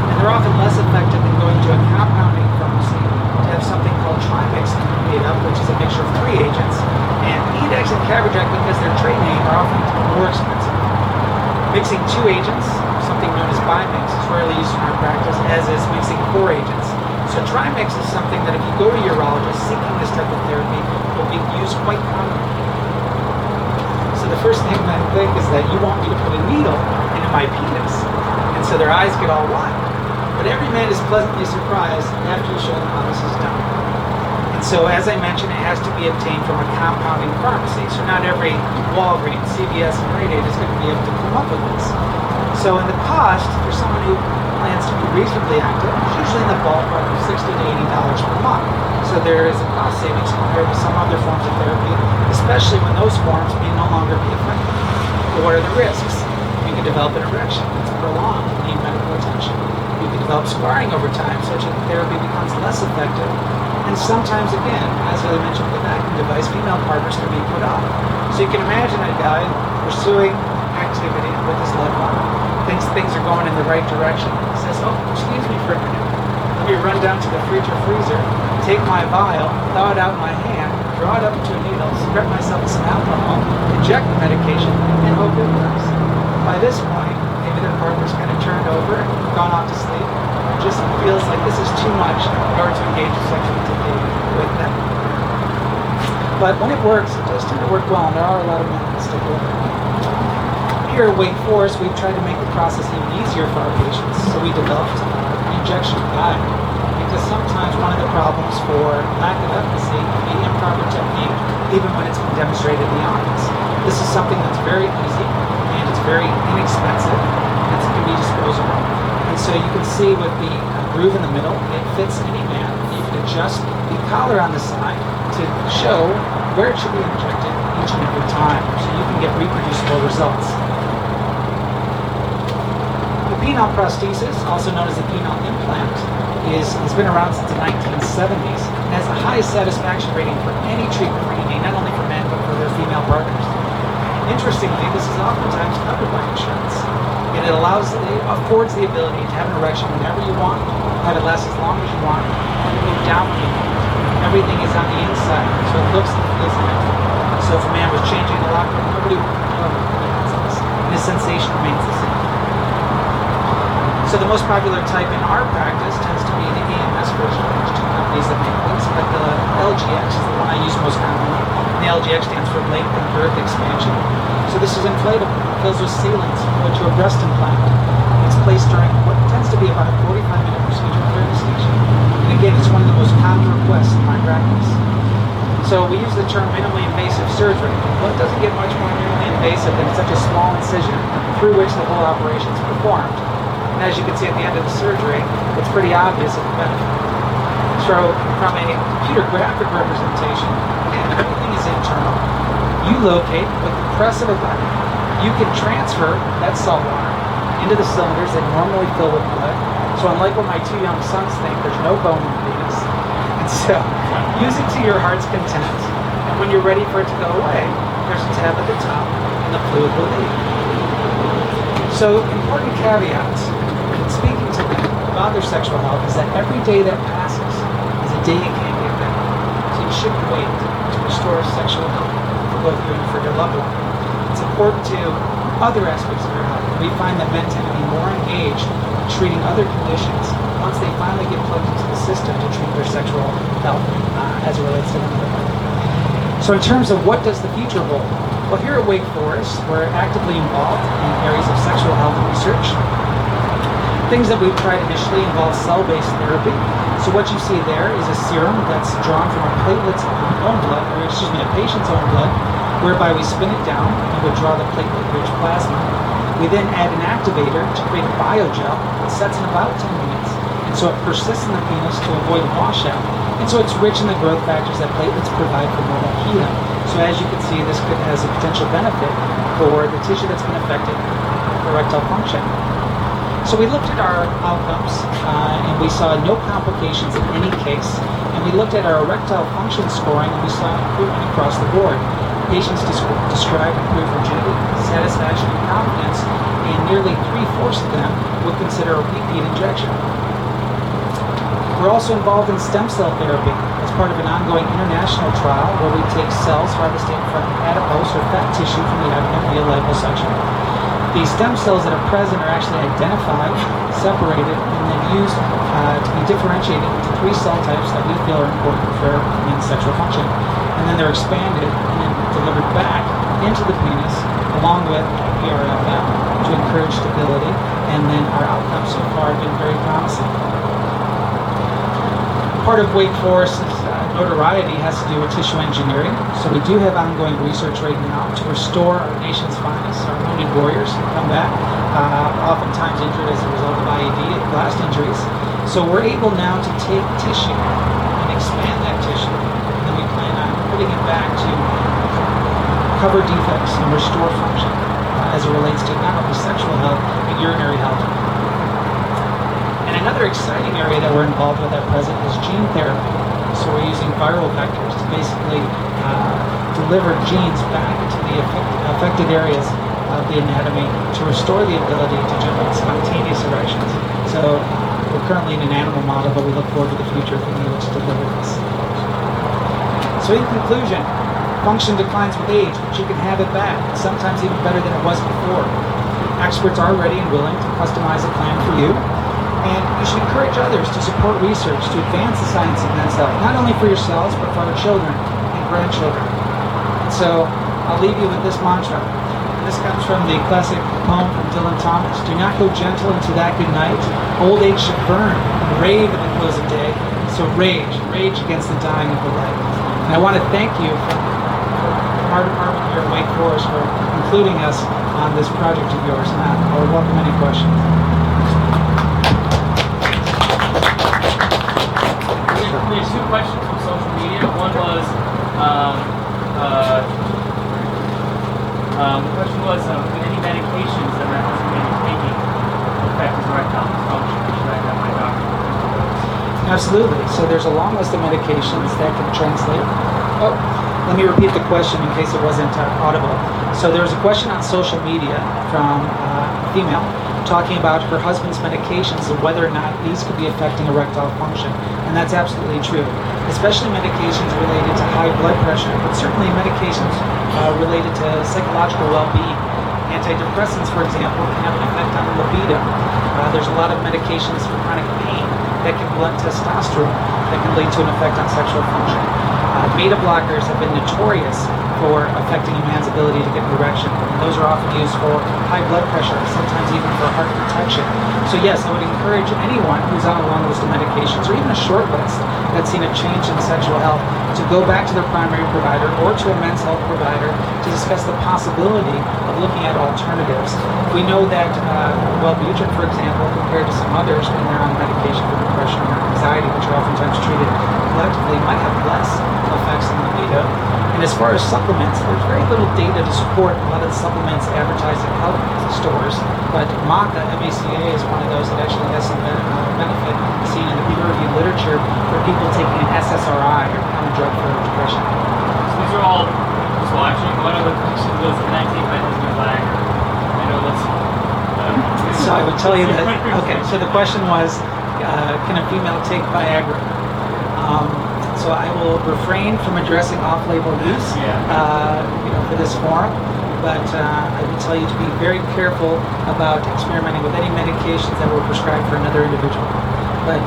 and they're often less effective than going to a compounding pharmacy to have something called Trimix made up, which is a mixture of 3 agents. And Edex and Cabergent, because their trade name, are often more expensive. Mixing 2 agents, something known as bimix, is rarely used in our practice, as is mixing 4 agents. So Trimix is something that if you go to a urologist seeking this type of therapy, will be used quite commonly. So the first thing that think is that you want me to put a needle into my penis. And so their eyes get all wide. But every man is pleasantly surprised after you show them how this is done. And so, as I mentioned, it has to be obtained from a compounding pharmacy. So not every Walgreens, CVS, and Rite Aid is going to be able to come up with this. So in the cost, for someone who plans to be reasonably active, it's usually in the ballpark of $60 to $80 per month. So there is a cost savings compared to some other forms of therapy, especially when those forms may no longer be effective. But what are the risks? You can develop an erection that's prolonged and need medical attention. You can develop scarring over time, such that the therapy becomes less effective. And sometimes, again, as I mentioned with the vacuum device, female partners can be put off. So you can imagine a guy pursuing activity with his loved one, thinks things are going in the right direction, says, oh, excuse me for a minute. Let me run down to the fridge or freezer, take my vial, thaw it out in my hand, draw it up into a needle, spread myself with some alcohol, inject the medication, and hope it works. By this point, maybe their partner's kind of turned over and gone off to sleep, and just feels like this is too much in order to engage in sexual activity with them. But when it works, it does tend to work well, and there are a lot of men that stick with it. Here at Wake Forest, we've tried to make the process even easier for our patients, so we developed an injection guide. Because sometimes one of the problems for lack of efficacy can be improper technique, even when it's been demonstrated in the office. This is something that's very easy, and it's very inexpensive, and it can be disposable. And so you can see with the groove in the middle, it fits any man. You can adjust the collar on the side to show where it should be injected each and every time, so you can get reproducible results. The penile prosthesis, also known as the penile implant, has been around since the 1970s and has the highest satisfaction rating for any treatment for ED, not only for men but for their female partners. Interestingly, this is oftentimes covered by insurance, and it affords the ability to have an erection whenever you want, have it last as long as you want, and to move down when you want. Everything is on the inside, so it looks and feels natural. So if a man was changing the locker, nobody would know and the sensation remains the same. So the most popular type in our practice tends to be the AMS version. There's two companies that make this, but the LGX is the one I use most commonly. And the LGX stands for length and girth expansion. So this is inflatable, fills with sealants, similar to a breast implant. It's placed during what tends to be about a 45-minute procedure for anesthesia. And again, it's one of the most common requests in my practice. So we use the term minimally invasive surgery. Well, it doesn't get much more minimally invasive than such a small incision through which the whole operation is performed. And as you can see at the end of the surgery, it's pretty obvious of the benefit. So from a computer graphic representation, again, everything is internal. You locate with the press of a button. You can transfer that salt water into the cylinders that normally fill with blood. So unlike what my two young sons think, there's no bone in the penis. And so use it to your heart's content. And when you're ready for it to go away, there's a tab at the top and the fluid will leave. So important caveats. Speaking to them about their sexual health is that every day that passes is a day you can't get back. So you shouldn't wait to restore sexual health for both you and for your loved one. It's important to other aspects of your health. We find that men tend to be more engaged in treating other conditions once they finally get plugged into the system to treat their sexual health as it relates to them. So in terms of what does the future hold? Well, here at Wake Forest, we're actively involved in areas of sexual health research. Things that we've tried initially involve cell-based therapy. So what you see there is a serum that's drawn from a patient's own blood, whereby we spin it down and withdraw the platelet-rich plasma. We then add an activator to create a biogel that sets in about 10 minutes. And so it persists in the penis to avoid washout. And so it's rich in the growth factors that platelets provide for normal healing. So as you can see, this has a potential benefit for the tissue that's been affected for erectile function. So we looked at our outcomes, and we saw no complications in any case. And we looked at our erectile function scoring, and we saw improvement across the board. Patients described improved rigidity, satisfaction, and confidence, and nearly 3/4 of them would consider a repeat injection. We're also involved in stem cell therapy as part of an ongoing international trial where we take cells harvested from adipose or fat tissue from the abdomen via liposuction. These stem cells that are present are actually identified, separated, and then used to be differentiated into 3 cell types that we feel are important for men's sexual function. And then they're expanded and then delivered back into the penis, along with PRFM to encourage stability, and then our outcomes so far have been very promising. Part of Wake Forest's notoriety has to do with tissue engineering, so we do have ongoing research right now to restore our nation's finest, our wounded warriors who come back, oftentimes injured as a result of IED and blast injuries. So we're able now to take tissue and expand that tissue, and then we plan on putting it back to cover defects and restore function as it relates to not only sexual health, but urinary health. And another exciting area that we're involved with at present is gene therapy. So we're using viral vectors to basically deliver genes back to the affected areas of the anatomy to restore the ability to generate spontaneous erections. So we're currently in an animal model, but we look forward to the future of being able to deliver this. So in conclusion, function declines with age, but you can have it back, sometimes even better than it was before. Experts are ready and willing to customize a plan for you. And you should encourage others to support research to advance the science of men's health, not only for yourselves, but for our children and grandchildren. And so I'll leave you with this mantra. This comes from the classic poem from Dylan Thomas. Do not go gentle into that good night. Old age should burn and rave at the close of day. So rage against the dying of the light. And I want to thank you from our department here at Wake Forest for including us on this project of yours. And I would welcome any questions. We had two questions from social media. One was, the question was, any medications that my husband may be taking affect his erectile dysfunction? Should I have my doctor? Absolutely. So there's a long list of medications that can translate. Oh, let me repeat the question in case it wasn't audible. So there was a question on social media from a female talking about her husband's medications and whether or not these could be affecting erectile function. And that's absolutely true, especially medications related to high blood pressure, but certainly medications related to psychological well-being. Antidepressants, for example, can have an effect on libido. There's a lot of medications for chronic pain that can blunt testosterone, that can lead to an effect on sexual function. Beta blockers have been notorious for affecting a man's ability to get an erection. And those are often used for high blood pressure, sometimes even for heart protection. So yes, I would encourage anyone who's on a long list of medications, or even a short list, that's seen a change in sexual health, to go back to their primary provider or to a men's health provider to discuss the possibility of looking at alternatives. We know that Wellbutrin, for example, compared to some others when they're on medication for depression or anxiety, which are oftentimes treated collectively, might have less effects on libido. And as far as supplements, there's very little data to support a lot of the supplements advertised at health stores, but MACA, M-A-C-A, is one of those that actually has some benefit seen in the peer-reviewed literature for people taking an SSRI, or common drug for depression. So these are all just watching. One of the questions was, can I take my husband's Viagra? I know that's... So I would tell you that, okay, so the question was, can a female take Viagra? So I will refrain from addressing off-label use for this forum, but I would tell you to be very careful about experimenting with any medications that were prescribed for another individual. But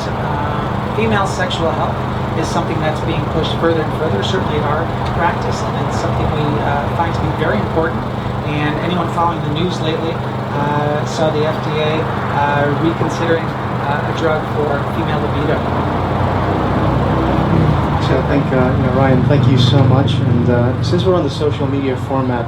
female sexual health is something that's being pushed further and further, certainly in our practice, and it's something we find to be very important. And anyone following the news lately saw the FDA reconsidering a drug for female libido. So I think, Ryan, thank you so much. And since we're on the social media format,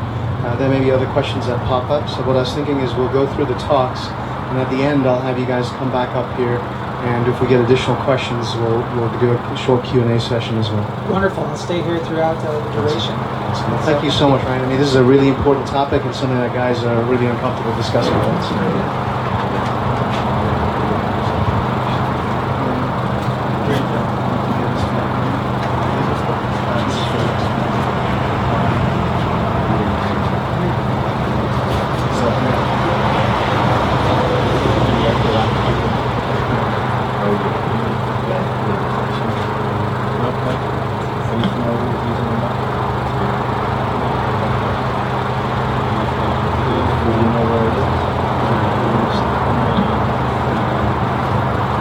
there may be other questions that pop up. So what I was thinking is we'll go through the talks, and at the end, I'll have you guys come back up here. And if we get additional questions, we'll do a short Q&A session as well. Wonderful. I'll stay here throughout the duration. Well, thank you so much, Ryan. I mean, this is a really important topic and something that guys are really uncomfortable discussing with us.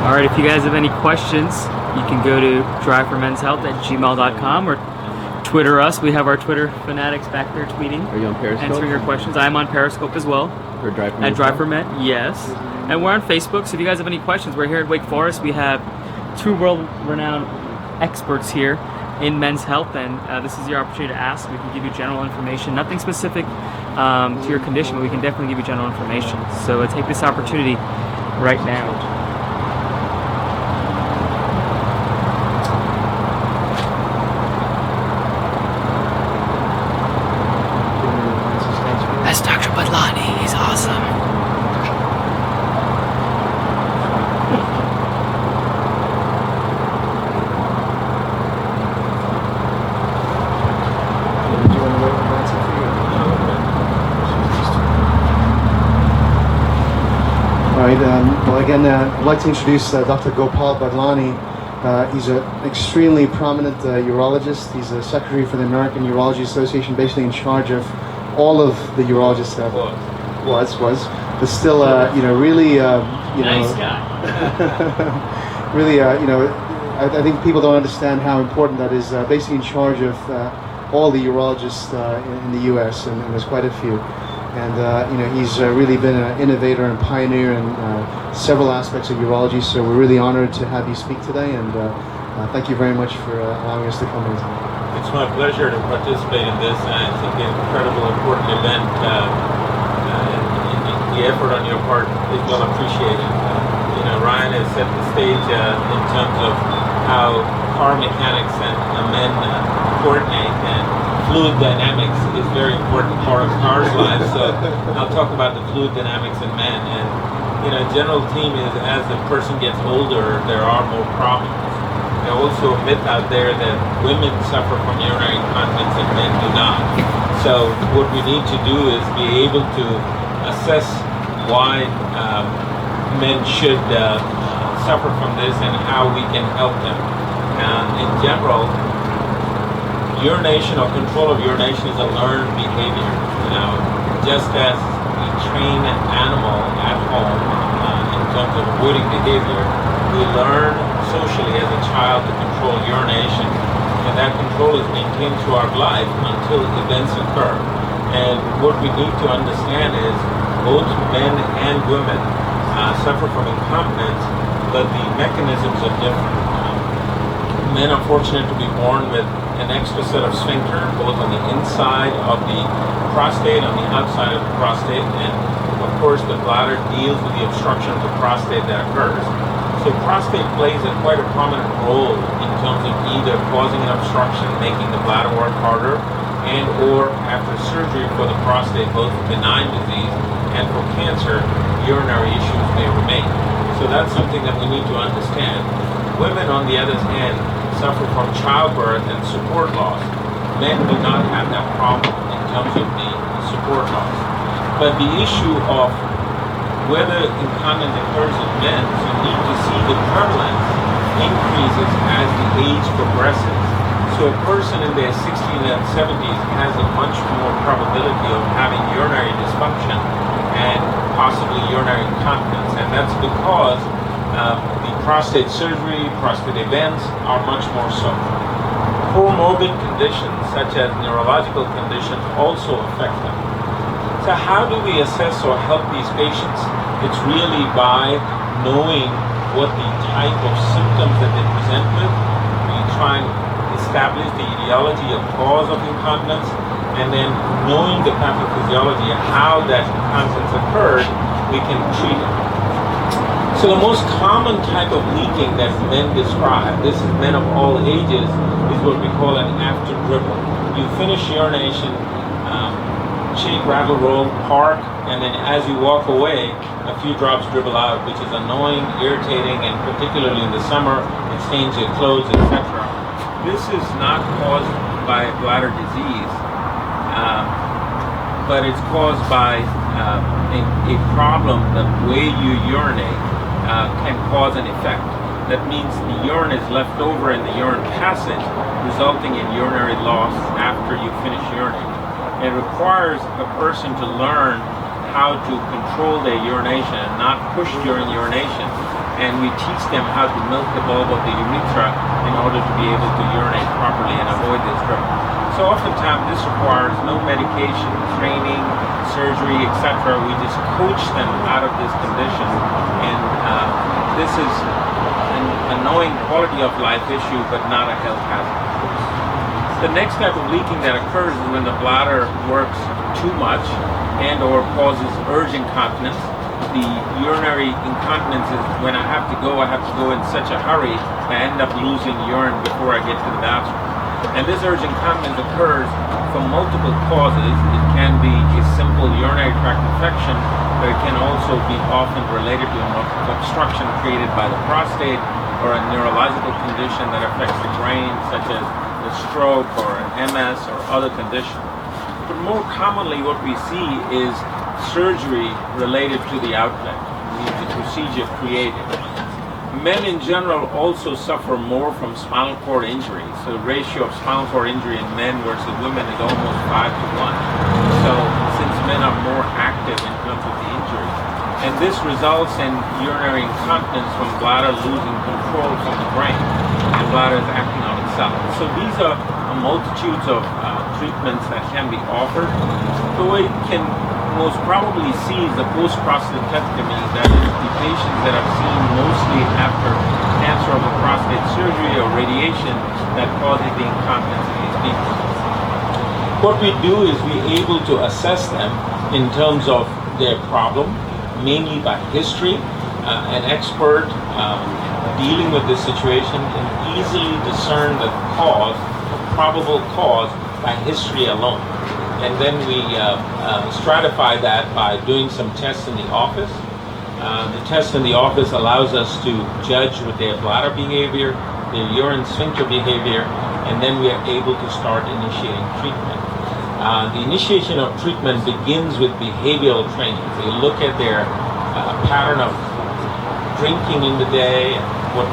Alright, if you guys have any questions, you can go to driveformenshealth@gmail.com or Twitter us. We have our Twitter fanatics back there tweeting. Are you on Periscope? Answering your questions. I'm on Periscope as well. For Drive for At Drive for Men, yes. And we're on Facebook, so if you guys have any questions, we're here at Wake Forest. We have 2 world-renowned experts here in men's health, and this is your opportunity to ask. We can give you general information, nothing specific to your condition, but we can definitely give you general information. So take this opportunity right now. That's Dr. Badlani. He's awesome. All right. Well, again, I'd like to introduce Dr. Gopal Badlani. He's an extremely prominent urologist. He's a secretary for the American Urology Association, basically in charge of all of the urologists. Was, but still, really, Nice guy. really, I think people don't understand how important that is. Basically, in charge of all the urologists in the U.S., and there's quite a few. And he's really been an innovator and pioneer in several aspects of urology. So we're really honored to have you speak today, and thank you very much for allowing us to come in today. It's my pleasure to participate in this, and it's an incredible, important event. The effort on your part is well appreciated. Ryan has set the stage in terms of how car mechanics and men coordinate, and fluid dynamics is a very important part of cars' lives. So I'll talk about the fluid dynamics in men. And general theme is as the person gets older, there are more problems. There's also a myth out there that women suffer from urinary incontinence and men do not. So what we need to do is be able to assess why men should suffer from this and how we can help them. In general, urination or control of urination is a learned behavior. Just as we train an animal at home in terms of avoiding behavior, we learn socially as a child to control urination, and that control is maintained throughout life until events occur. And what we need to understand is both men and women suffer from incontinence, but the mechanisms are different. Men are fortunate to be born with an extra set of sphincter, both on the inside of the prostate, on the outside of the prostate, and of course the bladder deals with the obstruction of the prostate that occurs. So prostate plays quite a prominent role in terms of either causing an obstruction, making the bladder work harder, and or after surgery for the prostate, both benign disease and for cancer, urinary issues may remain. So that's something that we need to understand. Women, on the other hand, suffer from childbirth and support loss. Men do not have that problem in terms of the support loss. But the issue of whether incontinence occurs in men, you need to see the prevalence increases as the age progresses. So a person in their 60s and 70s has a much more probability of having urinary dysfunction and possibly urinary incontinence. And that's because the prostate surgery, prostate events are much more so. Comorbid conditions such as neurological conditions also affect them. So how do we assess or help these patients? It's really by knowing what the type of symptoms that they present with. We try and establish the etiology of cause of incontinence, and then knowing the pathophysiology and how that incontinence occurred, we can treat it. So the most common type of leaking that men describe, this is men of all ages, is what we call an after dribble. You finish urination, shake, rattle, roll, park, and then as you walk away, a few drops dribble out, which is annoying, irritating, and particularly in the summer, it stains your clothes, etc. This is not caused by bladder disease, but it's caused by a problem. The way you urinate can cause an effect. That means the urine is left over in the urine passage, resulting in urinary loss after you finish urinating. It requires a person to learn how to control their urination and not push during urination. And we teach them how to milk the bulb of the urethra in order to be able to urinate properly and avoid this trouble. So oftentimes this requires no medication, training, surgery, etc. We just coach them out of this condition, and this is an annoying quality of life issue, but not a health hazard. The next type of leaking that occurs is when the bladder works too much and or causes urge incontinence. The urinary incontinence is when I have to go in such a hurry, I end up losing urine before I get to the bathroom. And this urge incontinence occurs from multiple causes. It can be a simple urinary tract infection, but it can also be often related to an obstruction created by the prostate or a neurological condition that affects the brain, such as a stroke or an MS or other condition. But more commonly what we see is surgery related to the outlet, the procedure created. Men in general also suffer more from spinal cord injury. So the ratio of spinal cord injury in men versus women is almost 5 to 1. So since men are more active in terms of the injury. And this results in urinary incontinence from bladder losing control from the brain. The bladder is acting on itself. So these are multitudes of treatments that can be offered. The way you can most probably see is the post-prostatectomy, that is the patients that are seen mostly after cancer of the prostate surgery or radiation that causes the incontinence in these people. What we do is we're able to assess them in terms of their problem, mainly by history. An expert dealing with this situation can easily discern the cause, probable cause, by history alone. And then we stratify that by doing some tests in the office. The test in the office allows us to judge with their bladder behavior, their urine sphincter behavior, and then we are able to start initiating treatment. The initiation of treatment begins with behavioral training. So you look at their pattern of drinking in the day, what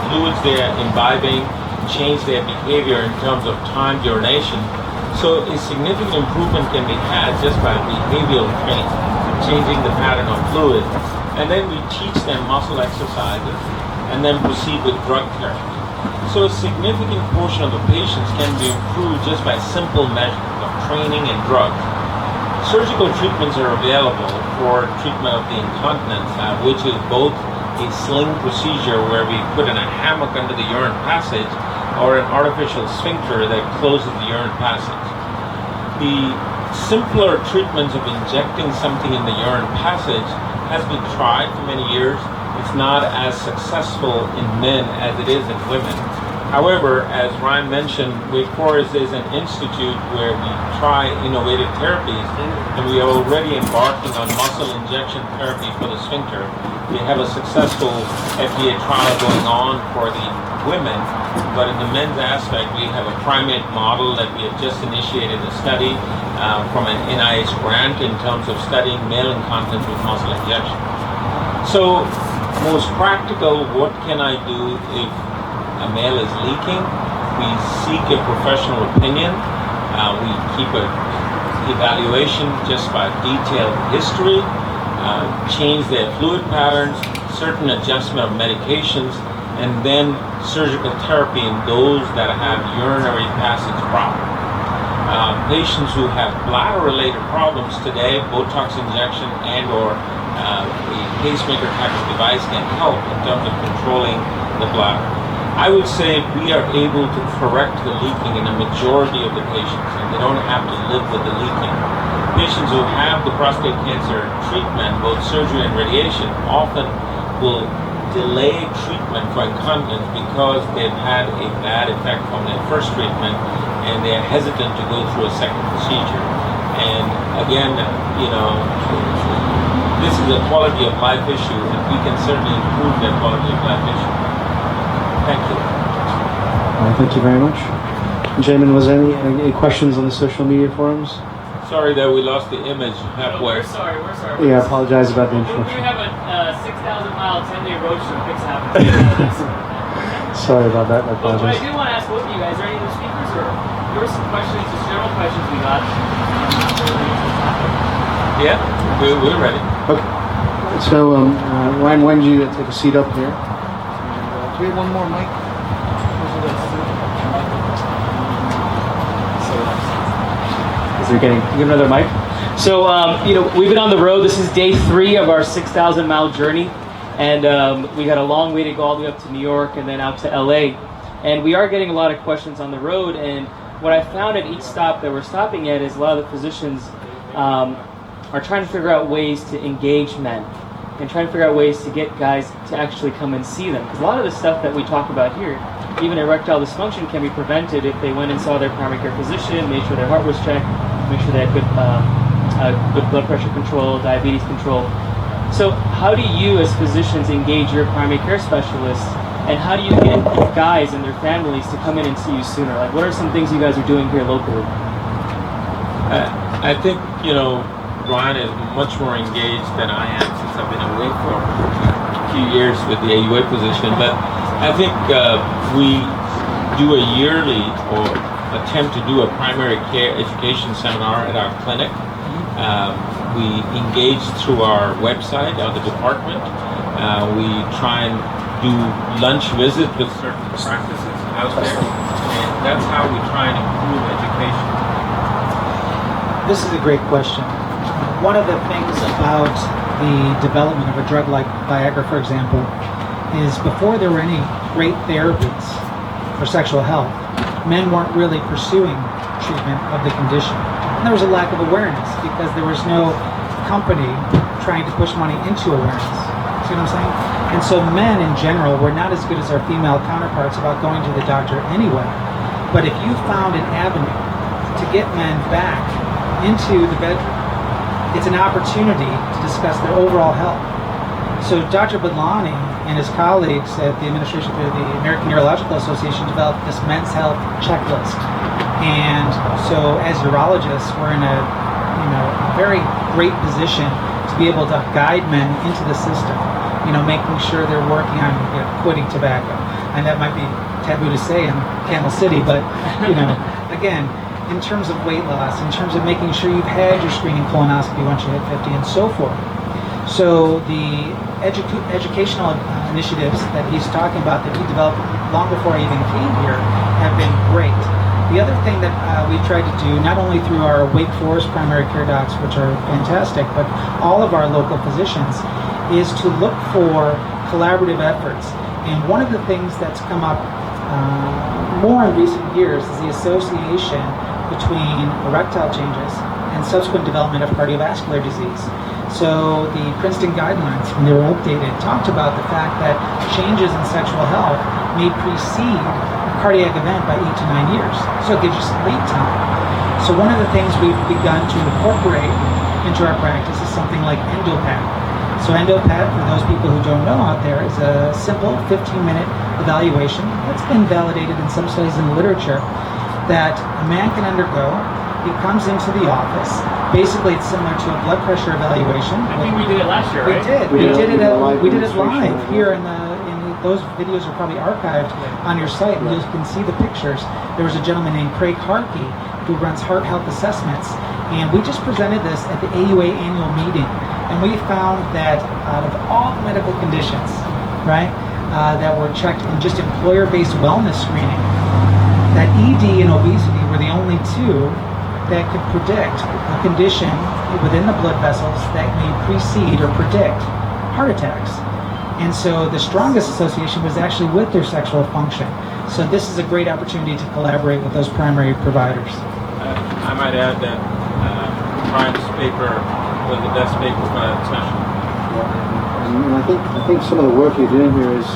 fluids they're imbibing, change their behavior in terms of timed urination. So a significant improvement can be had just by behavioral training, changing the pattern of fluid. And then we teach them muscle exercises and then proceed with drug therapy. So a significant portion of the patients can be improved just by simple measures of training and drugs. Surgical treatments are available for treatment of the incontinence, which is both a sling procedure where we put in a hammock under the urine passage or an artificial sphincter that closes the urine passage. The simpler treatments of injecting something in the urine passage has been tried for many years. It's not as successful in men as it is in women. However, as Ryan mentioned, Wake Forest is an institute where we try innovative therapies, and we are already embarking on muscle injection therapy for the sphincter. We have a successful FDA trial going on for the women, but in the men's aspect, we have a primate model that we have just initiated a study from an NIH grant in terms of studying male incontinence with muscle injection. So, most practical, what can I do if a male is leaking? We seek a professional opinion. We keep an evaluation just by detailed history, change their fluid patterns, certain adjustment of medications, and then surgical therapy in those that have urinary passage problems. Patients who have bladder-related problems today, Botox injection and or a pacemaker type of device can help in terms of controlling the bladder. I would say we are able to correct the leaking in a majority of the patients, and they don't have to live with the leaking. Patients who have the prostate cancer treatment, both surgery and radiation, often will delay treatment for incontinence because they've had a bad effect from their first treatment and they're hesitant to go through a second procedure. And again, this is a quality of life issue, and we can certainly improve that quality of life issue. Thank you. Thank you very much. Jamin, was there any questions on the social media forums? Sorry that we lost the image halfway. We're sorry. Yeah, I apologize about the interruption. We have a 6,000-mile 10-day road show fix happening. Sorry about that, I But I apologize. do want to ask both of you guys, are any of the speakers, or there were some questions, just general questions we got. Yeah, we're ready. Okay. So, Ryan, why don't you take a seat up here? And, do we have one more mic? they're getting. Give another mic. So, we've been on the road. This is day 3 of our 6,000-mile journey. And we got a long way to go all the way up to New York and then out to LA. And we are getting a lot of questions on the road. And what I found at each stop that we're stopping at is a lot of the physicians are trying to figure out ways to engage men and trying to figure out ways to get guys to actually come and see them. Because a lot of the stuff that we talk about here, even erectile dysfunction, can be prevented if they went and saw their primary care physician, made sure their heart was checked, make sure they had good blood pressure control, diabetes control. So how do you as physicians engage your primary care specialists, and how do you get guys and their families to come in and see you sooner? Like, what are some things you guys are doing here locally? I think, Ron is much more engaged than I am since I've been away for a few years with the AUA position. But I think we do a yearly or attempt to do a primary care education seminar at our clinic. We engage through our website of the department. We try and do lunch visits with certain practices out there. And that's how we try and improve education. This is a great question. One of the things about the development of a drug like Viagra, for example, is before there were any great therapies for sexual health, men weren't really pursuing treatment of the condition. And there was a lack of awareness because there was no company trying to push money into awareness. See what I'm saying? And so men in general were not as good as our female counterparts about going to the doctor anyway. But if you found an avenue to get men back into the bedroom, it's an opportunity to discuss their overall health. So Dr. Badlani and his colleagues at the administration through the American Urological Association developed this men's health checklist. And so as urologists, we're in a very great position to be able to guide men into the system, making sure they're working on quitting tobacco. And that might be taboo to say in Camel City, but again, in terms of weight loss, in terms of making sure you've had your screening colonoscopy once you hit 50 and so forth. So the educational initiatives that he's talking about that he developed long before I even came here have been great. The other thing that we've tried to do, not only through our Wake Forest primary care docs, which are fantastic, but all of our local physicians, is to look for collaborative efforts. And one of the things that's come up more in recent years is the association between erectile changes and subsequent development of cardiovascular disease. So the Princeton guidelines, when they were updated, talked about the fact that changes in sexual health may precede a cardiac event by 8 to 9 years. So it gives you some lead time. So one of the things we've begun to incorporate into our practice is something like EndoPAT. So EndoPAT, for those people who don't know out there, is a simple 15-minute evaluation that's been validated in some studies in the literature that a man can undergo. He comes into the office. Basically, it's similar to a blood pressure evaluation. I think we did it last year, right? We did it live here in those videos are probably archived on your site, and you can see the pictures. There was a gentleman named Craig Harkey who runs Heart Health Assessments, and we just presented this at the AUA annual meeting, and we found that out of all the medical conditions, right, that were checked in just employer-based wellness screening, that ED and obesity were the only two that could predict a condition within the blood vessels that may precede or predict heart attacks. And so the strongest association was actually with their sexual function. So this is a great opportunity to collaborate with those primary providers. I might add that Brian's paper was the best paper for that session. And I think some of the work you're doing here is,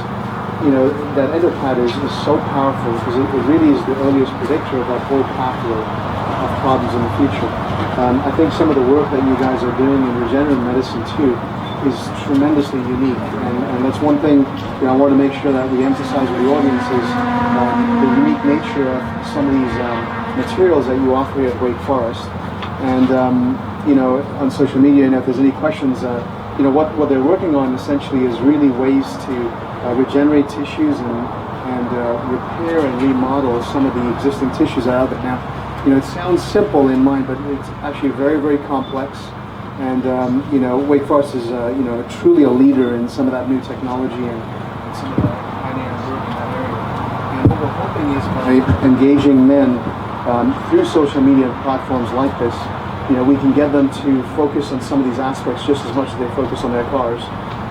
that EndoPAT is so powerful because it really is the earliest predictor of that whole pathway of problems in the future. I think some of the work that you guys are doing in regenerative medicine too is tremendously unique, and that's one thing I want to make sure that we emphasize with the audience is the unique nature of some of these materials that you offer here at Wake Forest. And on social media, and if there's any questions, what they're working on essentially is really ways to regenerate tissues and repair and remodel some of the existing tissues that are out there. Now, it sounds simple in mind, but it's actually very, very complex. And Wake Forest is truly a leader in some of that new technology and some of the pioneering work in that area. And what we're hoping is by engaging men through social media platforms like this, you know, we can get them to focus on some of these aspects just as much as they focus on their cars,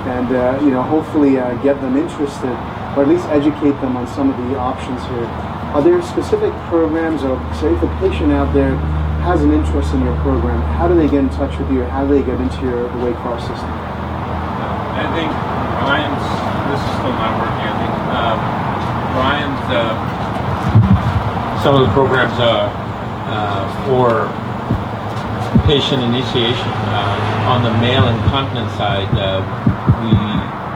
and you know, hopefully get them interested, or at least educate them on some of the options here. Are there specific programs, or say if a patient out there has an interest in your program, how do they get in touch with you, or how do they get into the Waycross system? I think Ryan's, this is still not working, I think Ryan's, some of the programs for patient initiation. On the male incontinence side, we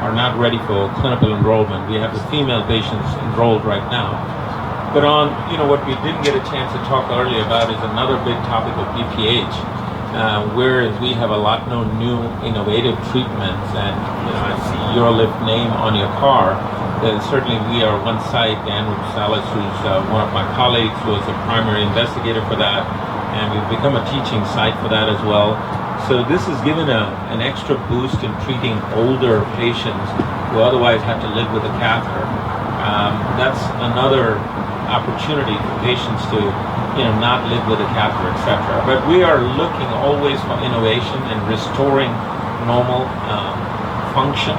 are not ready for clinical enrollment. We have the female patients enrolled right now. But on, you know, what we didn't get a chance to talk earlier about is another big topic of BPH, whereas we have a lot of new innovative treatments, and you know, I see Urolift name on your car. Certainly we are one site. Dan Rosales, who's one of my colleagues, was a primary investigator for that, and we've become a teaching site for that as well. So this has given an extra boost in treating older patients who otherwise have to live with a catheter. That's another opportunity for patients to, you know, not live with a catheter, etc. But we are looking always for innovation and restoring normal function.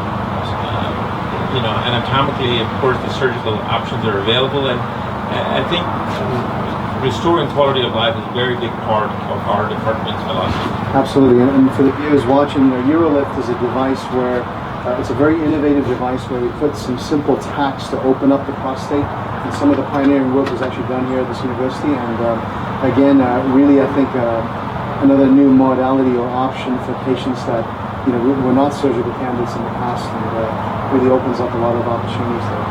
You know, anatomically, of course, the surgical options are available, and I think restoring quality of life is a very big part of our department's philosophy. Absolutely, and for the viewers watching, Urolift is a device where it's a very innovative device where we put some simple tacks to open up the prostate, and some of the pioneering work was actually done here at this university, and again, really I think another new modality or option for patients that, you know, were not surgical candidates in the past, and really opens up a lot of opportunities there.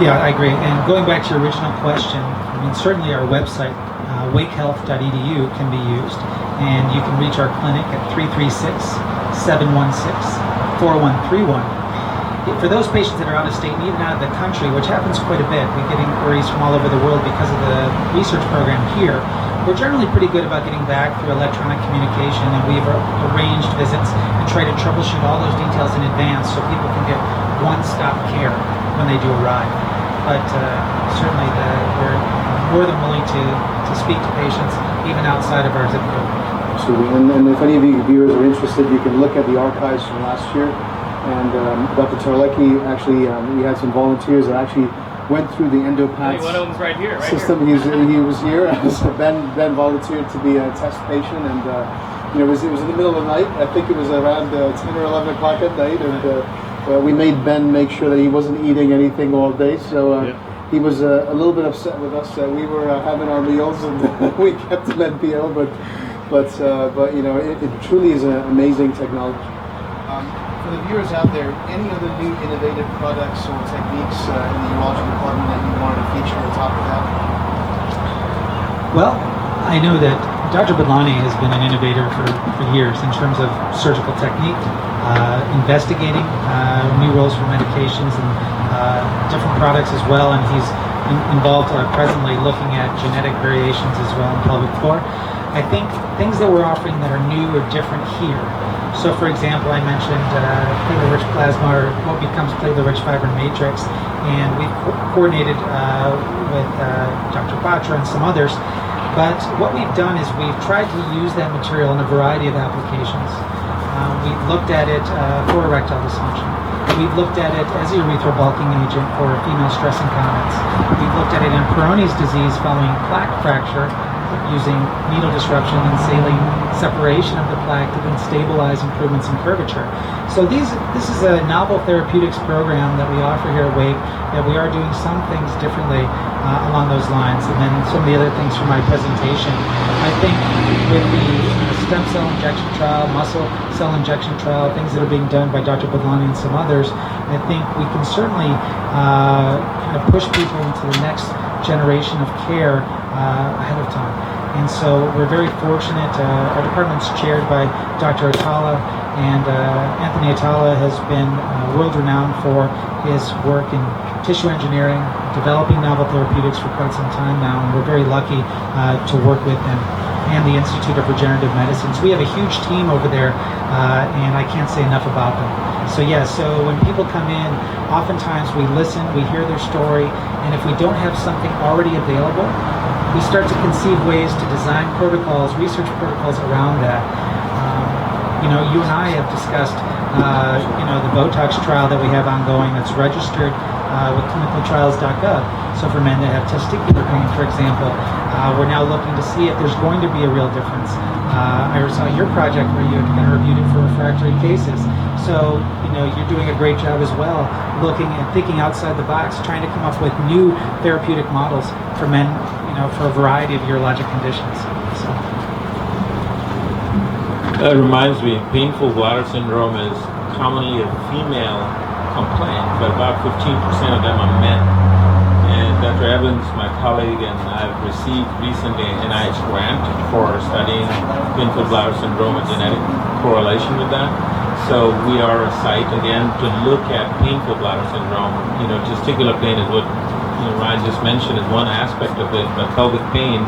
Yeah, I agree. And going back to your original question, I mean, certainly our website, wakehealth.edu, can be used, and you can reach our clinic at 336-716-4131. For those patients that are out of state and even out of the country, which happens quite a bit, we get inquiries from all over the world because of the research program here. We're generally pretty good about getting back through electronic communication, and we've arranged visits and try to troubleshoot all those details in advance so people can get one-stop care when they do arrive. But certainly we're more than willing to speak to patients even outside of our zip code. Absolutely, and if any of you viewers are interested, you can look at the archives from last year. And Dr. Terlecki, actually, we had some volunteers that actually went through the EndoPath one of them's right here, system. He was here. So Ben volunteered to be a test patient, and you know, it was in the middle of the night. I think it was around 10 or 11 o'clock at night, and we made Ben make sure that he wasn't eating anything all day. So he was a little bit upset with us that we were having our meals and we kept him at PO. But you know, it truly is an amazing technology. For the viewers out there, any other new innovative products or techniques in the urology department that you wanted to feature or talk about? Well, I know that Dr. Badlani has been an innovator for years in terms of surgical technique, investigating new roles for medications and different products as well, and he's involved presently looking at genetic variations as well in pelvic floor. I think things that we're offering that are new or different here. So, for example, I mentioned platelet-rich plasma, or what becomes platelet-rich fibrin matrix, and we've coordinated with Dr. Batra and some others. But what we've done is we've tried to use that material in a variety of applications. We've looked at it for erectile dysfunction. We've looked at it as a urethral bulking agent for female stress incontinence. We've looked at it in Peyronie's disease following plaque fracture, using needle disruption and saline separation of the plaque to then stabilize improvements in curvature. So this is a novel therapeutics program that we offer here at Wake, that we are doing some things differently along those lines. And then some of the other things from my presentation, I think with the stem cell injection trial, muscle cell injection trial, things that are being done by Dr. Badlani and some others, I think we can certainly kind of push people into the next generation of care ahead of time. And so we're very fortunate. Our department's chaired by Dr. Atala, and Anthony Atala has been world-renowned for his work in tissue engineering, developing novel therapeutics for quite some time now, and we're very lucky to work with him and the Institute of Regenerative Medicine. So we have a huge team over there, and I can't say enough about them. So yeah, so when people come in, oftentimes we listen, we hear their story, and if we don't have something already available, we start to conceive ways to design protocols, research protocols around that. You and I have discussed, the Botox trial that we have ongoing that's registered with clinicaltrials.gov. So for men that have testicular pain, for example, we're now looking to see if there's going to be a real difference. I saw your project where you kind of reviewed it for refractory cases. So, you're doing a great job as well, looking and thinking outside the box, trying to come up with new therapeutic models for men, for a variety of urologic conditions. So. That reminds me, painful bladder syndrome is commonly a female complaint, but about 15% of them are men. And Dr. Evans, my colleague, and I have received recently an NIH grant for studying painful bladder syndrome and genetic correlation with that. So we are a site, again, to look at painful bladder syndrome. Testicular pain is what Ryan just mentioned is one aspect of it, but pelvic pain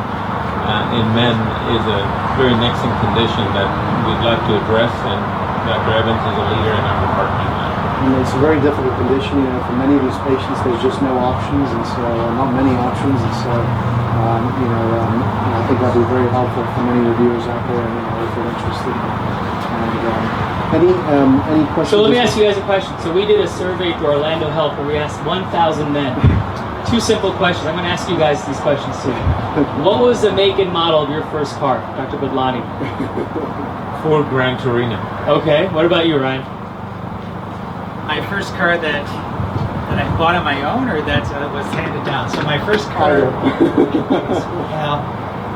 in men is a very nexting condition that we'd like to address, and Dr. Evans is a leader in our department. And it's a very difficult condition. For many of these patients, there's just no options, and so not many options, and so I think that'll be very helpful for many reviewers out there, if they're interested. And any questions? So let me ask you guys a question. So we did a survey through Orlando Health where we asked 1,000 men. 2 simple questions. I'm going to ask you guys these questions too. What was the make and model of your first car, Dr. Badlani? Ford Gran Torino. Okay. What about you, Ryan? My first car that I bought on my own, or that was handed down. So my first car,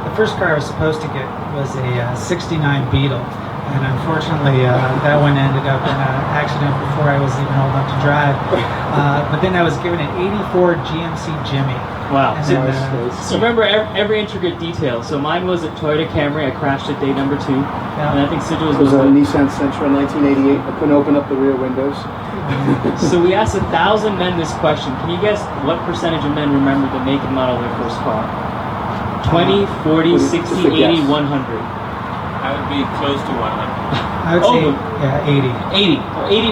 the first car I was supposed to get was a '69 Beetle, and unfortunately that one ended up in an accident before I was even old enough to drive. But then I was given an '84 GMC Jimmy. Wow. And then, so remember every intricate detail. So mine was a Toyota Camry. I crashed it day number 2. And I think Sigil was a Nissan Sentra 1988. I couldn't open up the rear windows. So we asked 1,000 men this question. Can you guess what percentage of men remember the make and model of their first car? 20, 40, 60, 80, 100. I would be close to 100. I would say 80.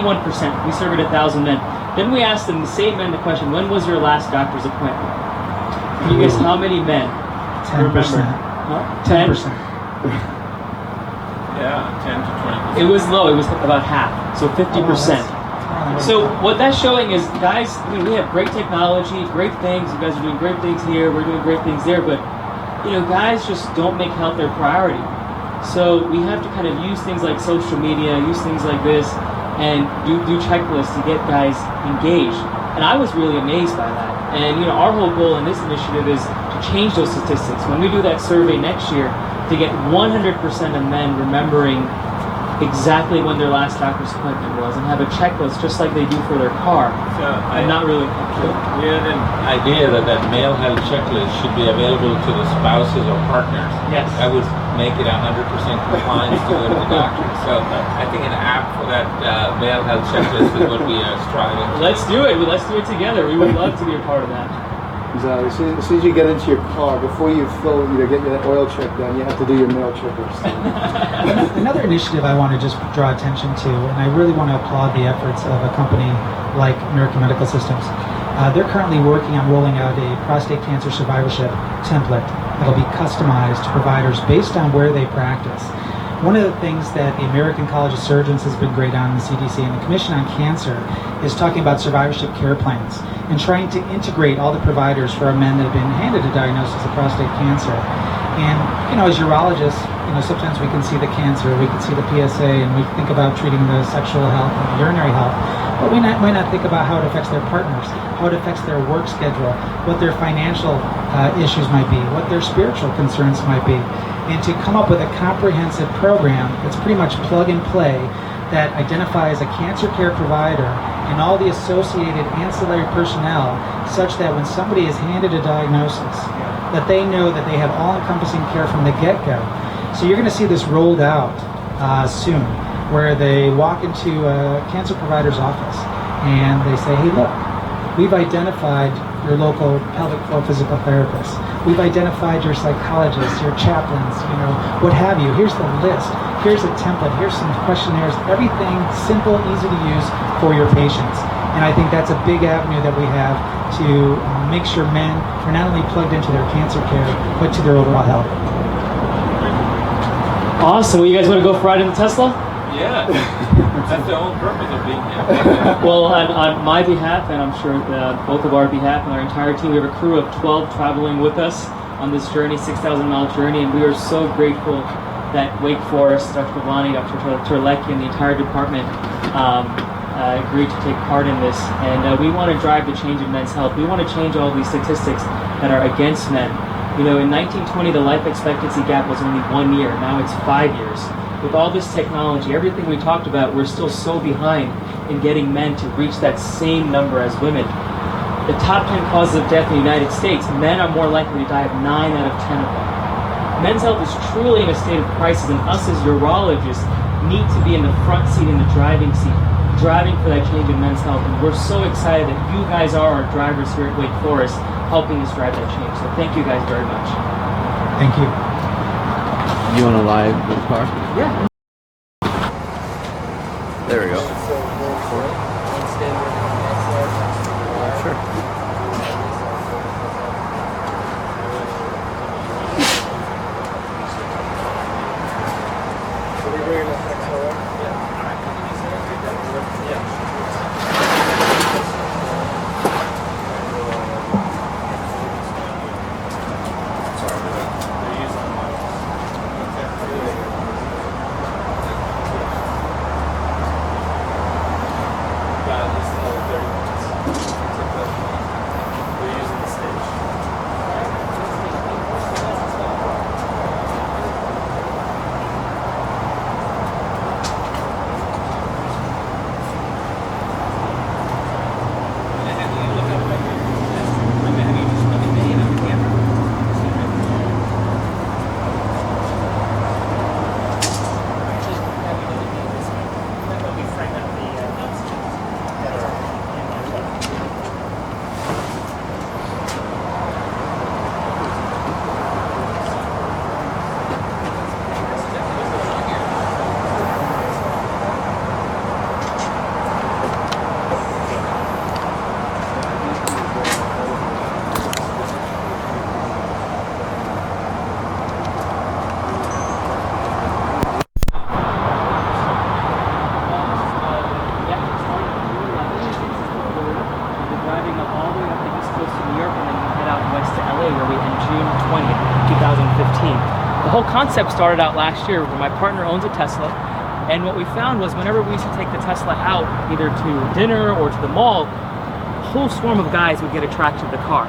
81%. We surveyed 1,000 men. Then we asked them, the same men, the question, when was your last doctor's appointment? Can you guess how many men 10%. remember? 10%. Yeah, 10 to 20%. It was low. It was about half. So 50%. So what that's showing is, guys, we have great technology, great things. You guys are doing great things here. We're doing great things there. But, guys just don't make health their priority. So we have to kind of use things like social media, use things like this, and do checklists to get guys engaged. And I was really amazed by that. And our whole goal in this initiative is to change those statistics. When we do that survey next year, to get 100% of men remembering exactly when their last doctor's appointment was, and have a checklist just like they do for their car. So we had an idea that male health checklist should be available to the spouses or partners. Yes. That would make it 100% compliance to go to the doctor. So I think an app for that male health checklist is what we are striving for. Let's do it. Let's do it together. We would love to be a part of that. Exactly. As soon as you get into your car, before you get your oil check done, you have to do your mail checklist. Another initiative I want to just draw attention to, and I really want to applaud the efforts of a company like American Medical Systems. They're currently working on rolling out a prostate cancer survivorship template that'll be customized to providers based on where they practice. One of the things that the American College of Surgeons has been great on, the CDC, and the Commission on Cancer is talking about survivorship care plans and trying to integrate all the providers for our men that have been handed a diagnosis of prostate cancer. And, as urologists, sometimes we can see the cancer, we can see the PSA, and we think about treating the sexual health and the urinary health, but we might not think about how it affects their partners, how it affects their work schedule, what their financial issues might be, what their spiritual concerns might be. And to come up with a comprehensive program that's pretty much plug and play that identifies a cancer care provider and all the associated ancillary personnel, such that when somebody is handed a diagnosis, that they know that they have all-encompassing care from the get-go. So you're going to see this rolled out soon, where they walk into a cancer provider's office and they say, hey, look, we've identified your local pelvic floor physical therapist. We've identified your psychologists, your chaplains, what have you. Here's the list. Here's a template. Here's some questionnaires. Everything simple, easy to use for your patients. And I think that's a big avenue that we have to make sure men are not only plugged into their cancer care, but to their overall health. Awesome. Well, you guys want to go for a ride in the Tesla? Yeah, that's the whole purpose of being here. Well, on my behalf, and I'm sure both of our behalf and our entire team, we have a crew of 12 traveling with us on this journey, 6,000-mile journey, and we are so grateful that Wake Forest, Dr. Bhavani, Dr. Terlecki, and the entire department agreed to take part in this. And we want to drive the change in men's health. We want to change all these statistics that are against men. You know, in 1920, the life expectancy gap was only 1 year. Now it's 5 years. With all this technology, everything we talked about, we're still so behind in getting men to reach that same number as women. The top 10 causes of death in the United States, men are more likely to die of 9 out of 10 of them. Men's health is truly in a state of crisis, and us as urologists need to be in the front seat, in the driving seat, driving for that change in men's health. And we're so excited that you guys are our drivers here at Wake Forest, helping us drive that change. So thank you guys very much. Thank you. You want to live the car? Yeah. There we go. Sure. Driving up all the way up the east coast of New York, and then you head out west to LA, where we end June 20th, 2015. The whole concept started out last year, where my partner owns a Tesla, and what we found was whenever we used to take the Tesla out, either to dinner or to the mall, a whole swarm of guys would get attracted to the car.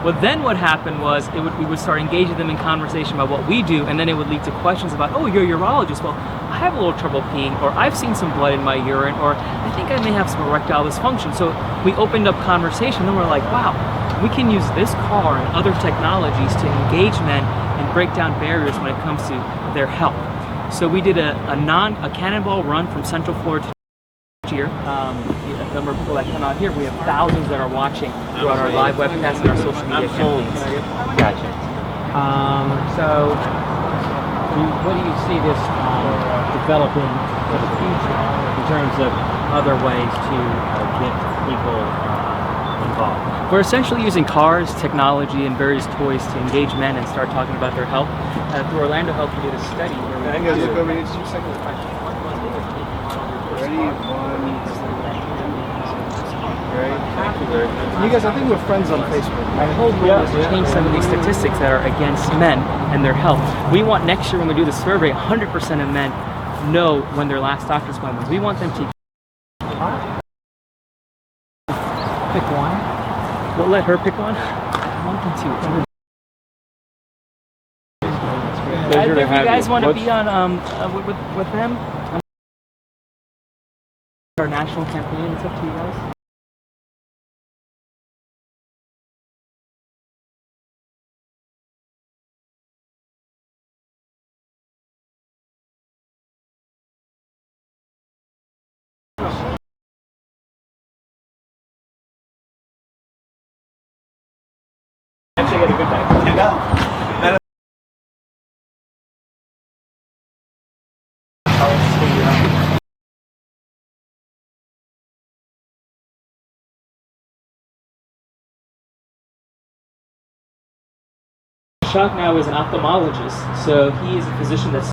Well, then what happened was we would start engaging them in conversation about what we do, and then it would lead to questions about, oh, you're a urologist. Well, I have a little trouble peeing, or I've seen some blood in my urine, or I think I may have some erectile dysfunction. So we opened up conversation, and we're like, wow, we can use this car and other technologies to engage men and break down barriers when it comes to their health. So we did a cannonball run from Central Florida to year. The number of people that come out here, we have thousands that are watching throughout our live webcasts and our social media campaigns. Gotcha. So, what do you see this developing for the future in terms of other ways to get people involved? We're essentially using cars, technology, and various toys to engage men and start talking about their health. Through Orlando Health, we did a study where we Hang on, look over here, 2 seconds. Ready? 1. Great. You guys, I think we're friends on Facebook. Our whole goal is to change some of these statistics that are against men and their health. We want next year when we do the survey, 100% of men know when their last doctor's appointment was. We want them to pick one. We'll let her pick one. I want them to. If you guys want to be on with them, our national campaign, it's up to you guys. Actually, I got a good night. Ashok now is an ophthalmologist, so he is a physician that's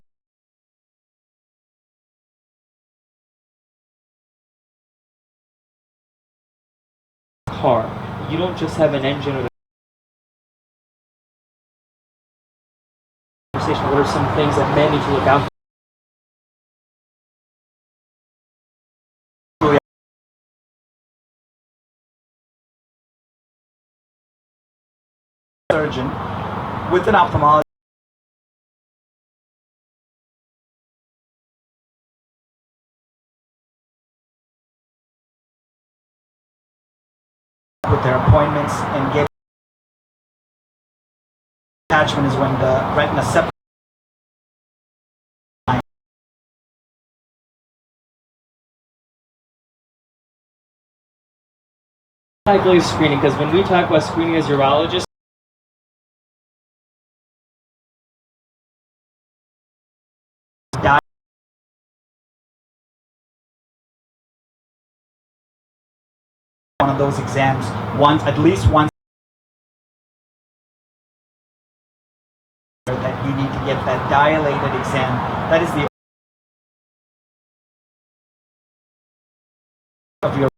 car. You don't just have an engine or the conversation. What are some things that men need to look out for? Surgeon with an ophthalmologist. With their appointments and get attachment is when the retina separates. Likely screening, because when we talk about screening as urologists, one of those exams once, at least once, that you need to get that dilated exam. That is the of your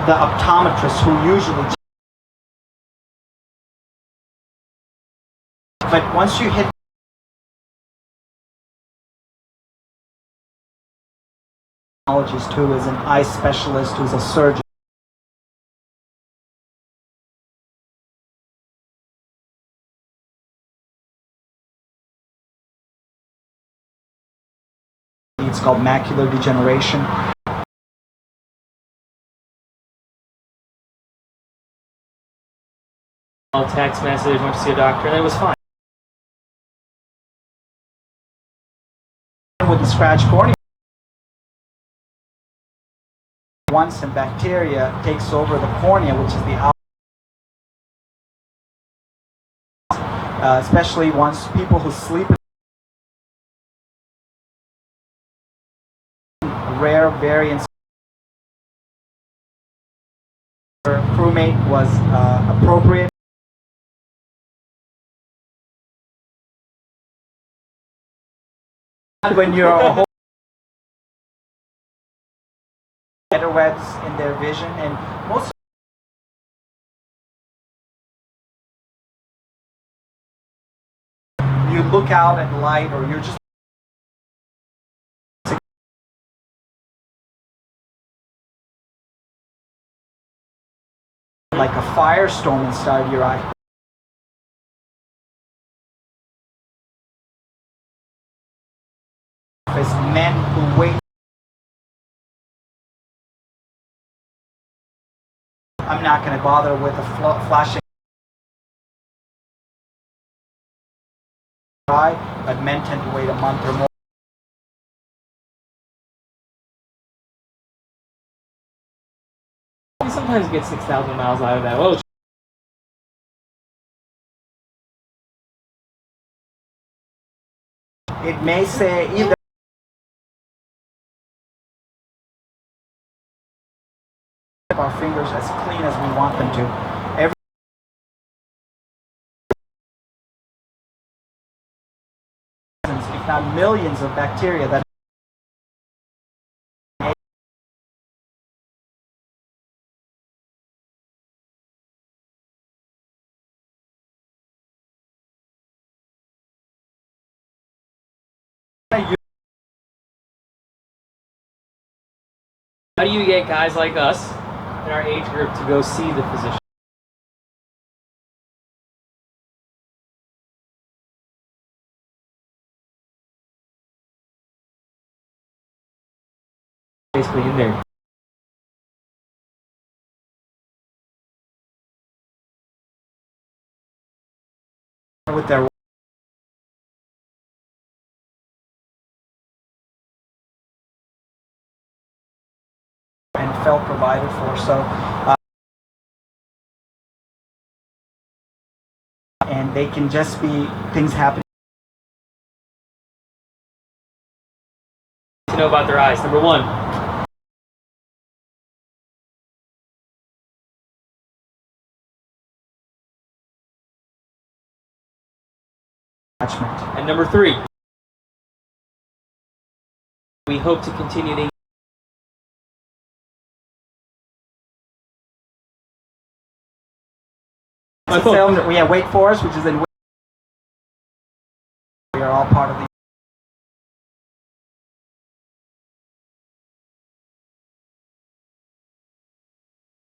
the optometrist who usually, but once you hit too is an eye specialist who's a surgeon. It's called macular degeneration. text message, went to see a doctor, and it was fine. With the scratch cornea, once and bacteria takes over the cornea, which is the especially once people who sleep in rare variants. Crewmate was appropriate. When you're a whole headerwebs in their vision, and most you look out at light, or you're just like a firestorm inside your eye. As men who wait, I'm not going to bother with a flashing eye, but men tend to wait a month or more. You sometimes get 6,000 miles out of that. Well, it may say either our fingers as clean as we want them to. If not millions of bacteria that how do you get guys like us in our age group to go see the physician? Basically in there. With their and felt provided for. So, and they can just be things happening. To know about their eyes. Number one. And number three. We hope to continue the We have Wake Forest, which is in. We are all part of the.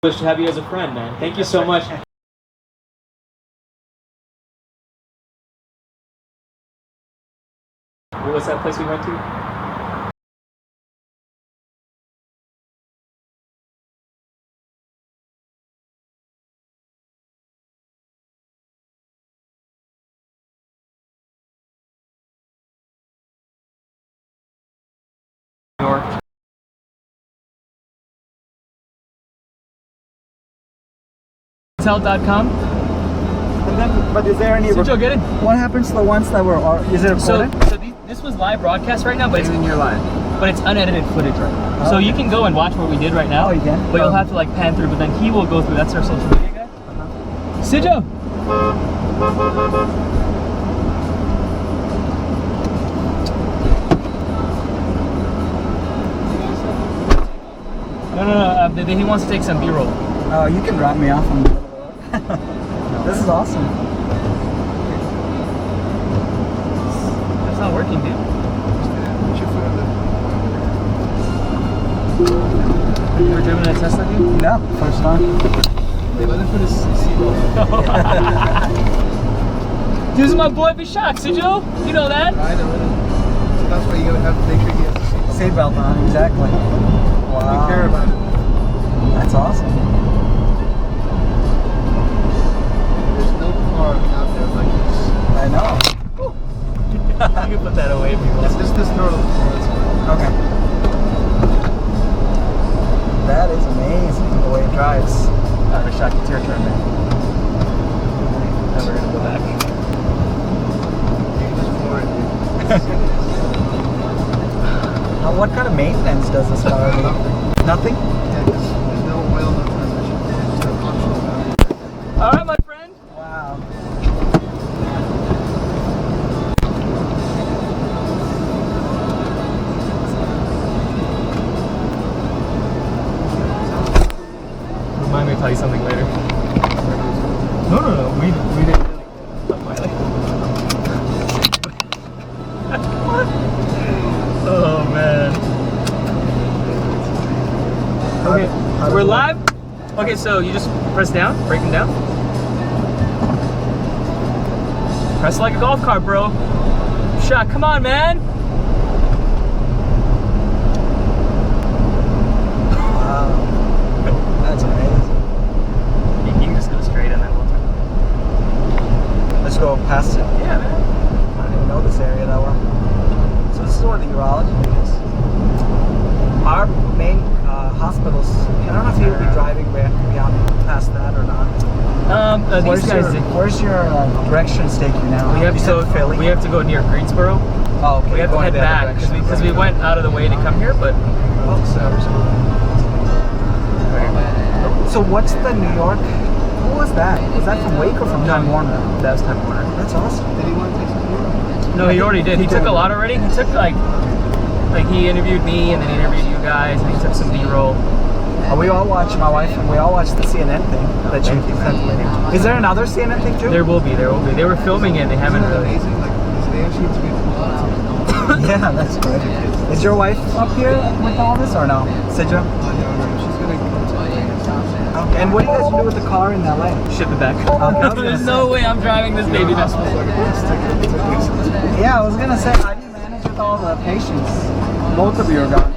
Wish to have you as a friend, man. Thank you so much. What was that place we went to? New York. Men'shealth.com. But is there any? Did you get it? What happens to the ones that were? Is it recorded? So this was live broadcast right now, but it's you're live. But it's unedited footage right now. So okay. you can go and watch what we did right now. Oh, you can? But you'll have to like pan through. But then he will go through. That's our social media guy. Sijo. No. He wants to take some B-roll. Oh, you can drop me off on the. This is awesome. That's not working, dude. You ever driven a Tesla, dude? No, first time. Let him put his seatbelt on. This is my boy Vishak, Sijo. You know that? I know it. So that's why you gotta have to make sure he has a seatbelt on, exactly. Wow. We care about it. That's awesome. There's no car out there like this. I know. You can put that away if you want. This turtle. Okay. That is amazing the way it drives. Alright, Vishak, it's your turn, man. Then we're gonna go back. What kind of maintenance does this car need? Nothing? Yeah, there's no oil, no transmission. Just a functional battery. Alright, my friend. Wow. Remind me to tell you something later. No. We didn't really. Oh man. Okay, we're live. Okay, so you just press down, break them down. Press like a golf cart, bro. Shot, come on, man. Wow. That's amazing. You can just go straight and then we'll turn. Let's go past it. Yeah, man. I don't even know this area that well. So this is where the urology is. Our main hospitals, I don't know if you'll be driving beyond past that or not. These guys did. Where's your directions take you now? We have you said Philly. We have to go near Greensboro. Oh, okay. We have to head back because we went out of the way to come here, but. So what's the New York? Who was that? Was that from Wake or from Time Warner? That was Time Warner. That's awesome. Did he want to take some photos? No, he already did. He took a lot already. He took like he interviewed me and then he interviewed you guys and he took some B-roll. We all watch, my wife and we all watch the CNN thing that you sent me. Is there another CNN thing too? There will be. They were filming it. They haven't really. Amazing. Like his name seems to be. Yeah, that's great. Is your wife up here with all this or no? Sidra? She's gonna come to Okay. And what do you guys do with the car in LA? Ship it back. Okay, There's no way I'm driving this baby back. Yeah, I was gonna say, how do you manage with all the patients? Both of you are gone.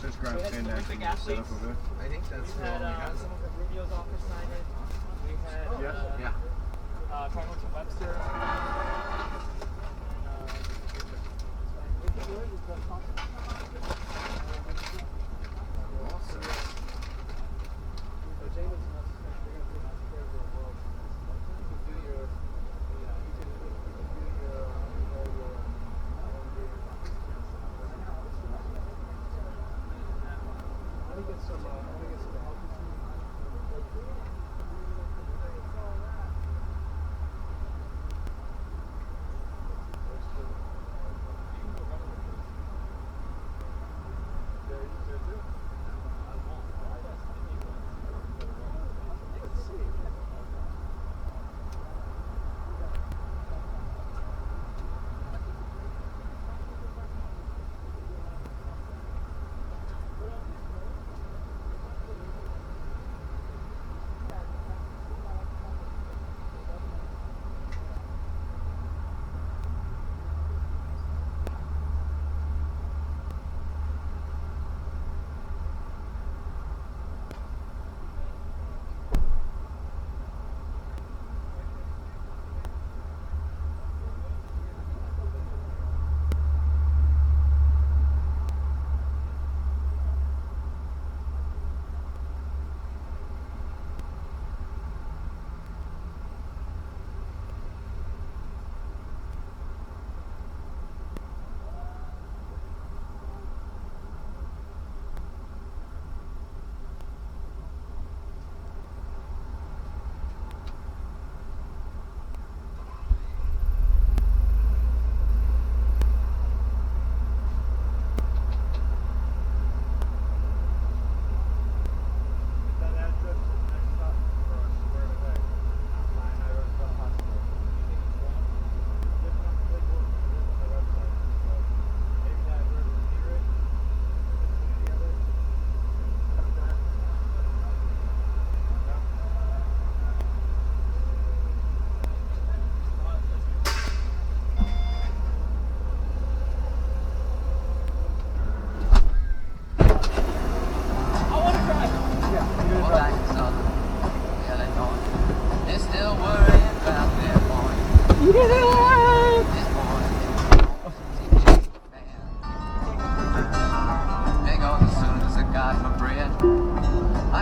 Just grab We had some Olympic athletes. I think that's We had some of Rubio's office sign it. We had Congressman Webster.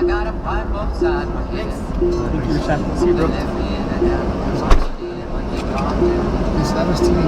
I got a pipe upside my head. I think you're San Francisco. This LST